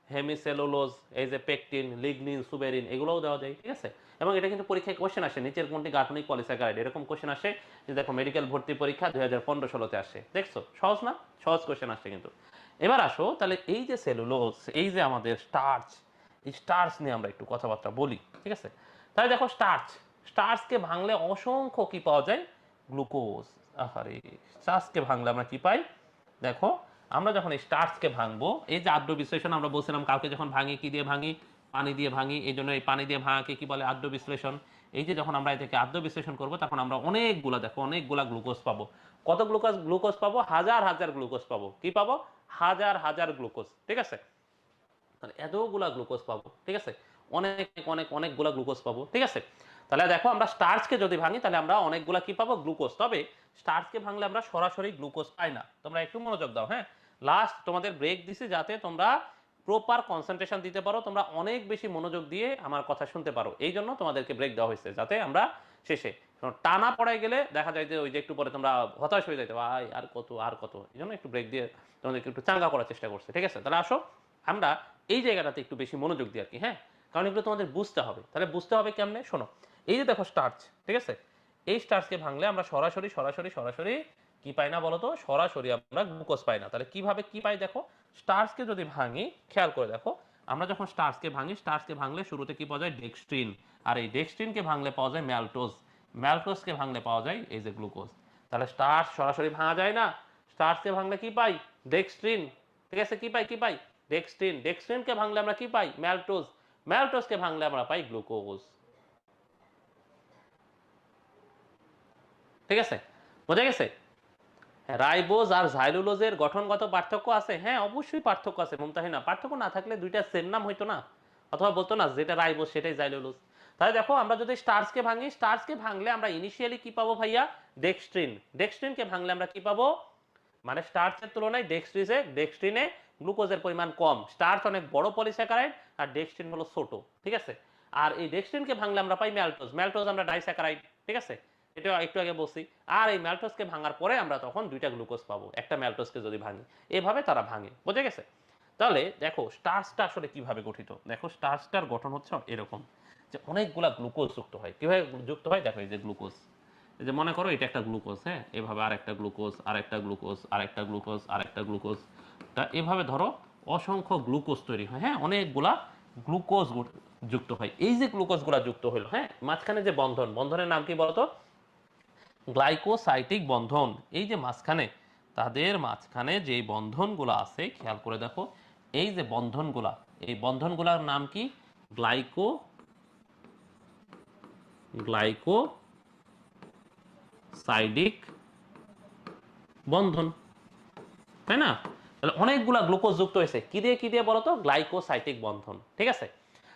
হেমিসেলুলোজ, এই যে পেকটিন, লিগনিন, সুবেরিন, এগুলোও দেওয়া যায়। ঠিক আছে, এবং এটা কিন্তু পরীক্ষায় কোশ্চেন আসে, নিচের কোনটি গাঠনিক পলিস্যাকারাইড, এরকম কোশ্চেন আসে। যে দেখো, মেডিকেল ভর্তি পরীক্ষা 2015-16 আসে, দেখছো? সহজ না? সহজ কোশ্চেন আসছে কিন্তু। এবার আসো, তাহলে এই যে সেলুলোজ, এই যে আমাদের স্টার্চ, এই স্টার্চ নিয়ে আমরা একটু কথাবার্তা বলি। ঠিক আছে, তাহলে দেখো স্টার্চকে ভাঙলে অসংখ্য কি পাওয়া যায়? গ্লুকোজ। আহারে, স্টার্চকে ভাঙলে আমরা কি পাই? দেখো, আমরা যখন এই স্টার্চকে ভাঙবো, এই যে আদ্য বিশ্লেষণ আমরা বলছিলাম, কাউকে যখন ভাঙি কি দিয়ে ভাঙি? পানি দিয়ে ভাঙি। এই জন্য এই পানি দিয়ে ভাঙাকে কি বলে? আদ্য বিশ্লেষণ। এই যে যখন আমরা এটাকে আদ্য বিশ্লেষণ করবো, তখন আমরা অনেকগুলা গ্লুকোজ পাবো। কত গ্লুকোজ পাবো? হাজার হাজার গ্লুকোজ পাবো। কি পাবো? হাজার হাজার গ্লুকোজ। ঠিক আছে, তাহলে এতগুলা গ্লুকোজ পাবো। ঠিক আছে, অনেকগুলা গ্লুকোজ পাবো। ঠিক আছে, তাহলে দেখো, আমরা স্টার্চকে যদি ভাঙি তাহলে আমরা অনেকগুলা কি পাবো? গ্লুকোজ। তবে স্টার্চকে ভাঙলে আমরা সরাসরি গ্লুকোজ পাই না। তোমরা একটু মনোযোগ দাও। হ্যাঁ, লাস্ট তোমাদের ব্রেক দিছি যাতে তোমরা প্রপার কনসেন্ট্রেশন দিতে পারো, তোমরা অনেক বেশি মনোযোগ দিয়ে আমার কথা শুনতে পারো। এই জন্য তোমাদেরকে ব্রেক দেওয়া হয়েছে, যাতে আমরা শেষে টানা পড়ায় গেলে দেখা যায় যে ওই যে একটু পরে তোমরা হতাশ হয়ে যাইতে, ভাই আর কত আর কত। এই জন্য একটু ব্রেক দিয়ে তোমাদেরকে একটু চাঙ্গা করার চেষ্টা করছে। ঠিক আছে, তাহলে আসো আমরা এই জায়গাটাতে একটু বেশি মনোযোগ দিই আর কি। হ্যাঁ, কারণ এগুলো তোমাদের বুঝতে হবে। তাহলে বুঝতে হবে কেমনে? শোনো, এই যে দেখো স্টার্চ, ঠিক আছে, এই স্টার্চকে ভাঙলে আমরা সরাসরি কি পাই না বলতো? সরাসরি আমরা গ্লুকোজ পাই না। তাহলে কিভাবে কি পাই? দেখো, স্টার্চকে যদি ভাঙি, খেয়াল করে দেখো, আমরা যখন স্টার্চকে ভাঙলে শুরুতে কি পাওয়া যায়? ডেক্সট্রিন। আর এই ডেক্সট্রিনকে ভাঙলে পাওয়া যায় ম্যালটোজ। ম্যালটোজকে ভাঙলে পাওয়া যায় এই যে গ্লুকোজ। তাহলে স্টার্চ সরাসরি ভাঙা যায় না। স্টার্চকে ভাঙলে কি পাই? ডেক্সট্রিন। ঠিক আছে, কি পাই? ডেক্সট্রিন। ডেক্সট্রিনকে ভাঙলে আমরা কি পাই? ম্যালটোজ। ম্যালটোজকে ভাঙলে আমরা পাই গ্লুকোজ। ঠিক আছে, বোঝা গেছে? রাইবোজ আর জাইলুলোজের গঠনগত পার্থক্য আছে? হ্যাঁ, অবশ্যই পার্থক্য আছে মুমতাহিনা। পার্থক্য না থাকলে দুইটা সেম নাম হইতো না? অথবা বলতো না যেটা রাইবোজ সেটাই জাইলুলোজ। তাহলে দেখো, আমরা যদি স্টার্চকে ভাঙলে আমরা ইনিশিয়ালি কি পাবো ভাইয়া? ডেক্সট্রিন। ডেক্সট্রিনকে ভাঙলে আমরা কি পাবো? মানে স্টার্চের তুলনায় ডেক্সট্রিনে গ্লুকোজের পরিমাণ কম, স্টার্চ অনেক বড় পলিস্যাকারাইড আর ডেক্সট্রিন হলো ছোট, ঠিক আছে। আর এই ডেক্সট্রিনকে ভাঙলে আমরা পাই ম্যালটোজ, ম্যালটোজ আমরা ডাইস্যাকারাইড, ঠিক আছে, এটা একটু আগে বলছি। আর এই ম্যালটোজকে ভাঙার পরে আমরা তখন দুইটা গ্লুকোজ পাবো একটা ম্যালটোজকে যদি ভাঙি, এভাবে তারা ভাঙে, বুঝে গেছে। তাহলে দেখো স্টার্চটা আসলে কিভাবে গঠিত, দেখো স্টার্চটার গঠন হচ্ছে এরকম, যে অনেকগুলা গ্লুকোজ যুক্ত হয়। কিভাবে যুক্ত হয় দেখো, এই যে গ্লুকোজ, এই যে মনে করো এটা একটা গ্লুকোজ, হ্যাঁ, এভাবে আরেকটা গ্লুকোজ, আরেকটা গ্লুকোজ, আরেকটা গ্লুকোজ, আরেকটা গ্লুকোজ, তা এভাবে ধরো অসংখ্য গ্লুকোজ তৈরি হয়, হ্যাঁ, অনেকগুলা গ্লুকোজ যুক্ত হয়। এই যে গ্লুকোজগুলা যুক্ত হলো, হ্যাঁ, মাঝখানে যে বন্ধন, বন্ধনের নাম কি বলতো, গ্লাইকোসাইটিক বন্ধন। এই যে মাঝখানে, তাদের মাঝখানে যে বন্ধনগুলো আছে খেয়াল করে দেখো, এই যে বন্ধনগুলা, এই বন্ধনগুলোর নাম কি, গ্লাইকোসাইডিক বন্ধন, তাই না। তাহলে অনেকগুলা গ্লুকোজ যুক্ত হয়েছে, কি দিয়ে বলতো, গ্লাইকোসাইটিক বন্ধন, ঠিক আছে।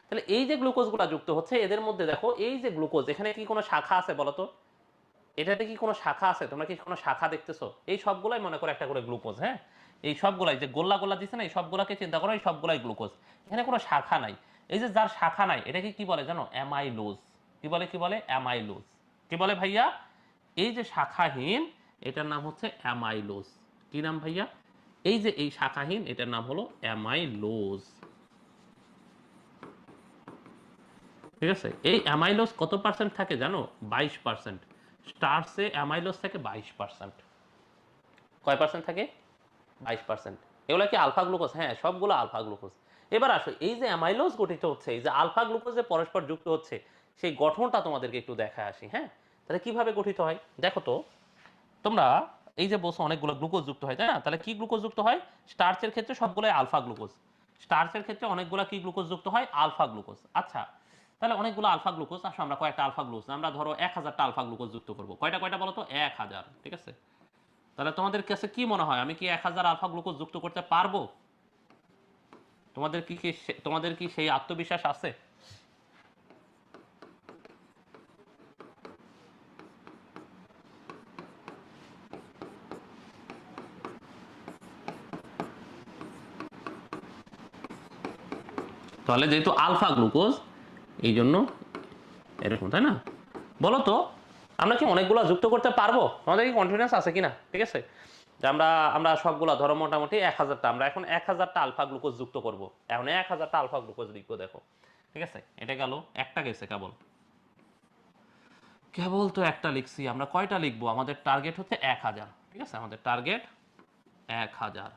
তাহলে এই যে গ্লুকোজগুলা যুক্ত হচ্ছে, এদের মধ্যে দেখো এই যে গ্লুকোজ, এখানে কি কোনো শাখা আছে বলতো, এটাতে কি কোনো শাখা আছে, তোমরা কি কোনো শাখা দেখতেছো, এই সবগুলাই মনে করো একটা করে গ্লুকোজ, হ্যাঁ, এই সবগুলাই যে গোল্লা গোল্লা দিচ্ছে না, এই সবগুলাকে চিন্তা করো, এই সবগুলাই গ্লুকোজ, এখানে কোনো শাখা নাই। এই যে যার শাখা নাই, এটাকে কি বলে জানো, অ্যামাইলোজ। কি বলে অ্যামাইলোজ, কি বলে ভাইয়া, এই যে শাখাহীন, এটার নাম হচ্ছে অ্যামাইলোজ। কি নাম ভাইয়া, এই যে এই শাখাহীন, এটার নাম হলো অ্যামাইলোজ, ঠিক আছে। এই অ্যামাইলোজ কত পার্সেন্ট থাকে জানো, 22%। স্টার্চে অ্যামাইলোজ থাকে 22%। কয় পার্সেন্ট থাকে, 22%। এগুলো কি আলফা গ্লুকোজ, হ্যাঁ, সবগুলো আলফা গ্লুকোজ। এবার আসো, এই যে অ্যামাইলোজ গঠিত হচ্ছে, এই যে আলফা গ্লুকোজে পরস্পর যুক্ত হচ্ছে, সেই গঠনটা তোমাদেরকে একটু দেখায় আসি, হ্যাঁ। তাহলে কিভাবে গঠিত হয় দেখো তো, তোমরা এই যে বলছো অনেকগুলো গ্লুকোজ যুক্ত হয়, তাই না, তাহলে কি গ্লুকোজ যুক্ত হয়, স্টার্চের ক্ষেত্রে সবগুলোই আলফা গ্লুকোজ, স্টার্চের ক্ষেত্রে অনেকগুলো কি গ্লুকোজ যুক্ত হয়, আলফা গ্লুকোজ। আচ্ছা, তাহলে অনেকগুলো আলফা গ্লুকোজ, আসো আমরা কয়েকটা আলফা গ্লুকোজ, আমরা ধরো 1000টা আলফা গ্লুকোজ যুক্ত করবো, কয়টা কয়টা বলো তো, 1000, ঠিক আছে। তাহলে তোমাদের কাছে কি মনে হয়, আমি কি 1000 আলফা গ্লুকোজ যুক্ত করতে পারবো, তোমাদের কি সেই আত্মবিশ্বাস আছে। তাহলে যেহেতু আলফা গ্লুকোজ, এই জন্য এরকম, তাই না, বলো তো আমরা কি অনেকগুলো যুক্ত করতে পারবো, আমাদের কি কনফিডেন্স আছে কিনা, ঠিক আছে, যে আমরা আমরা সবগুলা ধরো মোটামুটি 1000টা, আমরা এখন 1000টা আলফা গ্লুকোজ যুক্ত করব, এখন 1000টা আলফা গ্লুকোজ লিখবো, দেখো, ঠিক আছে, এটা গেল, একটা গেছে কেবল, কেবল তো একটা লিখছি, আমরা কয়টা লিখবো, আমাদের টার্গেট হচ্ছে 1000, ঠিক আছে, আমাদের টার্গেট 1000,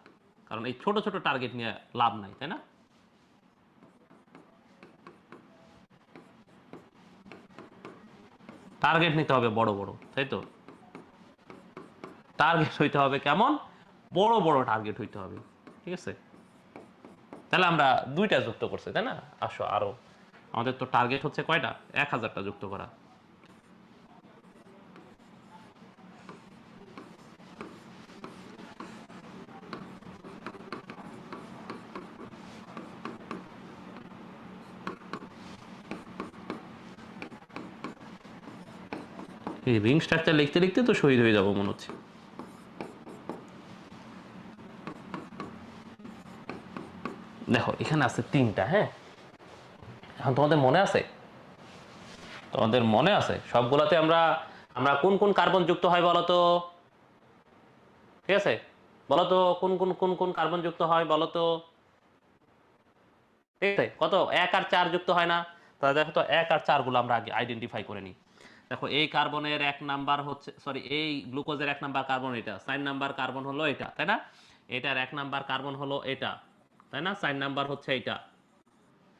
কারণ এই ছোট ছোট টার্গেট নিয়ে লাভ নাই, তাই না। টার্গেট নিতে হবে বড় বড়, তাই তো, টার্গেট হইতে হবে কেমন, বড় বড় টার্গেট হইতে হবে, ঠিক আছে। তাহলে আমরা দুইটা যুক্ত করছি, তাই না, আসো আরো, আমাদের তো টার্গেট হচ্ছে কয়টা, 1000টা যুক্ত করা। এই রিং স্ট্রাকচার লিখতে লিখতে তো শহীদ হয়ে যাবো মনে হচ্ছে। দেখো এখানে আছে 3টা, হ্যাঁ, এখন তোমাদের মনে আছে, সবগুলাতে আমরা আমরা কোন কোন কার্বন যুক্ত হয় বলো তো, ঠিক আছে, বলো তো কোন কোন কার্বন যুক্ত হয় বলো তো, ঠিক আছে, কত 1 আর 4 যুক্ত হয় না। তাহলে দেখো তো 1 আর 4 গুলো আমরা আগে আইডেন্টিফাই করে নিই। দেখো এই কার্বনের 1 নাম্বার হচ্ছে, সরি, এই গ্লুকোজের 1 নাম্বার কার্বন এটা, 4 নাম্বার কার্বন হলো এটা, তাই না, এটার 1 নাম্বার কার্বন হলো এটা, তাই না, 4 নাম্বার হচ্ছে এটা,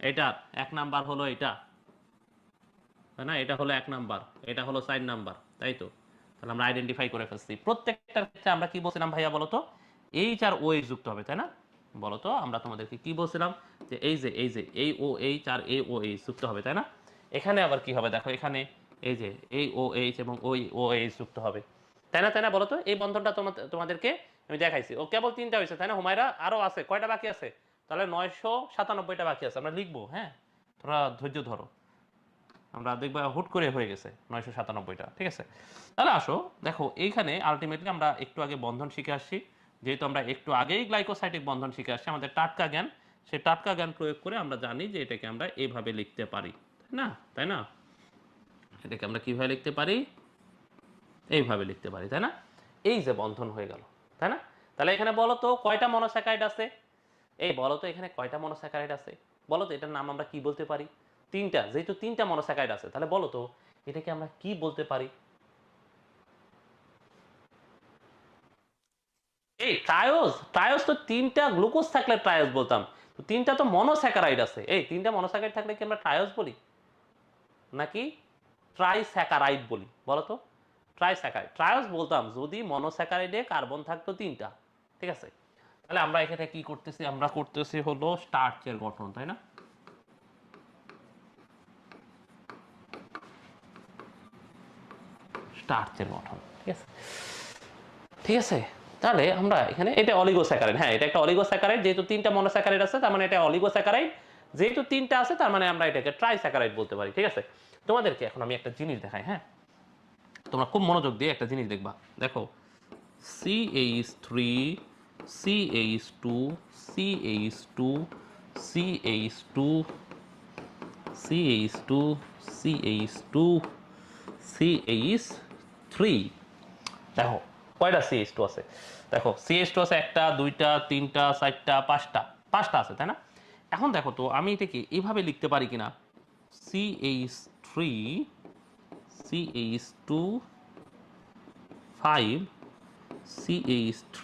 এটার 1 নাম্বার হলো এটা, তাই না, এটা হলো 1 নাম্বার, এটা হলো 4 নাম্বার, তাই তো। তাহলে আমরা আইডেন্টিফাই করে ফেলছি, প্রত্যেকটার ক্ষেত্রে আমরা কি বলছিলাম ভাইয়া বলতো, এইচ আর ও এইচ যুক্ত হবে, তাই না, বলতো আমরা তোমাদেরকে কি বলছিলাম, যে এই যে এই ও এইচ আর এই ও এইচ যুক্ত হবে, তাই না। এখানে আবার কি হবে দেখো, এখানে এই যে এই ও এইচ এবং ওই ও এইচ যুক্ত হবে, তাই না বলতো, এই বন্ধনটা তোমাদেরকে আমি দেখাইছি, ও কেবল 3টা হয়েছে, তাই না হুমায়রা, আরো আছে কয়টা বাকি আছে, তাহলে 997টা বাকি আছে, আমরা লিখবো, হ্যাঁ, তোমরা ধৈর্য ধরো, আমরা দেখবো হুট করে হয়ে গেছে 997টা, ঠিক আছে। তাহলে আসো দেখো, এইখানে আলটিমেটলি আমরা একটু আগে বন্ধন শিখে আসছি, যেহেতু আমরা একটু আগেই গ্লাইকোসাইটিক বন্ধন শিখে আসছি, আমাদের টাটকা জ্ঞান, সেই টাটকা জ্ঞান প্রয়োগ করে আমরা জানি যে এটাকে আমরা এইভাবে লিখতে পারি, তাই না? তাই না? এটাকে আমরা কিভাবে লিখতে পারি? এইভাবে লিখতে পারি, তাই না? এই যে বন্ধন হয়ে গেল, তাই না? তাহলে এখানে বলো তো কয়টা মনোস্যাকারাইড আছে? এই বলো তো এখানে কয়টা মনোস্যাকারাইড আছে? বলো তো এটার নাম আমরা কি বলতে পারি? তিনটা। যেহেতু তিনটা মনোস্যাকারাইড আছে, তাহলে বলো তো এটাকে আমরা কি বলতে পারি? এই ট্রায়োজ, ট্রায়োজ তো তিনটা গ্লুকোজ থাকলে ট্রায়োজ বলতাম, তো তিনটা তো মনোস্যাকারাইড আছে। এই তিনটা মনোস্যাকারাইড থাকলে কি আমরা ট্রায়োজ বলি নাকি ট্রাইস্যাকারাইড বলি? বলো তো। ট্রাইস্যাকারাইড, ট্রায়োজ বলতাম যদি মনোস্যাকারাইডে কার্বন থাকতো তিনটা। ঠিক আছে, তাহলে আমরা এখানে কি করতেছি? আমরা করতেছি হলো স্টার্চের গঠন, তাই না? স্টার্চের গঠন, ঠিক আছে। ঠিক আছে, তাহলে আমরা এখানে এটা অলিগোস্যাকারাইড, হ্যাঁ এটা একটা অলিগোস্যাকারাইড, যেহেতু তিনটা মনোস্যাকারাইড আছে তার মানে এটা অলিগোস্যাকারাইড, যেহেতু তিনটা আছে তার মানে আমরা এটাকে ট্রাইস্যাকারাইড বলতে পারি। ঠিক আছে, তোমাদেরকে এখন আমি একটা জিনিস দেখাই, হ্যাঁ তোমরা খুব মনোযোগ দিয়ে একটা জিনিস দেখবা। দেখো CH3 CH2 CH2 CH2 CH2 CH2 CH3, দেখো কয়টা CH2 আছে? দেখো CH2 আছে একটা, দুইটা, তিনটা, চারটা, পাঁচটা, পাঁচটা আছে, তাই না? এখন দেখো তো আমি এটাকে এইভাবে লিখতে পারি কিনা, CH3 CH2 5 CH3।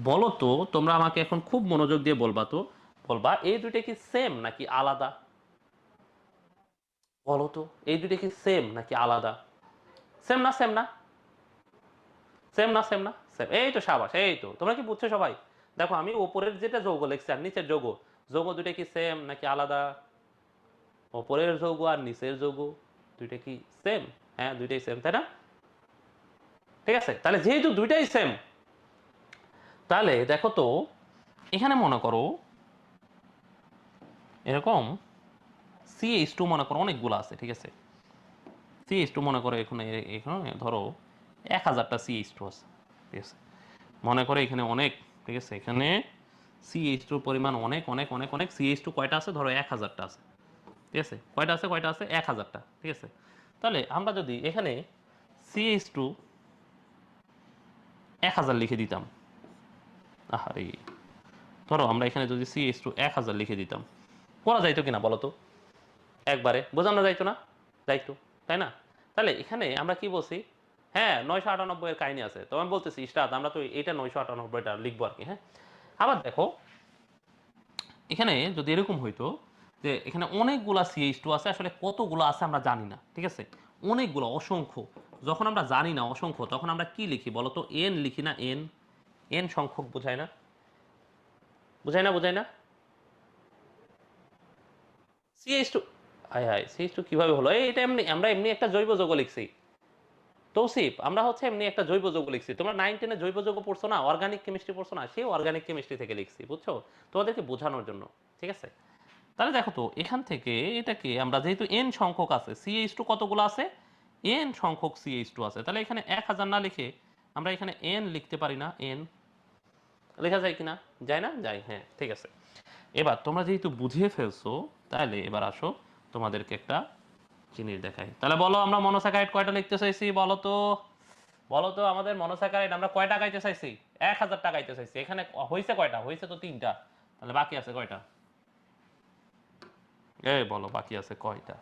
বলো তো তোমরা আমাকে এখন খুব মনোযোগ দিয়ে বলবা তো, বলবা এই দুইটা কি সেম নাকি আলাদা? বলো তো এই দুইটা কি সেম নাকি আলাদা? সেম না? সেম না? সেম না? সেম না? সেম। এই তো সাবাস, এই তো তোমরা কি বুঝছো সবাই? দেখো আমি উপরের যেটা যৌগ লিখছি আর নিচের যৌগ, যৌগ দুইটা কি সেম নাকি আলাদা? উপরের যৌগ আর নিচের যৌগ দুইটা কি সেম? হ্যাঁ দুইটাই সেম, তাই না? ঠিক আছে, তাহলে যেহেতু দুইটাই সেম, তাহলে দেখো তো এখানে মনে করো এরকম CH2 মনে করো অনেকগুলো আছে, ঠিক আছে। CH2 মনে করো এখানে, এখানে ধরো 1000টা CH2 আছে, ঠিক আছে। মনে করে এখানে অনেক, ঠিক আছে, এখানে CH2 পরিমাণ অনেক অনেক অনেক অনেক। CH2 কয়টা আছে? ধরো 1000টা আছে, ঠিক আছে। কয়টা আছে? কয়টা আছে? 1000টা, ঠিক আছে। তাহলে আমরা যদি এখানে CH2 1000 লিখে দিতাম, আহারে, ধরো আমরা এখানে যদি CH2 1000 লিখে দিতাম, করা যাইতো কিনা বলো তো? একবারে বোঝানো যাইতো না? যাইতো, তাই না? তাহলে এখানে আমরা কি বলছি? হ্যাঁ 998 এর কাহিনী আছে, তো আমি বলতেছি স্টার্ট আমরা তো এটা 998টা লিখবো আর কি, হ্যাঁ। আবার দেখো এখানে যদি এরকম হইতো যে এখানে অনেকগুলা CH2 আছে, আসলে কতগুলো আছে আমরা জানি না, ঠিক আছে। অনেকগুলো, অসংখ্য। যখন আমরা জানি না অসংখ্য, তখন আমরা কি লিখি বলো তো? এন লিখি না? এন, এন সংখ্যক বোঝায় না? বোঝায় না? বোঝায় না? CH2, হায় হায়, CH2 কিভাবে হলো? এটা এমনি, আমরা এমনি একটা জৈব যৌগ লিখছি তৌসিফ, আমরা হচ্ছে এমনি একটা জৈব যৌগ লিখছি। তোমরা 9-10 জৈব যৌগ পড়ছো না, অর্গানিক কেমিস্ট্রি পড়ছো না, সেই অর্গানিক কেমিস্ট্রি থেকে লিখছি, বুঝছো? তোমাদেরকে বোঝানোর জন্য, ঠিক আছে। তাহলে দেখো তো এখান থেকে এটাকে আমরা যেহেতু এন সংখ্যক আছে, CH2 কতগুলো আছে? এন সংখ্যক CH2 আছে, তাহলে এখানে 1000 না লিখে আমরা এখানে এন লিখতে পারি না? এন লেখা যায় কিনা? যায় না? যায়, হ্যাঁ ঠিক আছে। এবার তোমরা যেহেতু বুঝিয়ে ফেলছো, তাহলে এবার আসো তোমাদেরকে একটা জিনিস দেখাই। তাহলে বলো আমরা মনোস্যাকারাইড কয়টা লিখতে চাইছি? বলো তো, বলো তো আমাদের মনোস্যাকারাইড আমরা কয় টাকাইতে চাইছি? 1000 টাকাইতে চাইছি। এখানে হয়েছে কয়টা? হয়েছে তো তিনটা, তাহলে বাকি আছে কয়টা? এই বলো বাকি আছে কয়টা?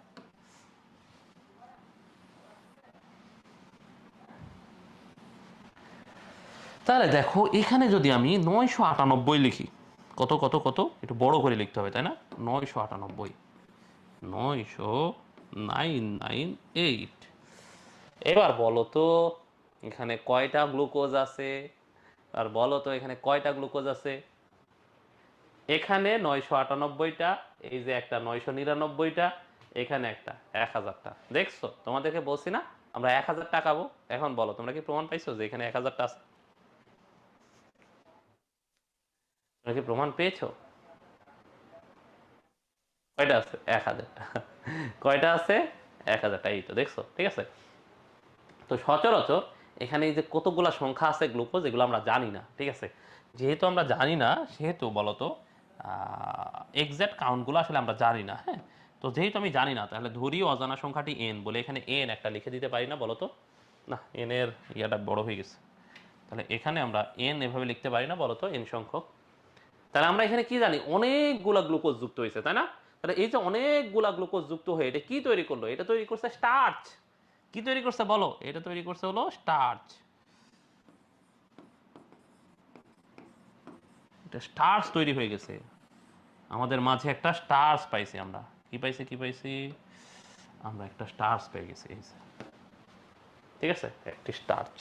তাহলে দেখো এখানে যদি আমি 998 লিখি, কত কত কত, একটু বড় করে লিখতে হবে তাই না? 998, 9,998। এবার বলো তো এখানে কয়টা গ্লুকোজ আছে? আর বলো তো এখানে কয়টা গ্লুকোজ আছে? এখানে 998টা, এই যে একটা 999টা, এখানে একটা 1000টা। দেখছো, তোমাদেরকে বলছি না আমরা 1000 টাকাবো। এখন বলো তোমরা কি প্রমাণ পাইছো যে এখানে 1000টা আছে? তোমরা কি প্রমাণ পেয়েছো? কয়টা আছে? 1000টা। কয়টা আছে? 1000টা, এই তো দেখছো, ঠিক আছে। তো সচরাচর এখানে এই যে কতগুলা সংখ্যা আছে গ্লুকোজ, এগুলো আমরা জানি না, ঠিক আছে। যেহেতু আমরা জানি না সেহেতু বলতো এক্সাক্ট কাউন্টগুলো আসলে আমরা জানি না, হ্যাঁ। তো যেহেতু আমি জানি না, তাহলে ধরি অজানা সংখ্যাটি এন বলে এখানে এন একটা লিখে দিতে পারি না বলতো? না, এন এর ইয়াটা বড় হয়ে গেছে, তাহলে এখানে আমরা এন এভাবে লিখতে পারি না বলতো, এন সংখ্যক। তাহলে আমরা এখানে কি জানি, অনেকগুলা গ্লুকোজ যুক্ত হয়েছে, তাই না? তাহলে এই যে অনেকগুলা গ্লুকোজ যুক্ত হয়ে এটা কি তৈরি করলো, এটা তৈরি করছে স্টার্চ। কি তৈরি করছে বলো? এটা তৈরি করছে হলো স্টার্চ। এটা স্টার্চ তৈরি হয়ে গেছে, আমাদের মাঝে একটা স্টার্চ পাইছি আমরা। কি পাইছি, কি পাইছি? আমরা একটা স্টার্চ পেয়ে গেছি, ঠিক আছে, একটি স্টার্চ।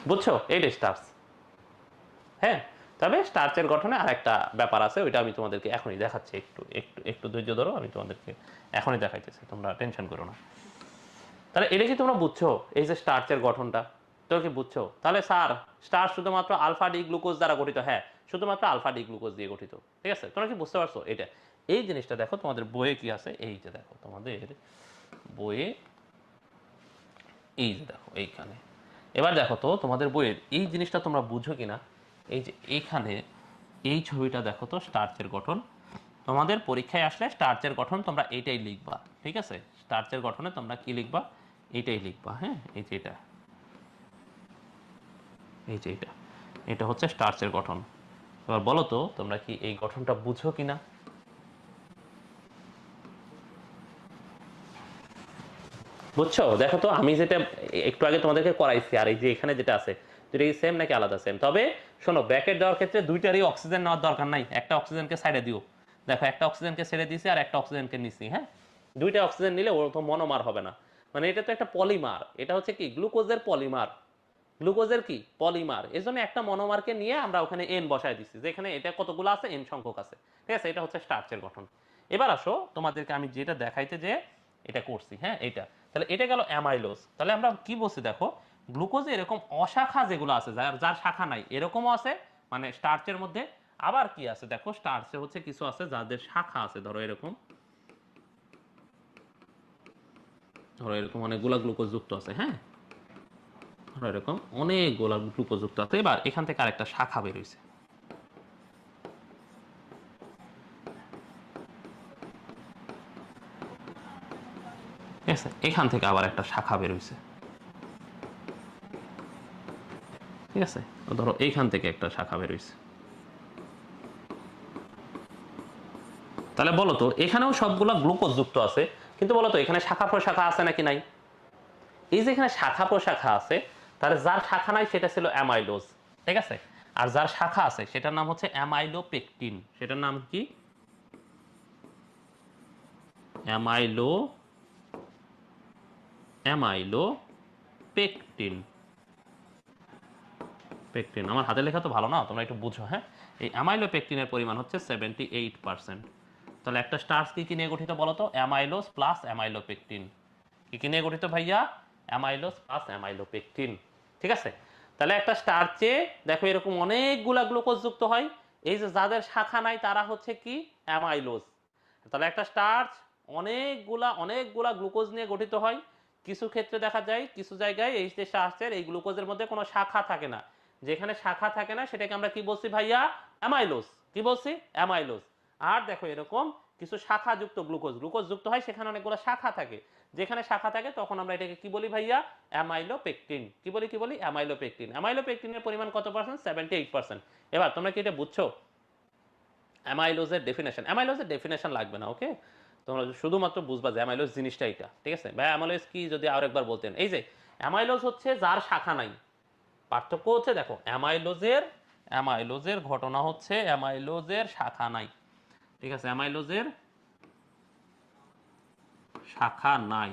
বুঝছো, এইটা স্টার্চ। হ্যাঁ, তবে স্টার্চের গঠনে আর একটা ব্যাপার আছে, ওইটা আমি তোমাদেরকে এখনই দেখাচ্ছি। একটু একটু একটু ধৈর্য ধরো, আমি তোমাদেরকে এখনই দেখাইতেছি, তোমরা টেনশন করো না। তাহলে এটা কি তোমরা বুঝছো, এই যে স্টার্চের গঠনটা তোমরা কি বুঝছো? তাহলে স্যার, স্টার্চ শুধুমাত্র আলফা ডি গ্লুকোজ দ্বারা গঠিত। হ্যাঁ, শুধুমাত্র আলফা ডি গ্লুকোজ দিয়ে গঠিত, ঠিক আছে। তোমরা কি বুঝতে পারছো এটা? এই জিনিসটা দেখো তোমাদের বইয়ে কি আছে, এই যে দেখো তোমাদের বইয়ে, এই যে দেখো এইখানে। এবার দেখো তো তোমাদের বইয়ের এই জিনিসটা তোমরা বুঝো কিনা। এই যে এইখানে এই ছবিটা দেখো তো, স্টার্চের গঠন। তোমাদের পরীক্ষায় আসলে স্টার্চের গঠন তোমরা এইটাই লিখবা, ঠিক আছে। স্টার্চের গঠনে তোমরা কি লিখবা, এইটাই লিখবা, হ্যাঁ। এই যে এটা, এই যে এটা, এটা হচ্ছে স্টার্চের গঠন। এবার বলো তো তোমরা কি এই গঠনটা বুঝো কিনা। বুঝছো? দেখো তো আমি যেটা একটু আগে তোমাদেরকে করাইছি আর এই যে এখানে যেটা আছে, দুটো কি সেম নাকি আলাদা? সেম। তবে শোনো, ব্র্যাকেট দেওয়ার ক্ষেত্রে দুইটারই অক্সিজেন নেওয়ার দরকার নাই, একটা অক্সিজেনকে সাইডে দিও। দেখো, একটা অক্সিজেনকে ছেড়ে দিছি আর একটা অক্সিজেনকে নিছি, হ্যাঁ। দুইটা অক্সিজেন নিলে ও তো মনোমার হবে না, মানে এটা তো একটা পলিমার, এটা হচ্ছে কি গ্লুকোজের পলিমার। গ্লুকোজের কি পলিমার, এই জন্য একটা মনোমারকে নিয়ে আমরা ওখানে এন বসায় দিচ্ছি, যেখানে এটা কতগুলো আছে, এন সংখ্যক আছে, ঠিক আছে। এটা হচ্ছে স্টার্চের গঠন। এবার আসো তোমাদেরকে আমি যেটা দেখাইতে যে এটা করছি, হ্যাঁ, এটা। তাহলে এটা গেল অ্যামাইলোজ। তাহলে আমরা কি বলছি দেখো, গ্লুকোজে এরকম অশাখা যেগুলো আছে, যার যার শাখা নাই, এরকমও আছে মানে স্টার্চের মধ্যে। আবার কি আছে দেখো, স্টার্চে হচ্ছে কিছু আছে যাদের শাখা আছে, ধরো এরকম, ধরো এরকম অনেকগুলা গ্লুকোজ যুক্ত আছে, হ্যাঁ। ধরো এরকম অনেকগুলা গ্লুকোজ যুক্ত আছে। এবার এখান থেকে আরেকটা শাখা বের হইছে, ঠিক আছে। এখান থেকে আবার একটা শাখা বের হইছে, ঠিক আছে। ধরো এইখান থেকে একটা শাখা বের হইছে। তাহলে বলো তো এখানেও সবগুলা গ্লুকোজ যুক্ত আছে, কিন্তু বলো তো এখানে শাখা প্রশাখা আছে নাকি নাই? এই যে এখানে শাখা প্রশাখা আছে, তাহলে যার শাখা নাই সেটা ছিল অ্যামাইলোজ, ঠিক আছে। আর যার শাখা আছে সেটার নাম হচ্ছে অ্যামাইলোপেকটিন। সেটার নাম কি? অ্যামাইলো, অ্যামাইলোপেকটিন। পেকটিন, আমার হাতে লেখা তো ভালো না, তোমরা একটু বুঝো, হ্যাঁ। এই অ্যামাইলোপেকটিনের পরিমাণ হচ্ছে 78%। তাহলে একটা স্টার্চ কি কি নিয়ে গঠিত বলো তো? Amylose plus amylopectin. কি কি নিয়ে গঠিত ভাইয়া? অ্যামাইলোজ প্লাস অ্যামাইলোপেকটিন, ঠিক আছে। তাহলে একটা স্টার্চে দেখো এরকম অনেকগুলা গ্লুকোজ যুক্ত হয়, এই যে যাদের শাখা নাই তারা হচ্ছে কি অ্যামাইলোজ। তাহলে একটা স্টার্চ অনেকগুলা অনেকগুলা গ্লুকোজ নিয়ে গঠিত হয়। কিছু ক্ষেত্রে দেখা যায় কিছু জায়গায় এই যে স্টার্চের এই গ্লুকোজের মধ্যে কোনো শাখা থাকে না, যেখানে শাখা থাকে না সেটাকে আমরা কি বলছি ভাইয়া? অ্যামাইলোজ। কি বলছি? অ্যামাইলোজ। আর দেখো এরকম কিছু শাখাযুক্ত গ্লুকোজ, গ্লুকোজ যুক্ত হয় সেখানে অনেকগুলো শাখা থাকে, যেখানে শাখা থাকে তখন আমরা এটাকে কি বলি ভাইয়া? অ্যামাইলোপেকটিন। কি বলি, কি বলি? অ্যামাইলোপেকটিন। অ্যামাইলোপেকটিনের পরিমাণ কত পার্সেন্ট? 78%। এবার তোমরা কি এটা বুঝছো? অ্যামাইলোজের ডেফিনেশন, অ্যামাইলোজের ডেফিনেশন লাগবে না, ওকে। তোমরা শুধুমাত্র বুঝবা যে অ্যামাইলোজ জিনিসটা এটা, ঠিক আছে। ভাই অ্যামাইলোজ কি যদি আরেকবার বলতেন। এই যে অ্যামাইলোজ হচ্ছে যার শাখা নাই। পার্থক্য হচ্ছে দেখো, অ্যামাইলোজের, অ্যামাইলোজের ঘটনা হচ্ছে অ্যামাইলোজের শাখা নাই, ঠিক আছে। অ্যামাইলোজের শাখা নাই।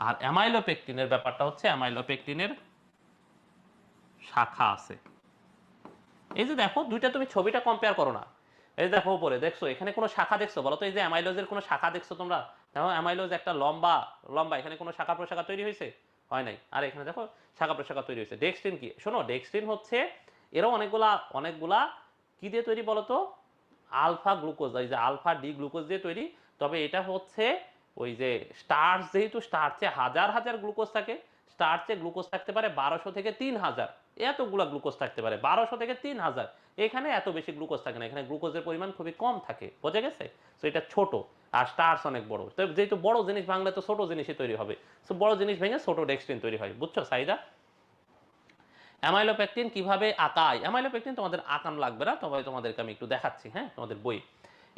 আর অ্যামাইলোপেকটিনের ব্যাপারটা হচ্ছে অ্যামাইলোপেকটিনের শাখা আছে। এই যে দেখো দুইটা তুমি ছবিটা কম্পেয়ার করো না। এই দেখো উপরে দেখছো এখানে কোনো শাখা দেখছো বলো তো? এই যে অ্যামাইলোজের কোনো শাখা দেখছো তোমরা? দেখো অ্যামাইলোজ একটা লম্বা লম্বা, এখানে কোনো শাখা প্রশাখা তৈরি হয়েছে? হয় নাই। আর এখানে দেখো শাখা প্রশাখা তৈরি হয়েছে। ডেক্সট্রিন কি? শোনো, ডেক্সট্রিন হচ্ছে এরও অনেকগুলা অনেকগুলা কি দিয়ে তৈরি বলো তো? আলফা গ্লুকোজ, এই যে আলফা ডি গ্লুকোজ দিয়ে তৈরি। তবে এটা হচ্ছে ওই যে স্টার্চ, যেহেতু স্টার্চে হাজার হাজার গ্লুকোজ থাকে, স্টার্চে গ্লুকোজ থাকতে পারে 1200 থেকে 3000, এতগুলা গ্লুকোজ থাকতে পারে 1200 থেকে 3000। এখানে এত বেশি গ্লুকোজ থাকে না, এখানে গ্লুকোজের পরিমাণ খুবই কম থাকে, বোঝা গেছে? সো এটা ছোট, আর স্টার্চ অনেক বড়। তো যেহেতু বড় জিনিস ভাঙলে তো ছোট জিনিসই তৈরি হবে, সো বড় জিনিস ভেঙে ছোট ডেক্সট্রিন তৈরি হয়, বুঝছো সাইদা? অ্যামাইলোপেকটিন কিভাবে আঁকায়? অ্যামাইলোপেকটিন তোমাদের আঁকানো লাগবে না, তবে তোমাদেরকে আমি একটু দেখাচ্ছি, হ্যাঁ, তোমাদের বই।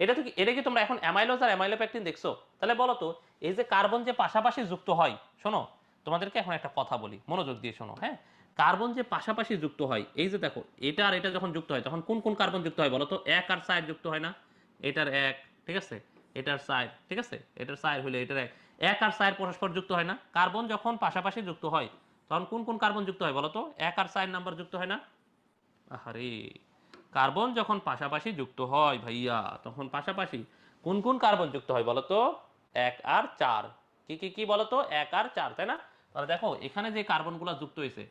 এটা কি তোমরা এখন অ্যামাইলোজ আর অ্যামাইলোপেকটিন দেখছো? তাহলে বলো তো, এই যে কার্বন যে পাশাপাশি যুক্ত হয়, শোনো, তোমাদেরকে এখন একটা কথা বলি, মনোযোগ দিয়ে শোনো, হ্যাঁ। কার্বন যে পাশাপাশি যুক্ত হয়, এই যে দেখো, এটা আর এটা যখন যুক্ত হয় তখন কোন কোন কার্বন যুক্ত হয় বলো তো? এক আর সাইড যুক্ত হয় না? এটার এক, ঠিক আছে, এটার সাইড, ঠিক আছে, এটার সাইড হলে এটার এক, এক আর সাইড পরস্পর যুক্ত হয় না? কার্বন যখন পাশাপাশি যুক্ত হয় তখন কোন কোন কার্বন যুক্ত হয় বলো তো? এক আর সাইড নাম্বার যুক্ত হয় না? আরে, কার্বন যখন পাশাপাশি যুক্ত হয় ভাইয়া, তখন পাশাপাশি কোন কোন কার্বন যুক্ত হয় বলতো? এক আর চার। কি কি কি বলতো? এক আর চার, তাই না? তাহলে দেখো এখানে যে কার্বনগুলো যুক্ত হয়েছে,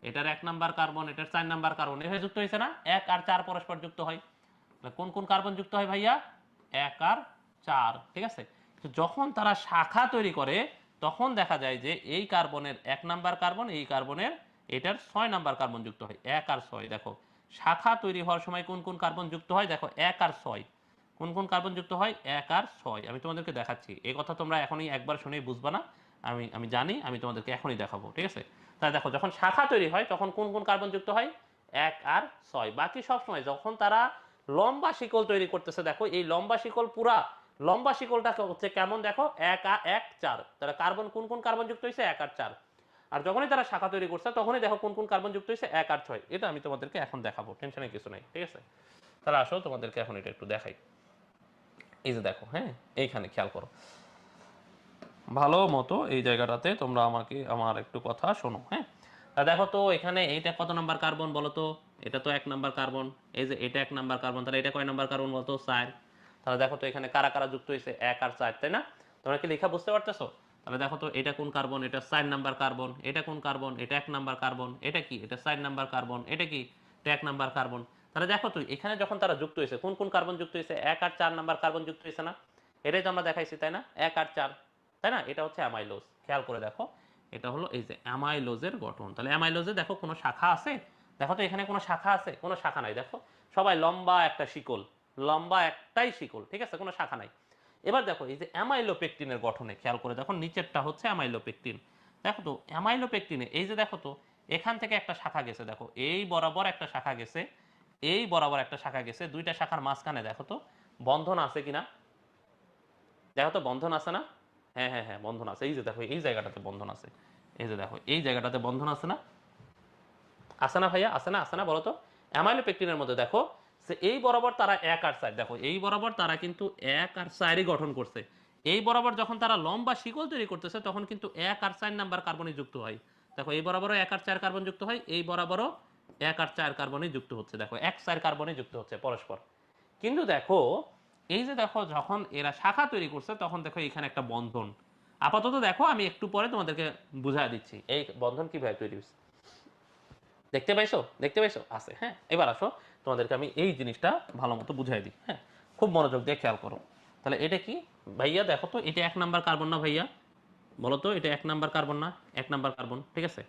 এটার এক নাম্বার কার্বন, এটার চার নাম্বার কার্বন, এভাবে যুক্ত হয়েছে না? এক আর চার পরস্পর যুক্ত হয়। কোন কোন কার্বন যুক্ত হয় ভাইয়া? এক আর চার, ঠিক আছে। যখন তারা শাখা তৈরি করে তখন দেখা যায় যে এই কার্বনের এক নাম্বার কার্বন, এই কার্বনের এটার ছয় নাম্বার কার্বন যুক্ত হয়, এক আর ছয়। দেখো শাখা তৈরি হওয়ার সময় কোন কোন কার্বন যুক্ত হয়, দেখো এক আর ছয়। কোন কোন কার্বন যুক্ত হয়? এক আর ছয়। আমি তোমাদেরকে দেখাচ্ছি, এই কথা তোমরা এখনই একবার শুনেই বুঝবা না, আমি আমি জানি, আমি তোমাদেরকে এখনই দেখাবো, ঠিক আছে। তাই দেখো যখন শাখা তৈরি হয় তখন কোন কোন কার্বন যুক্ত হয়? এক আর ছয়। বাকি সব সময় যখন তারা লম্বা শিকল তৈরি করতেছে, দেখো এই লম্বা শিকল, পুরা লম্বা শিকলটা হচ্ছে কেমন, দেখো এক আর এক চার। তারা কার্বন কোন কোন কার্বন যুক্ত হয়েছে? এক আর চার। আর যখনই তারা শাখা তৈরি করছে তখনই দেখো কোন কোন কার্বন যুক্ত হয়েছে? এক আর ছয়। এটা আমি তোমাদেরকে এখন দেখাবো, টেনশনের কিছু নাই, ঠিক আছে। তাহলে আসো তোমাদেরকে এখন এটা একটু দেখাই। এই যে দেখো, হ্যাঁ, এইখানে খেয়াল করো ভালো মতো, এই জায়গাটাতে তোমরা আমাকে আমার একটু কথা শোনো, হ্যাঁ। তা দেখো তো এখানে এইটা কত নাম্বার কার্বন বলো তো? এটা তো এক নাম্বার কার্বন। এই যে এটা এক নাম্বার কার্বন, তাহলে এটা কয় নাম্বার কার্বন বলতো? চার। তাহলে দেখো তো এখানে কারা কারা যুক্ত হয়েছে? এক আর চার, তাই না? তোমরা কি লেখা বুঝতে পারতেছো? তাহলে দেখো তো এটা কোন কার্বন? এটা চার নাম্বার কার্বন। এটা কোন কার্বন? এটা এক নাম্বার কার্বন। এটা কি? এটা চার নাম্বার কার্বন। এটা কি? এটা এক নাম্বার কার্বন। তাহলে দেখো তো এখানে যখন তারা যুক্ত হয়েছে কোন কোন কার্বন যুক্ত হয়েছে? এক আর চার নাম্বার কার্বন যুক্ত হয়েছে না? এটাই তো আমরা দেখাইছি, তাই না? এক আর চার, তাই না? এটা হচ্ছে অ্যামাইলোজ। খেয়াল করে দেখো, এটা হলো এই যে অ্যামাইলোজের গঠন। তাহলে অ্যামাইলোজে দেখো কোনো শাখা আছে? দেখো তো এখানে কোনো শাখা আছে? কোনো শাখা নাই। দেখো সবাই লম্বা একটা শিকল, লম্বা একটাই শিকল, ঠিক আছে, কোনো শাখা নাই। এবার দেখো এই যে অ্যামাইলোপেকটিনের গঠনে খেয়াল করে দেখো, নিচেরটা হচ্ছে অ্যামাইলোপেকটিন। দেখো তো অ্যামাইলোপেকটিনে এই যে দেখো তো, এখান থেকে একটা শাখা গেছে, দেখো এই বরাবর একটা শাখা গেছে, এই বরাবর একটা শাখা গেছে, দুইটা শাখার মাঝখানে দেখো তো বন্ধন আছে কিনা? দেখো তো বন্ধন আছে না? হ্যাঁ হ্যাঁ হ্যাঁ, বন্ধন আছে। এই যে দেখো এই জায়গাটাতে বন্ধন আছে, এই যে দেখো এই জায়গাটাতে বন্ধন আছে না? আছে না ভাইয়া? আছে না? আছে না বলো তো? অ্যামাইলোপেকটিনের মধ্যে দেখো যে এই বরাবর তারা এক আর চার, দেখো এই বরাবর তারা কিন্তু এক আর চারই গঠন করছে। এই বরাবর যখন তারা লম্বা শিকল তৈরি করতেছে তখন কিন্তু এক আর চার নাম্বার কার্বনই যুক্ত হয়। দেখো এই বরাবরও এক আর চার কার্বন যুক্ত হয়, এই বরাবরও এক আর চার কার্বনই যুক্ত হচ্ছে, দেখো এক চার কার্বনই যুক্ত হচ্ছে পরস্পর। কিন্তু দেখো এই যে দেখো যখন এরা শাখা তৈরি করছে তখন দেখো এখানে একটা বন্ধন। আপাতত দেখো আমি একটু পরে তোমাদেরকে বুঝাই দিচ্ছি এই বন্ধন কিভাবে তৈরি হচ্ছে। দেখতে পাইছো? দেখতে পাইছো? আছে, হ্যাঁ। এবার আসো তোমাদেরকে আমি এই জিনিসটা ভালো মতো বুঝাই দিই, হ্যাঁ। খুব মনোযোগ দিয়ে খেয়াল করো। তাহলে এটা কি ভাইয়া? দেখো তো এটা এক নাম্বার কার্বন না ভাইয়া? বলো তো এটা এক নাম্বার কার্বন না? এক নাম্বার কার্বন, ঠিক আছে।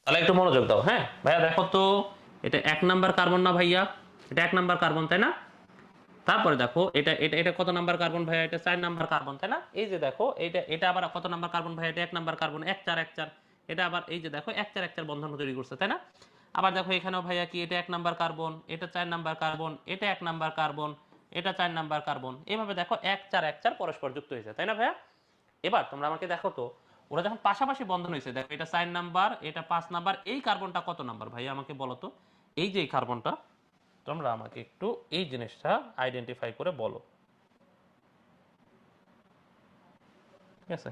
তাহলে একটু মনোযোগ দাও, হ্যাঁ ভাইয়া। দেখো তো এটা এক নাম্বার কার্বন না ভাইয়া? এটা এক নাম্বার কার্বন, তাই না? তারপরে দেখো এটা এটা এটা কত নাম্বার কার্বন ভাইয়া? এটা চার নাম্বার কার্বন, তাই না? এই যে দেখো এটা এটা আবার কত নাম্বার কার্বন ভাইয়া? এটা এক নাম্বার কার্বন, এক চার এক চার। এটা আবার এই যে দেখো এক চার এক চার বন্ধন তৈরি করছে, তাই না? আবার দেখো এখানেও ভাইয়া কি, এটা এক নাম্বার কার্বন, এটা চার নাম্বার কার্বন, এটা এক নাম্বার কার্বন, এটা চার নাম্বার কার্বন। এইভাবে দেখো এক চার পরস্পর যুক্ত হয়েছে, তাই না ভাইয়া? এবার তোমরা আমাকে দেখো তো, ওরা যখন পাশাপাশি বন্ধন হয়েছে, দেখো এটা চার নাম্বার, এটা পাঁচ নাম্বার, এই কার্বনটা কত নাম্বার ভাইয়া আমাকে বলো তো? এই যে এই কার্বনটা, তোমরা আমাকে একটু এই জিনিসটা আইডেন্টিফাই করে বলো, ঠিক আছে?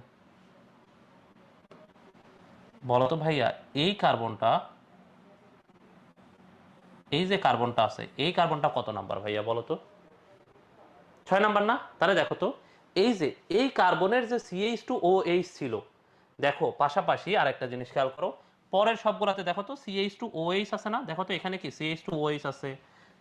বলো তো ভাইয়া, এই কার্বনটা, এই যে কার্বনটা আছে, এই কার্বনটা কত নাম্বার ভাইয়া বলো তো? 6 নাম্বার না? তাহলে দেখো তো এই যে এই কার্বনের যে CH2OH ছিল, দেখো পাশাপাশি আরেকটা জিনিস খেয়াল করো, পরের সবগুলাতে দেখো তো CH2OH আছে না? দেখো তো এখানে কি CH2OH আছে।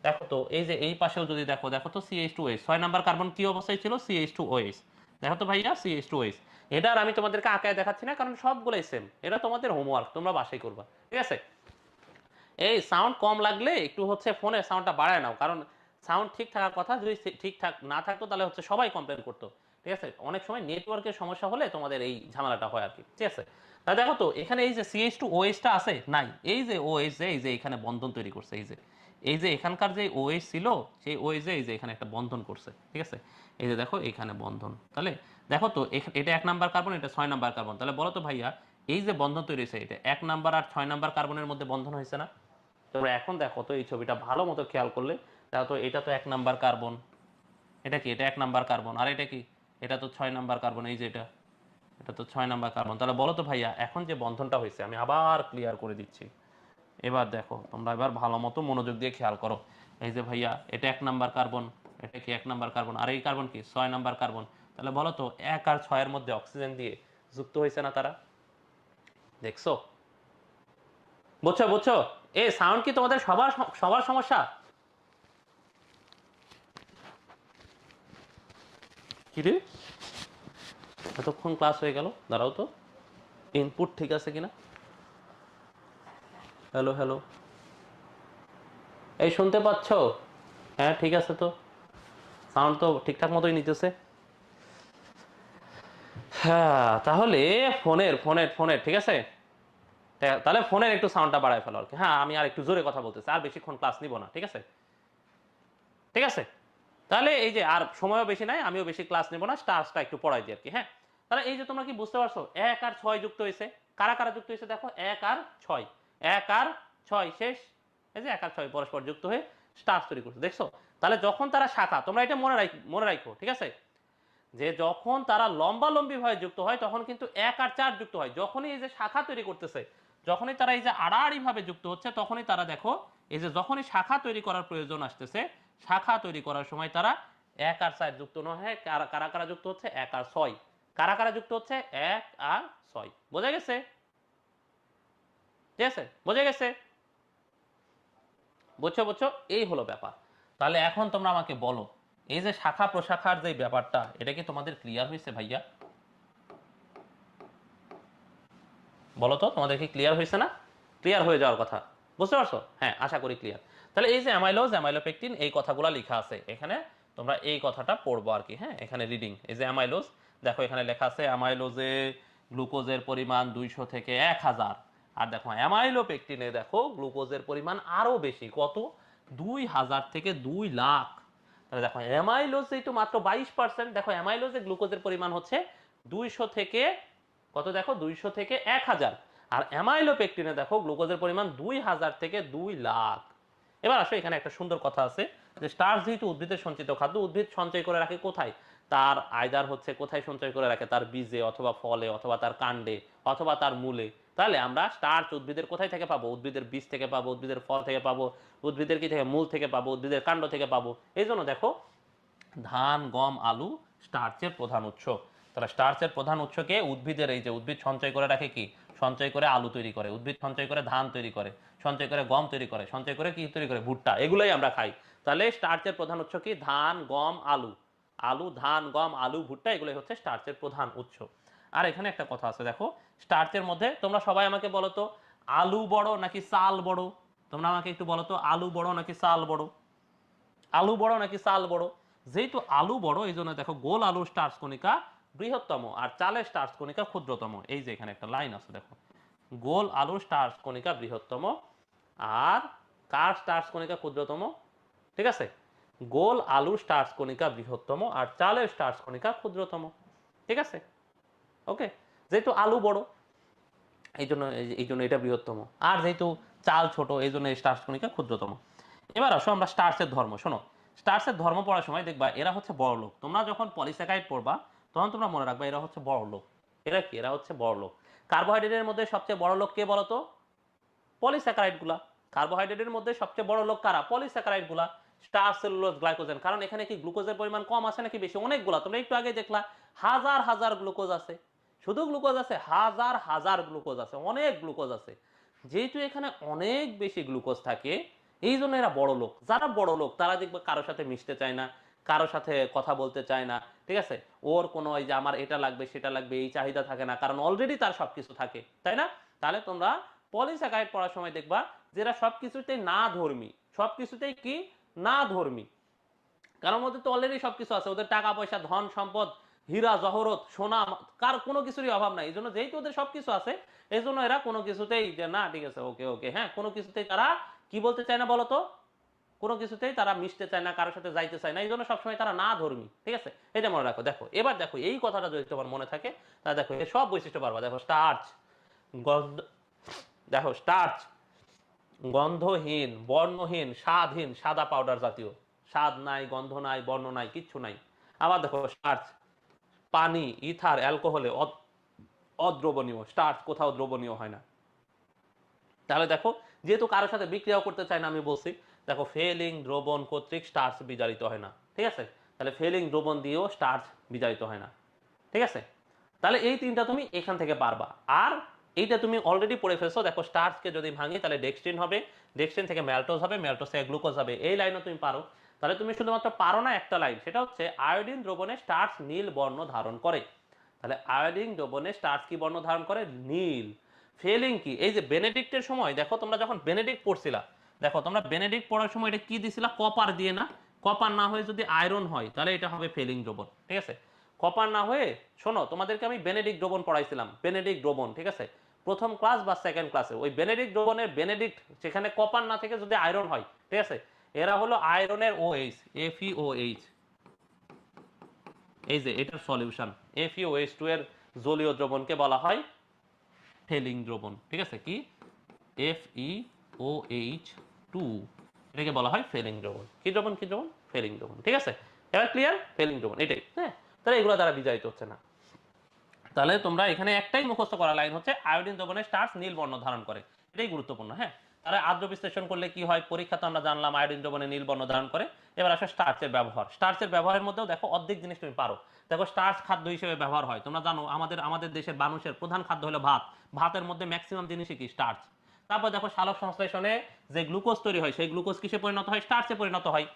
দেখো তো এই যে এই পাশেও যদি দেখো, দেখো তো CH2OH, 6 নাম্বার কার্বন কি অবস্থায় ছিল? CH2OH। দেখো তো ভাইয়া CH2OH। এটা আর আমি তোমাদেরকে আঁকায় দেখাচ্ছি না, কারণ সবগুলোই সেম, এটা তোমাদের হোমওয়ার্ক, তোমরা বাসায় করবা, ঠিক আছে? এই সাউন্ড কম লাগলে একটু হচ্ছে ফোনে সাউন্ডটা বাড়ায় নাও, কারণ সাউন্ড ঠিক থাকার কথা, যদি ঠিকঠাক না থাকতো তাহলে হচ্ছে সবাই কমপ্লেন করতো, ঠিক আছে? অনেক সময় নেটওয়ার্কের সমস্যা হলে তোমাদের এই ঝামেলাটা হয় আর কি, ঠিক আছে? তা দেখো তো এখানে এই যে CH2OH টা আছে নাই, এই যে OH যে এই যে এখানে বন্ধন তৈরি করছে, এই যে এখানকার যে OH ছিল, সেই OH এই যে এখানে একটা বন্ধন করছে, ঠিক আছে? এই যে দেখো এখানে বন্ধন, তাহলে দেখো তো এটা 1 নাম্বার কার্বন, এটা 6 নাম্বার কার্বন, তাহলে বলো তো ভাইয়া এই যে বন্ধন তৈরি হয়েছে, এটা 1 নাম্বার আর 6 নাম্বার কার্বনের মধ্যে বন্ধন হয়েছে না? তোমরা এখন দেখো তো এই ছবিটা ভালো মতো খেয়াল করলে, দেখো তো এটা তো 1 নাম্বার কার্বন, এটা কি? এটা 1 নাম্বার কার্বন, আর এটা কি? এটা তো 6 নাম্বার কার্বন, এই যে এটা তো 6 নাম্বার কার্বন। তাহলে বলো তো ভাইয়া এখন যে বন্ধনটা হয়েছে, আমি আবার ক্লিয়ার করে দিচ্ছি, এবার দেখো তোমরা এবার ভালো মতো মনোযোগ দিয়ে খেয়াল করো। এই যে ভাইয়া এটা 1 নাম্বার কার্বন, এটা কি 1 নাম্বার কার্বন, আর এই কার্বন কি 6 নাম্বার কার্বন। তাহলে বলো তো 1 আর 6 এর মধ্যে অক্সিজেন দিয়ে যুক্ত হয়েছে না তারা? দেখছো? বুঝছো বুঝছো? এই সাউন্ড কি তোমাদের সবার সবার সমস্যা? কি রে, এতক্ষণ ক্লাস হয়ে গেল, দাঁড়াও তো, ইনপুট ঠিক আছে কিনা। হ্যালো হ্যালো, এই শুনতে পাচ্ছ? হ্যাঁ ঠিক আছে তো, সাউন্ড তো ঠিকঠাক মতোই নিতেছে। হ্যাঁ তাহলে ফোনের ফোনের ফোনের ঠিক আছে, তাহলে ফোনের একটু সাউন্ডটা বাড়ায় ফেলো আর কি। হ্যাঁ আমি আর একটু জোরে কথা বলতেছি, আর বেশিক্ষণ ক্লাস নিব না, ঠিক আছে? ঠিক আছে, তাহলে এই যে আর সময়ও বেশি নাই, আমিও বেশি ক্লাস নেব না, স্টার্সটা একটু পড়াই দিই আর কি। হ্যাঁ তাহলে এই যে তোমরা কি বুঝতে পারছো 1 আর 6 যুক্ত হয়েছে, কারা কারা যুক্ত হয়েছে দেখো, 1 আর 6, 1 আর 6 শেষ, এই যে 1 আর 6 পরস্পর যুক্ত হয়ে স্টার্স তৈরি করছে, দেখছো? তাহলে যখন তারা শাখা, তোমরা এটা মনে রাখো, ঠিক আছে? যে যখন তারা লম্বালম্বি ভাবে যুক্ত হয় তখন কিন্তু 1 আর 4 যুক্ত হয়, যখনই এই যে শাখা তৈরি করতেছে, যখনই তারা এই যে আড়াআড়ি ভাবে যুক্ত হচ্ছে, তখনই তারা দেখো এই যে যখনই শাখা তৈরি করার প্রয়োজন আসতেছে, শাখা তৈরি করার সময় তারা 1 আর 4 যুক্ত না হয় কারা কারা কারা যুক্ত হচ্ছে, 1 আর 6, কারা কারা যুক্ত হচ্ছে, 1 আর 6, বোঝা গেছে? ঠিক আছে, বোঝা গেছে? বুঝছো বুঝছো, এই হলো ব্যাপার। তাহলে এখন তোমরা আমাকে বলো, এই যে শাখা প্রশাখার যে ব্যাপারটা, এটা কি তোমাদের ক্লিয়ার হয়েছে ভাইয়া? বলো তো তোমাদের কি ক্লিয়ার হয়েছে না? ক্লিয়ার হয়ে যাওয়ার কথা, বুঝতে পারছো? হ্যাঁ আশা করি ক্লিয়ার। তাহলে এই যে অ্যামাইলোজ, অ্যামাইলোপেকটিন, এই কথাগুলো লেখা আছে এখানে, তোমরা এই কথাটা পড়বো আর কি। হ্যাঁ এখানে রিডিং, এই যে অ্যামাইলোজ, দেখো এখানে লেখা আছে অ্যামাইলোজে গ্লুকোজের পরিমাণ 200 থেকে 1000, আর দেখো অ্যামাইলোপেকটিনে দেখো গ্লুকোজের পরিমাণ আরো বেশি, কত? 2000 থেকে 2 লাখ। তাহলে দেখো অ্যামাইলোজে তো মাত্র 22%, দেখো অ্যামাইলোজে গ্লুকোজের পরিমাণ হচ্ছে 200 থেকে কত, দেখো 200 থেকে 1000, আর অ্যামাইলোপেকটিনে দেখো গ্লুকোজের পরিমাণ 2000 থেকে 2 লাখ। এবার আসো এখানে একটা সুন্দর কথা আছে, যে স্টার্চ যেহেতু উদ্ভিদের সঞ্চিত খাদ্য, উদ্ভিদ সঞ্চয় করে রাখে কোথায়? তার আয়দার হচ্ছে কোথায় সঞ্চয় করে রাখে, তার বীজে অথবা ফলে অথবা তার কাণ্ডে অথবা তার মূলে। তাহলে আমরা স্টার্চ উদ্ভিদের কোথায় থেকে পাবো? উদ্ভিদের বীজ থেকে পাবো, উদ্ভিদের ফল থেকে পাবো, উদ্ভিদের কি থেকে, মূল থেকে পাবো, উদ্ভিদের কাণ্ড থেকে পাবো। এই জন্য দেখো ধান, গম, আলু স্টার্চের প্রধান উৎস। তাহলে স্টার্চের প্রধান উৎসকে উদ্ভিদের, এই যে উদ্ভিদ সঞ্চয় করে রাখে কি? সঞ্চয় করে আলু তৈরি করে, উদ্ভিদ সঞ্চয় করে ধান তৈরি করে, সঞ্চয় করে গম তৈরি করে, সঞ্চয় করে কি তৈরি করে? ভুট্টা, এগুলোই আমরা খাই। তাহলে স্টার্চের প্রধান উৎস কি? ধান, গম, আলু। আলু, ধান, গম, আলু, ভুট্টা, এগুলোই হচ্ছে স্টার্চের প্রধান উৎস। আর এখানে একটা কথা আছে দেখো, স্টার্চের মধ্যে তোমরা সবাই আমাকে বলো তো, আলু বড় নাকি চাল বড়? তোমরা আমাকে একটু বলো তো, আলু বড় নাকি চাল বড়? আলু বড় নাকি চাল বড়? যেহেতু আলু বড়, এই জন্য দেখো গোল আলুর স্টার্চ কণিকা বৃহত্তম আর চালের স্টার্চ কণিকা ক্ষুদ্রতম। এই যে এখানে একটা লাইন আছে দেখো, গোল আলুর স্টার্চ কণিকা বৃহত্তম আর কার স্টার্চ কণিকা ক্ষুদ্রতম? ঠিক আছে, গোল আলুর স্টার্চ কণিকা বৃহত্তম আর চালের স্টার্চ কণিকা ক্ষুদ্রতম। ঠিক আছে, ওকে। যেহেতু আলু বড় এই জন্য এটা বৃহত্তম, আর যেহেতু চাল ছোট এই জন্য স্টার্চ কণিকা ক্ষুদ্রতম। এবার আসো আমরা স্টার্চের ধর্ম শোনো। স্টার্চের ধর্ম পড়ার সময় দেখবা এরা হচ্ছে বড় লোক। তোমরা যখন পলিস্যাকারাইড পড়বা তখন তোমরা মনে রাখবা এরা হচ্ছে বড় লোক। এরা কি? এরা হচ্ছে বড় লোক। কার্বোহাইড্রেটের মধ্যে সবচেয়ে বড় লোক কে বলতো? পলিস্যাকারাইড গুলা। কার্বোহাইড্রেটের মধ্যে সবচেয়ে বড় লোক কারা? পলিস্যাকারাইড গুলা। Starch, cellulose, glycogen. কারণ এখানে কি গ্লুকোজের পরিমাণ কম আছে নাকি বেশি? অনেকগুলা, তোমরা একটু আগে দেখলা হাজার হাজার গ্লুকোজ আছে। শুধু গ্লুকোজ আছে, হাজার হাজার গ্লুকোজ আছে, অনেক গ্লুকোজ আছে। যেহেতু এখানে অনেক বেশি গ্লুকোজ থাকে, এই জন্য এরা বড় লোক। যারা বড় লোক তারা দেখবে কারোর সাথে মিশতে চায় না, কারোর সাথে কথা বলতে চায় না, ঠিক আছে? ওর কোনো ওই যে আমার এটা লাগবে সেটা লাগবে এই চাহিদা থাকে না, কারণ অলরেডি তার সবকিছু থাকে, তাই না? তাহলে তোমরা পলিস্যাকারাইড পড়ার সময় দেখবা যেটা সবকিছুতেই না ধর্মী, সবকিছুতেই কি না ধর্মী, কারণ ওদের তো অলরেডি সবকিছু আছে, ওদের টাকা পয়সা ধন সম্পদ হীরা জহরত সোনা, কার কোনো কিছুরই অভাব নাই। এই জন্য যেহেতু ওদের সবকিছু আছে, এই জন্য এরা কোনো কিছুতেই যে না ঠিক আছে ওকে ওকে হ্যাঁ, কোনো কিছুতেই তারা কি বলতে চায় না বলতো, কোনো কিছুতেই তারা মিশতে চায় না, কারোর সাথে যাইতে চায় না, এই জন্য সবসময় তারা না ধর্মী, ঠিক আছে? এটা মনে রাখো। দেখো এবার দেখো এই কথাটা যদি তোমার মনে থাকে তাহলে দেখো এর সব বৈশিষ্ট্য পারবা। দেখো স্টার্চ, গন্ধ, দেখো স্টার্চ গন্ধহীন, বর্ণহীন, স্বাদহীন, সাদা পাউডার জাতীয়, স্বাদ নাই, গন্ধ নাই, বর্ণ নাই, কিচ্ছু নাই। আবার দেখো স্টার্চ পানি, ইথার, অ্যালকোহলে অদ্রবণীয়। স্টার্চ কোথাও দ্রবণীয় হয় না। তাহলে দেখো যেহেতু কারোর সাথে বিক্রিয়াও করতে চায় না, আমি বলছি দেখো ফেলিং দ্রবণ কর্তৃক স্টার্চ বিজারিত হয় না, ঠিক আছে? তাহলে ফেলিং দ্রবণ দিয়েও স্টার্চ বিজারিত হয় না, ঠিক আছে? তাহলে এই তিনটা তুমি এখান থেকে পারবা। আর এইটা তুমি অলরেডি পড়ে ফেলছো। দেখো স্টার্চকে যদি ভাঙি তাহলে ডেক্সট্রিন হবে, ডেক্সট্রিন থেকে ম্যালটোজ হবে, ম্যালটোজ থেকে গ্লুকোজ হবে। এই লাইনও তুমি পারো। তাহলে তুমি শুধুমাত্র পারো না একটা লাইন, সেটা হচ্ছে আয়োডিন দ্রবণে স্টার্চ নীল বর্ণ ধারণ করে। তাহলে আয়োডিন দ্রবণে স্টার্চ কি বর্ণ ধারণ করে? নীল। ফেলিং কি? এই যে বেনেডিক্টের সময় দেখো, তোমরা যখন বেনেডিক্ট পড়ছিলা, দেখো তোমরা বেনেডিক্ট পড়ার সময় এটা কি দিছিলা? কপার দিয়ে না? কপার না হয়ে যদি আয়রন হয় তাহলে এটা হবে ফেলিং দ্রবণ, ঠিক আছে? কপার না হয়ে, শোনো তোমাদেরকে আমি বেনেডিক্ট দ্রবণ পড়াইছিলাম, বেনেডিক্ট দ্রবণ, ঠিক আছে? প্রথম ক্লাস বা সেকেন্ড ক্লাসে ওই বেনেডিক্ট দ্রবণের বেনেডিক্ট, সেখানে কপার না থেকে যদি আয়রন হয়, ঠিক আছে? এরা হলো আয়রনের ওএইচ, এফইওএইচ। এই যে এটার সলিউশন FeOH2 এর জলীয় দ্রবণকে বলা হয় ফেলিং দ্রবণ, ঠিক আছে? কি? FeOH2, এটাকে বলা হয় ফেলিং দ্রবণ। কি দ্রবণ? কি দ্রবণ? ফেলিং দ্রবণ, ঠিক আছে? এবার ক্লিয়ার? ফেলিং দ্রবণ এটাই, হ্যাঁ। তাহলে এগুলো দ্বারা বিজারিত হচ্ছে না। তাহলে তোমরা এখানে একটাই মুখস্থ করা লাইন হচ্ছে আয়োডিন দ্রবণে স্টার্চ নীল বর্ণ ধারণ করে, এটাই গুরুত্বপূর্ণ, হ্যাঁ। তাহলে আদ্র বিশ্লেষণ করলে কি হয়? পরীক্ষাতে আমরা জানলাম আয়োডিন দ্রবণে নীল বর্ণ ধারণ করে। এবার আসলে স্টার্চের ব্যবহার। স্টার্চের ব্যবহারের মধ্যেও দেখো অর্ধেক জিনিস তুমি পারো। দেখো স্টার্চ খাদ্য হিসেবে ব্যবহার হয়, তোমরা জানো আমাদের আমাদের দেশের মানুষের প্রধান খাদ্য হলো ভাত। ভাতের মধ্যে ম্যাক্সিমাম জিনিসই কি? স্টার্চ। তারপর দেখো সালোক সংশ্লেষণে যে গ্লুকোজ তৈরি হয়, সেই গ্লুকোজ কিসে পরিণত হয়? স্টার্চে পরিণত হয়।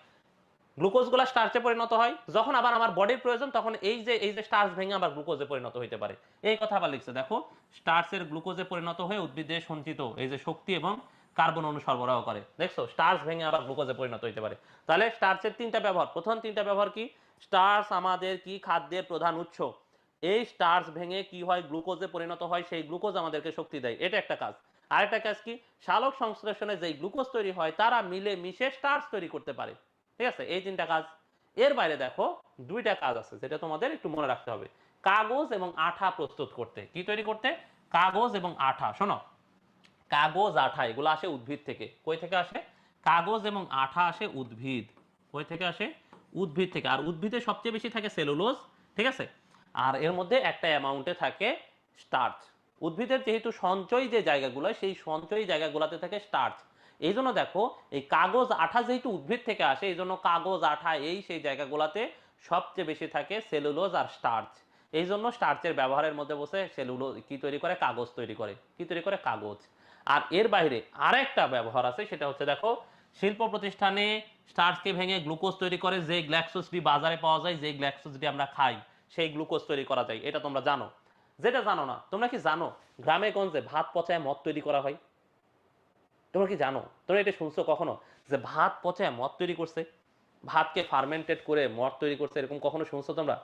গ্লুকোজগুলো স্টার্চে পরিণত হয়। যখন আবার আমার বডির প্রয়োজন তখন এই যে স্টার্চ ভেঙে আবার গ্লুকোজে পরিণত হতে পারে। এই কথা আবার লিখছে দেখো, স্টার্চের গ্লুকোজে পরিণত হয়ে উদ্ভিদের সঞ্চিত এই যে শক্তি এবং কার্বন অণু সরবরাহ করে। দেখছো স্টার্চ ভেঙে আবার গ্লুকোজে পরিণত হতে পারে। তাহলে স্টার্চের তিনটা ব্যবহার। প্রথম তিনটা ব্যবহার কি? স্টার্চ আমাদের কি খাদ্যের প্রধান উৎস। এই স্টার্চ ভেঙে কি হয়? গ্লুকোজে পরিণত হয়, সেই গ্লুকোজ আমাদেরকে শক্তি দেয়, এটা একটা কাজ। আরেকটা কাজ কি? সালোক সংশ্লেষণে যেই গ্লুকোজ তৈরি হয় তারা মিলে মিশে স্টার্চ তৈরি করতে পারে, ঠিক আছে? এই তিনটা কাজ। এর বাইরে দেখো দুইটা কাজ আছে যেটা তোমাদের একটু মনে রাখতে হবে। কাগজ এবং আঠা প্রস্তুত করতে। কি তৈরি করতে? কাগজ এবং আঠা। শোনো, কাগজ আঠা এগুলো আসে উদ্ভিদ থেকে। কই থেকে আসে? কাগজ এবং আঠা আসে উদ্ভিদ। কই থেকে আসে? উদ্ভিদ থেকে। আর উদ্ভিদে সবচেয়ে বেশি থাকে সেলুলোজ, ঠিক আছে? আর এর মধ্যে একটা অ্যামাউন্টে থাকে স্টার্চ। উদ্ভিদের যেহেতু সঞ্চয়ী যে জায়গাগুলো, সেই সঞ্চয়ী জায়গাগুলোতে থাকে স্টার্চ। এই জন্য দেখো এই কাগজ আঠা যেহেতু উদ্ভিদ থেকে আসে, এই জন্য কাগজ আঠা এই সেই জায়গাগুলোতে সবচেয়ে বেশি থাকে সেলুলোজ আর স্টার্চ। এই জন্য স্টার্চের ব্যবহারের মধ্যে বসে সেলুলোজ কি তৈরি করে? কাগজ তৈরি করে। কি তৈরি করে? কাগজ। আর এর বাইরে আরেকটা ব্যবহার আছে, সেটা হচ্ছে দেখো শিল্প প্রতিষ্ঠানে স্টার্চকে ভেঙে গ্লুকোজ তৈরি করে। যে গ্ল্যাক্সোসডি বাজারে পাওয়া যায়, যে গ্ল্যাক্সোসডি আমরা খাই, সেই গ্লুকোজ তৈরি করা যায়। এটা তোমরা জানো। যেটা জানো না, তোমরা কি জানো গ্রামে গঞ্জে ভাত পচায় মদ তৈরি করা হয়? তোমরা কি জানো? তোমরা এটা শুনছো কখনো যে ভাত পচায় মদ তৈরি করছে? ভাতকে ফার্মেন্টেড করে মদ তৈরি করছে, এরকম কখনো শুনছো তোমরা?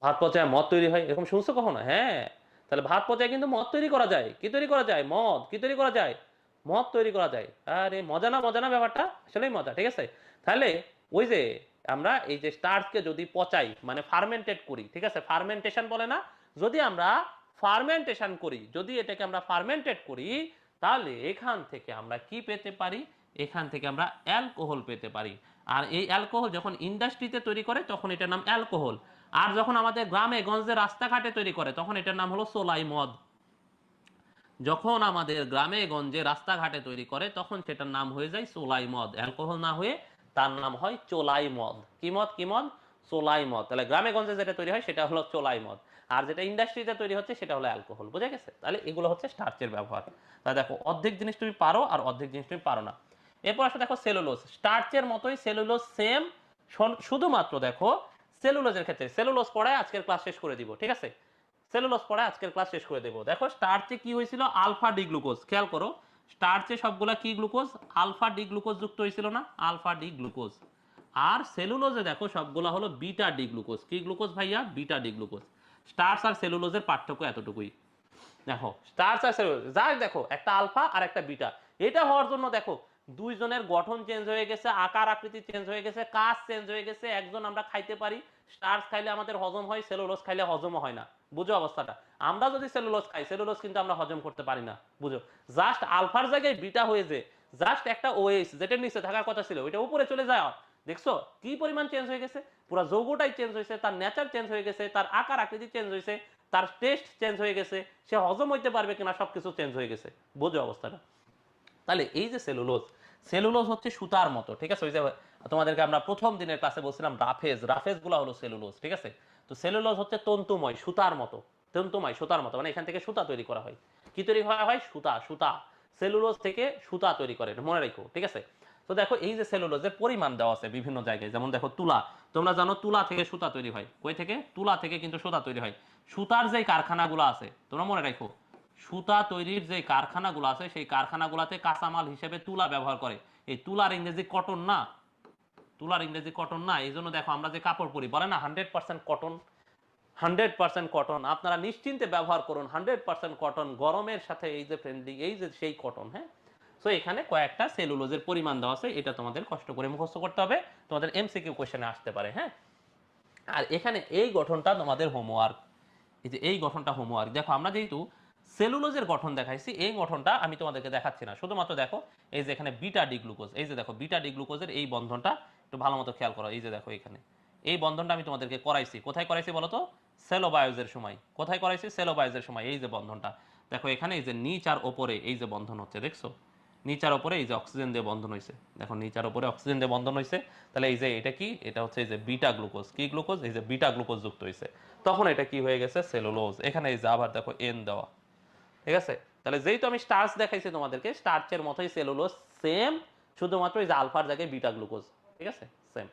ভাত পচায় মদ তৈরি হয় এরকম শুনছো কখনো? হ্যাঁ। তাহলে ভাত পচায় কিন্তু মদ তৈরি করা যায়। কি তৈরি করা যায়? মদ। কি তৈরি করা যায়? মদ তৈরি করা যায়। আরে মজা না? মজা না ব্যাপারটা? আসলেই মজা, ঠিক আছে? তাহলে ওই যে আমরা এই যে স্টার্চকে যদি পচাই মানে ফার্মেন্টেড করি, ঠিক আছে? ফার্মেন্টেশন বলে না? যদি আমরা ফার্মেন্টেশন করি, যদি এটাকে আমরা ফার্মেন্টেড করি, তাহলে এখান থেকে আমরা কি পেতে পারি? এখান থেকে আমরা অ্যালকোহল পেতে পারি। আর এই অ্যালকোহল যখন ইন্ডাস্ট্রিতে তৈরি করে তখন এটার নাম অ্যালকোহল। আর যখন আমাদের গ্রামে গঞ্জে রাস্তাঘাটে তৈরি করে তখন এটার নাম হলো সোলাই মদ। যখন আমাদের গ্রামে গঞ্জে রাস্তাঘাটে তৈরি করে তখন সেটার নাম হয়ে যায় চোলাই মদ, অ্যালকোহল না হয়ে তার নাম হয় চোলাই মদ। কি মদ? কি মদ? চোলাই মদ। তাহলে গ্রামে গঞ্জে যেটা তৈরি হয় সেটা হলো চোলাই মদ, আর যেটা ইন্ডাস্ট্রিতে তৈরি হচ্ছে সেটা হলো অ্যালকোহল। বুঝে গেছে? তাহলে এগুলো হচ্ছে স্টার্চের ব্যবহার। তাহলে দেখো অর্ধেক জিনিস তুমি পারো আর অর্ধেক জিনিস তুমি পারো না। এরপর আসলে দেখো সেলুলোজ, স্টার্চের মতোই সেলুলোজ সেম, শুধুমাত্র দেখো সেলুলোজের ক্ষেত্রে, সেলুলোজ পড়ায় আজকের ক্লাস শেষ করে দিব, ঠিক আছে? সেলুলোজ পড়ায় আজকের ক্লাস শেষ করে দেবো। দেখো স্টার্চে কি হয়েছিল? Alpha D glucose. খেয়াল করো, স্টার্চে সবগুলা কি গ্লুকোজ? আলফা ডি গ্লুকোজ যুক্ত হয়েছিল না? Alpha D glucose. আর সেলুলোজে দেখো সবগুলা হলো বিটা ডি গ্লুকোজ। কি গ্লুকোজ ভাইয়া? Beta D glucose. স্টার্চ আর সেলুলোজের পার্থক্য এতটুকুই। দেখো স্টার্চ আর সেলুলোজ, যা দেখো একটা আলফা আর একটা বিটা, এটা হওয়ার জন্য দেখো দুইজনের গঠন চেঞ্জ হয়ে গেছে, আকার আকৃতি চেঞ্জ হয়ে গেছে, কাজ চেঞ্জ হয়ে গেছে। একজন আমরা খাইতে পারি, স্টার্চ খাইলে আমাদের হজম হয়, সেলুলোজ খাইলে হজম হয় না। বুঝো অবস্থাটা? আমরা যদি সেলুলোজ খাই, সেলুলোজ কিন্তু আমরা হজম করতে পারি না। বুঝো? জাস্ট আলফার জায়গায় বিটা হয়েছে, জাস্ট একটা ওএইচ যেটা নিচে থাকার কথা ছিল ওইটা উপরে চলে যায়। দেখছো কি পরিমাণ চেঞ্জ হয়ে গেছে? পুরো যৌগটাই চেঞ্জ হয়েছে, তার নেচার চেঞ্জ হয়ে গেছে, তার আকার আকৃতি চেঞ্জ হয়েছে, তার টেস্ট চেঞ্জ হয়ে গেছে, সে হজম হইতে পারবে কিনা সবকিছু চেঞ্জ হয়ে গেছে। বোঝো অবস্থাটা? তাহলে এই যে সেলুলোজ, সেলুলোজ হচ্ছে সুতার মতো, ঠিক আছে? ওই যে তোমাদেরকে আমরা প্রথম দিনের ক্লাসে বলছিলাম রাফেজ, রাফেজ গুলা হলো সেলুলোজ, ঠিক আছে? তো সেলুলোজ হচ্ছে তন্তুময় সুতার মতো, তন্তুময় সুতার মতো, মানে এখান থেকে সুতা তৈরি করা হয়। কি তৈরি করা হয়? সুতা, সুতা। সেলুলোজ থেকে সুতা তৈরি করে, মনে রাখো, ঠিক আছে? তো দেখো এই যে সেলুলোজের পরিমাণ দেওয়া আছে বিভিন্ন জায়গায়, যেমন দেখো তুলা, তোমরা জানো তুলা থেকে সুতা তৈরি হয়। কই থেকে? তুলা থেকে কিন্তু সুতা তৈরি হয়। সুতার যে কারখানাগুলো আছে তোমরা মনে রাখো, সুতা তৈরির যে কারখানাগুলো আছে সেই কারখানাগুলোতে কাঁচামাল হিসেবে তুলা ব্যবহার করে। এই তুলার ইংরেজি কটন না? তুলার ইংরেজি কটন না? এই জন্য দেখো আমরা যে কাপড় পরি বলে না 100% কটন, 100% কটন। আপনারা নিশ্চিন্তে ব্যবহার করুন, 100% কটন, গরমের সাথে এই যে ফ্রেন্ডলি, এই যে সেই কটন। হ্যাঁ, সো এখানে কয়েকটা সেলুলোজের পরিমাণ দেওয়া আছে, এটা তোমাদের কষ্ট করে মুখস্থ করতে হবে, তোমাদের এমসিকিউ কোশ্চেনে আসতে পারে। হ্যাঁ, আর এখানে এই গঠনটা তোমাদের হোমওয়ার্ক, এই যে এই গঠনটা হোমওয়ার্ক। দেখো আমরা যেহেতু সেলুলোজের গঠন দেখাইছি, এই গঠনটা আমি তোমাদেরকে দেখাচ্ছি না, শুধুমাত্র দেখো এই যে এখানে বিটা ডি গ্লুকোজ, এই যে দেখো বিটা ডি গ্লুকোজের এই বন্ধনটা একটু ভালো মতো খেয়াল করো। এই যে দেখো এখানে এই বন্ধনটা আমি তোমাদেরকে করাইছি, কোথায় করাইছি বলো তো? সেলোবায়োজের সময়। কোথায় করাইছি? সেলোবায়োজের সময়। এই যে বন্ধনটা দেখো এখানে, এই যে নিচ আর ওপরে এই যে বন্ধন হচ্ছে, দেখছো? নিচার ওপরে এই যে অক্সিজেন দিয়ে বন্ধন হয়েছে, দেখো নিচার ওপরে অক্সিজেন দিয়ে বন্ধন হয়েছে। তাহলে এই যে এটা কি? এটা হচ্ছে এই যে বিটা গ্লুকোজ। কি গ্লুকোজ? এই যে বিটা গ্লুকোজ যুক্ত হয়েছে, তখন এটা কি হয়ে গেছে? সেলুলোজ। এখানে এই যে আবার দেখো এন দেওয়া, ঠিক আছে? তাহলে যেহেতু আমি স্টার্চ দেখাইছি তোমাদেরকে, স্টার্চের মতোই সেলুলোজ সেম, শুধুমাত্র এই যে আলফার জায়গায় বিটা গ্লুকোজ, ঠিক আছে? সেম।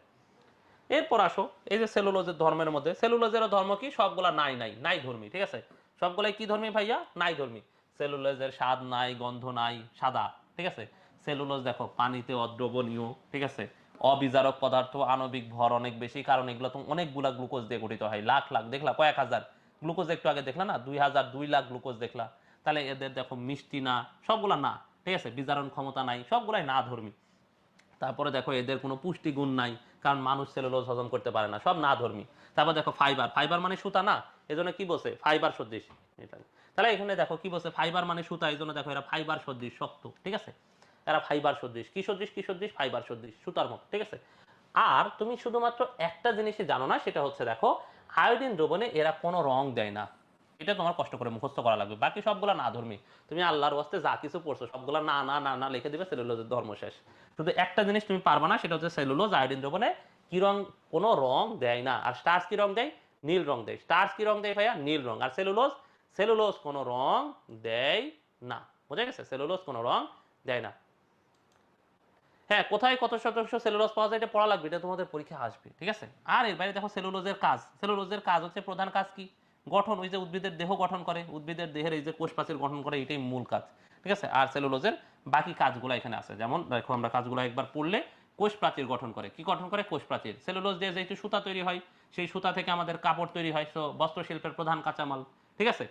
এরপর আসো এই যে সেলুলোজের ধর্মের মধ্যে, সেলুলোজেরও ধর্ম কি? সবগুলা নাই নাই নাই ধর্মী, ঠিক আছে? সবগুলাই কি ধর্মী ভাইয়া? নাই ধর্মী। সেলুলোজের স্বাদ নাই, গন্ধ নাই, সাদা, ঠিক আছে? সেলুলোজ দেখো পানিতে অদ্রবণীয়, ঠিক আছে? অবিজারক পদার্থ, আণবিক ভর অনেক বেশি, কারণ এগুলো তো অনেকগুলা গ্লুকোজ দিয়ে গঠিত হয়, লাখ লাখ, দেখলা কয়েক হাজার গ্লুকোজ একটু আগে দেখলা না, 2000 2 লাখ গ্লুকোজ দেখলা। তাহলে এদের দেখো মিষ্টি না, সবগুলা না, ঠিক আছে? বিজারণ ক্ষমতা নাই, সবগুলাই না ধর্মী। তারপরে দেখো এদের কোনো পুষ্টিগুণ নাই, কারণ মানুষ সেলুলোজ হজম করতে পারে না, সব না ধর্মী। তারপর দেখো ফাইবার, ফাইবার মানে সুতা না, এজন্য কি বলছে? ফাইবার সদৃশ। এটা তাহলে এখানে দেখো কি বলছে? ফাইবার মানে সুতা, এই জন্য দেখো এরা ফাইবার সদৃশ, শক্ত, ঠিক আছে? এরা ফাইবার সদৃশ। কি সদৃশ? কি সদৃশ? ফাইবার সদৃশ, সুতার মতো, ঠিক আছে? আর তুমি শুধুমাত্র একটা জিনিসই জানো না, সেটা হচ্ছে দেখো আয়োডিন দ্রবণে এরা কোনো রং দেয় না, এটা তোমার কষ্ট করে মুখস্থ করা লাগবে। বাকি সবগুলা না ধর্মী, তুমি আল্লাহর ওয়াস্তে যা কিছু পড়ছো সবগুলা না না না না লিখে দিবে, সেলুলোজের ধর্ম শেষ। শুধু একটা জিনিস তুমি পারবা না, সেটা হচ্ছে সেলুলোজ আয়োডিন দ্রবণে কি রং? কোনো রং দেয় না। আর স্টার্চ কি রং দেয়? নীল রং দেয়। স্টার্চ কি রং দেয় ভাইয়া? নীল রং। আর সেলুলোজ, সেলুলোজ কোনো রং দেয় না। বোঝা গেছে? সেলুলোজ কোনো রং দেয় না। হ্যাঁ, কোথায় কত শতাংশ সেলুলোজ পাওয়া যায় এটা পড়া লাগবে, এটা তোমাদের পরীক্ষা আসবে, ঠিক আছে? আর এর বাইরে দেখো সেলুলোজের কাজ, সেলুলোজের কাজ হচ্ছে প্রধান কাজ কি? গঠন, ওই যে উদ্ভিদের দেহ গঠন করে, উদ্ভিদের দেহের এই যে কোষ প্রাচীর গঠন করে, এটাই মূল কাজ, ঠিক আছে? আর সেলুলোজের বাকি কাজগুলো এখানে আছে, যেমন দেখো আমরা কাজগুলো একবার পড়লে, কোষ প্রাচীর গঠন করে। কি গঠন করে? কোষ প্রাচীর। সেলুলোজ দিয়ে যেহেতু সুতা তৈরি হয়, সেই সুতা থেকে আমাদের কাপড় তৈরি হয়, তো বস্ত্র শিল্পের প্রধান কাঁচামাল, ঠিক আছে?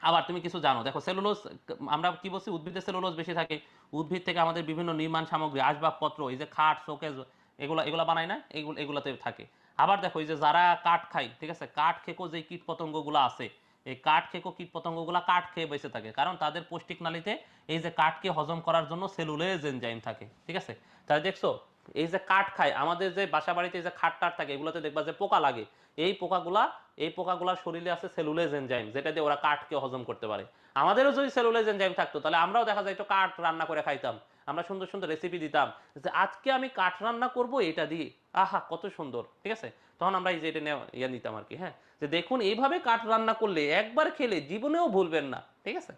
আবার তুমি কিছু জানো, দেখো সেলুলোজ, আমরা কি বলছি? উদ্ভিদের সেলুলোজ বেশি থাকে। উদ্ভিদ থেকে আমাদের বিভিন্ন নির্মাণ সামগ্রী, আসবাবপত্র, এই যে খাট, শোকেস, এগুলা এগুলা বানায় না, এগুলাতে থাকে। আবার দেখো এই যে যারা কাঠ খায়, ঠিক আছে, কাঠ খেকো যে কীট পতঙ্গগুলো আছে, এই কাঠ খেকো কীট পতঙ্গগুলা কাঠ খেয়ে বেঁচে থাকে, কারণ তাদের পৌষ্টিক নালীতে এই যে কাঠকে হজম করার জন্য সেলুলোজ এনজাইম থাকে, ঠিক আছে? তাহলে দেখছো এই যে কাঠ খায়, আমাদের যে বাসা বাড়িতে যে খাট টাট থাকে এগুলোতে দেখবা যে পোকা লাগে, এই পোকাগুলা, এই পোকাগুলার শরীরে আছে সেলুলোজ এনজাইম, যেটা দিয়ে ওরা কাঠকে হজম করতে পারে। আমাদেরও যদি সেলুলোজ এনজাইম থাকতো তাহলে আমরাও দেখা যায় একটু কাঠ রান্না করে খাইতাম, আমরা সুন্দর সুন্দর রেসিপি দিতাম যে আজকে আমি কাঠ রান্না করব এটা দিয়ে, আহা কত সুন্দর, ঠিক আছে। তখন আমরা এই যে এটা ইয়ে নিতাম আর কি, হ্যাঁ, যে দেখুন এইভাবে কাঠ রান্না করলে একবার খেলে জীবনেও ভুলবেন না, ঠিক আছে।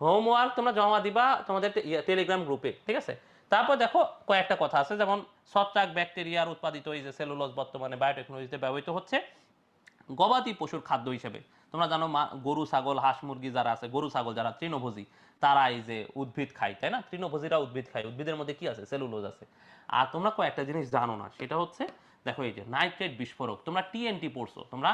হোমওয়ার্ক তোমরা জমা দিবা তোমাদের টেলিগ্রাম গ্রুপে, ঠিক আছে। তারপর দেখো কয়েকটা কথা আছে, যেমন ছত্রাক ব্যাকটেরিয়ার উৎপাদিত এই যে সেলুলোজ বর্তমানে বায়োটেকনোলজিতে ব্যবহৃত হচ্ছে গবাদি পশুর খাদ্য হিসেবে। তোমরা জানো গরু ছাগল হাঁস মুরগি যারা আছে, গরু ছাগল যারা তৃণভোজী, তারা এই যে উদ্ভিদ খায়, তাই না, তৃণভোজীরা উদ্ভিদ খায়, উদ্ভিদের মধ্যে কি আছে, সেলুলোজ আছে। আর তোমরা কয়েকটা জিনিস জানো না, সেটা হচ্ছে দেখো এই যে নাইট্রেট বিস্ফোরক, তোমরা টিএনটি পড়ছো, তোমরা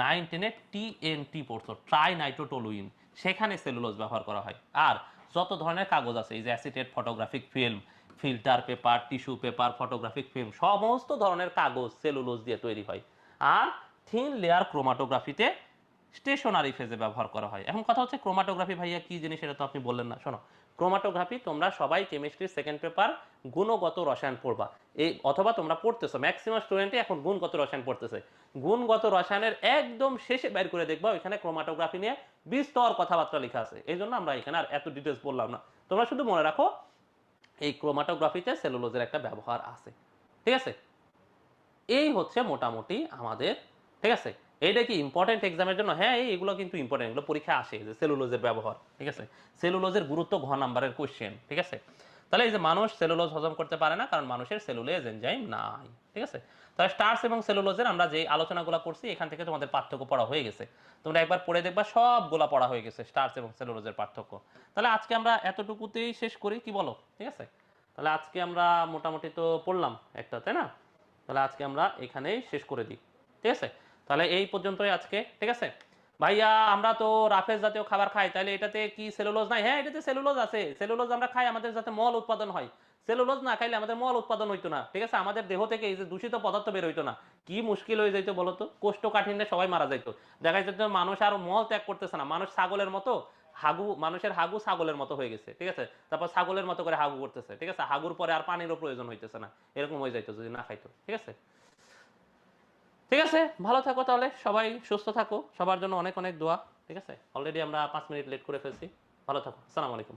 9-10 টিএনটি পড়ছো, ট্রাই নাইট্রোটোলুইন, সেখানে সেলুলোজ ব্যবহার করা হয়। আর যত ধরনের কাগজ আছে, এই যে acetate photographic film, filter paper, tissue paper, photographic film, সমস্ত ধরনের কাগজ সেলুলোজ দিয়ে তৈরি হয়। আর থিন লেয়ার ক্রোমাটোগ্রাফিতে স্টেশনারি ফেজে ব্যবহার করা হয়। এখন কথা হচ্ছে ক্রোমাটোগ্রাফি ভাইয়া কি জিনিস, এটা তো আপনি বললেন না। শোনো, ক্রোমাটোগ্রাফি তোমরা সবাই কেমিস্ট্রির সেকেন্ড পেপার গুণগত রসায়ন পড়বা, এই অথবা তোমরা পড়তেছো, ম্যাক্সিমাম স্টুডেন্টই এখন গুণগত রসায়ন পড়তেছে। গুণগত রসায়নের একদম শেষে বের করে দেখবা ওইখানে ক্রোমাটোগ্রাফি নিয়ে বিস্তর কথাবার্তা লেখা আছে, এই জন্য আমরা এখানে আর এত ডিটেলস বললাম না। তোমরা শুধু মনে রাখো এই ক্রোমাটোগ্রাফিতে সেলুলোজের একটা ব্যবহার আছে, ঠিক আছে। এই হচ্ছে মোটামুটি আমাদের, ঠিক আছে। এইটা কি ইম্পর্টেন্ট এক্সামের জন্য? হ্যাঁ, এগুলো কিন্তু ইম্পর্টেন্ট, এগুলো পরীক্ষা আসে যে সেলুলোজের ব্যবহার, ঠিক আছে। সেলুলোজের গুরুত্ব ঘ নাম্বারের কোশ্চেন, ঠিক আছে। তাহলে এই যে মানুষ সেলুলোজ হজম করতে পারে না কারণ মানুষের সেলুলোজ এনজাইম নাই, ঠিক আছে। তাহলে স্টার্চ এবং সেলুলোজের আমরা যে আলোচনাগুলো করছি এখান থেকে তোমাদের পার্থক্য পড়া হয়ে গেছে, তোমরা একবার পড়ে দেখবা সবগুলা পড়া হয়ে গেছে স্টার্চ এবং সেলুলোজের পার্থক্য। তাহলে আজকে আমরা এতটুকুতেই শেষ করি, কি বলো, ঠিক আছে। তাহলে আজকে আমরা মোটামুটি তো পড়লাম একটা, তাই না। তাহলে আজকে আমরা এখানেই শেষ করে দিই, ঠিক আছে। তাহলে এই পর্যন্তই আজকে, ঠিক আছে। ভাইয়া আমরা তো রাফেজ জাতীয় খাবার খাই, তাহলে এটাতে কি সেলুলোজ নাই? হ্যাঁ, এটাতে সেলুলোজ আছে। সেলুলোজ আমরা খাই আমাদের যাতে মল উৎপাদন হয়, সেলুলোজ না খাইলে আমাদের মল উৎপাদন হইতো না, ঠিক আছে। আমাদের দেহ থেকে এই যে দূষিত পদার্থ বের হইতো না, কি মুশকিল হয়ে যাইতো বলতো, কোষ্ঠকাঠিন্যে সবাই মারা যাইতো। দেখা যেত মানুষ আর মল ত্যাগ করতেছে না, মানুষ ছাগলের মতো হাগু, মানুষের হাগু ছাগলের মতো হয়ে গেছে, ঠিক আছে। তারপর ছাগলের মতো করে হাগু করতেছে, ঠিক আছে, হাগুর পরে আর পানিরও প্রয়োজন হইতেছে না, এরকম হয়ে যাইতো যদি না খাইতো, ঠিক আছে। ঠিক আছে, ভালো থাকো তাহলে, সবাই সুস্থ থাকো, সবার জন্য অনেক অনেক দোয়া, ঠিক আছে। অলরেডি আমরা 5 মিনিট লেট করে ফেলছি। ভালো থাকো, আসসালামু আলাইকুম।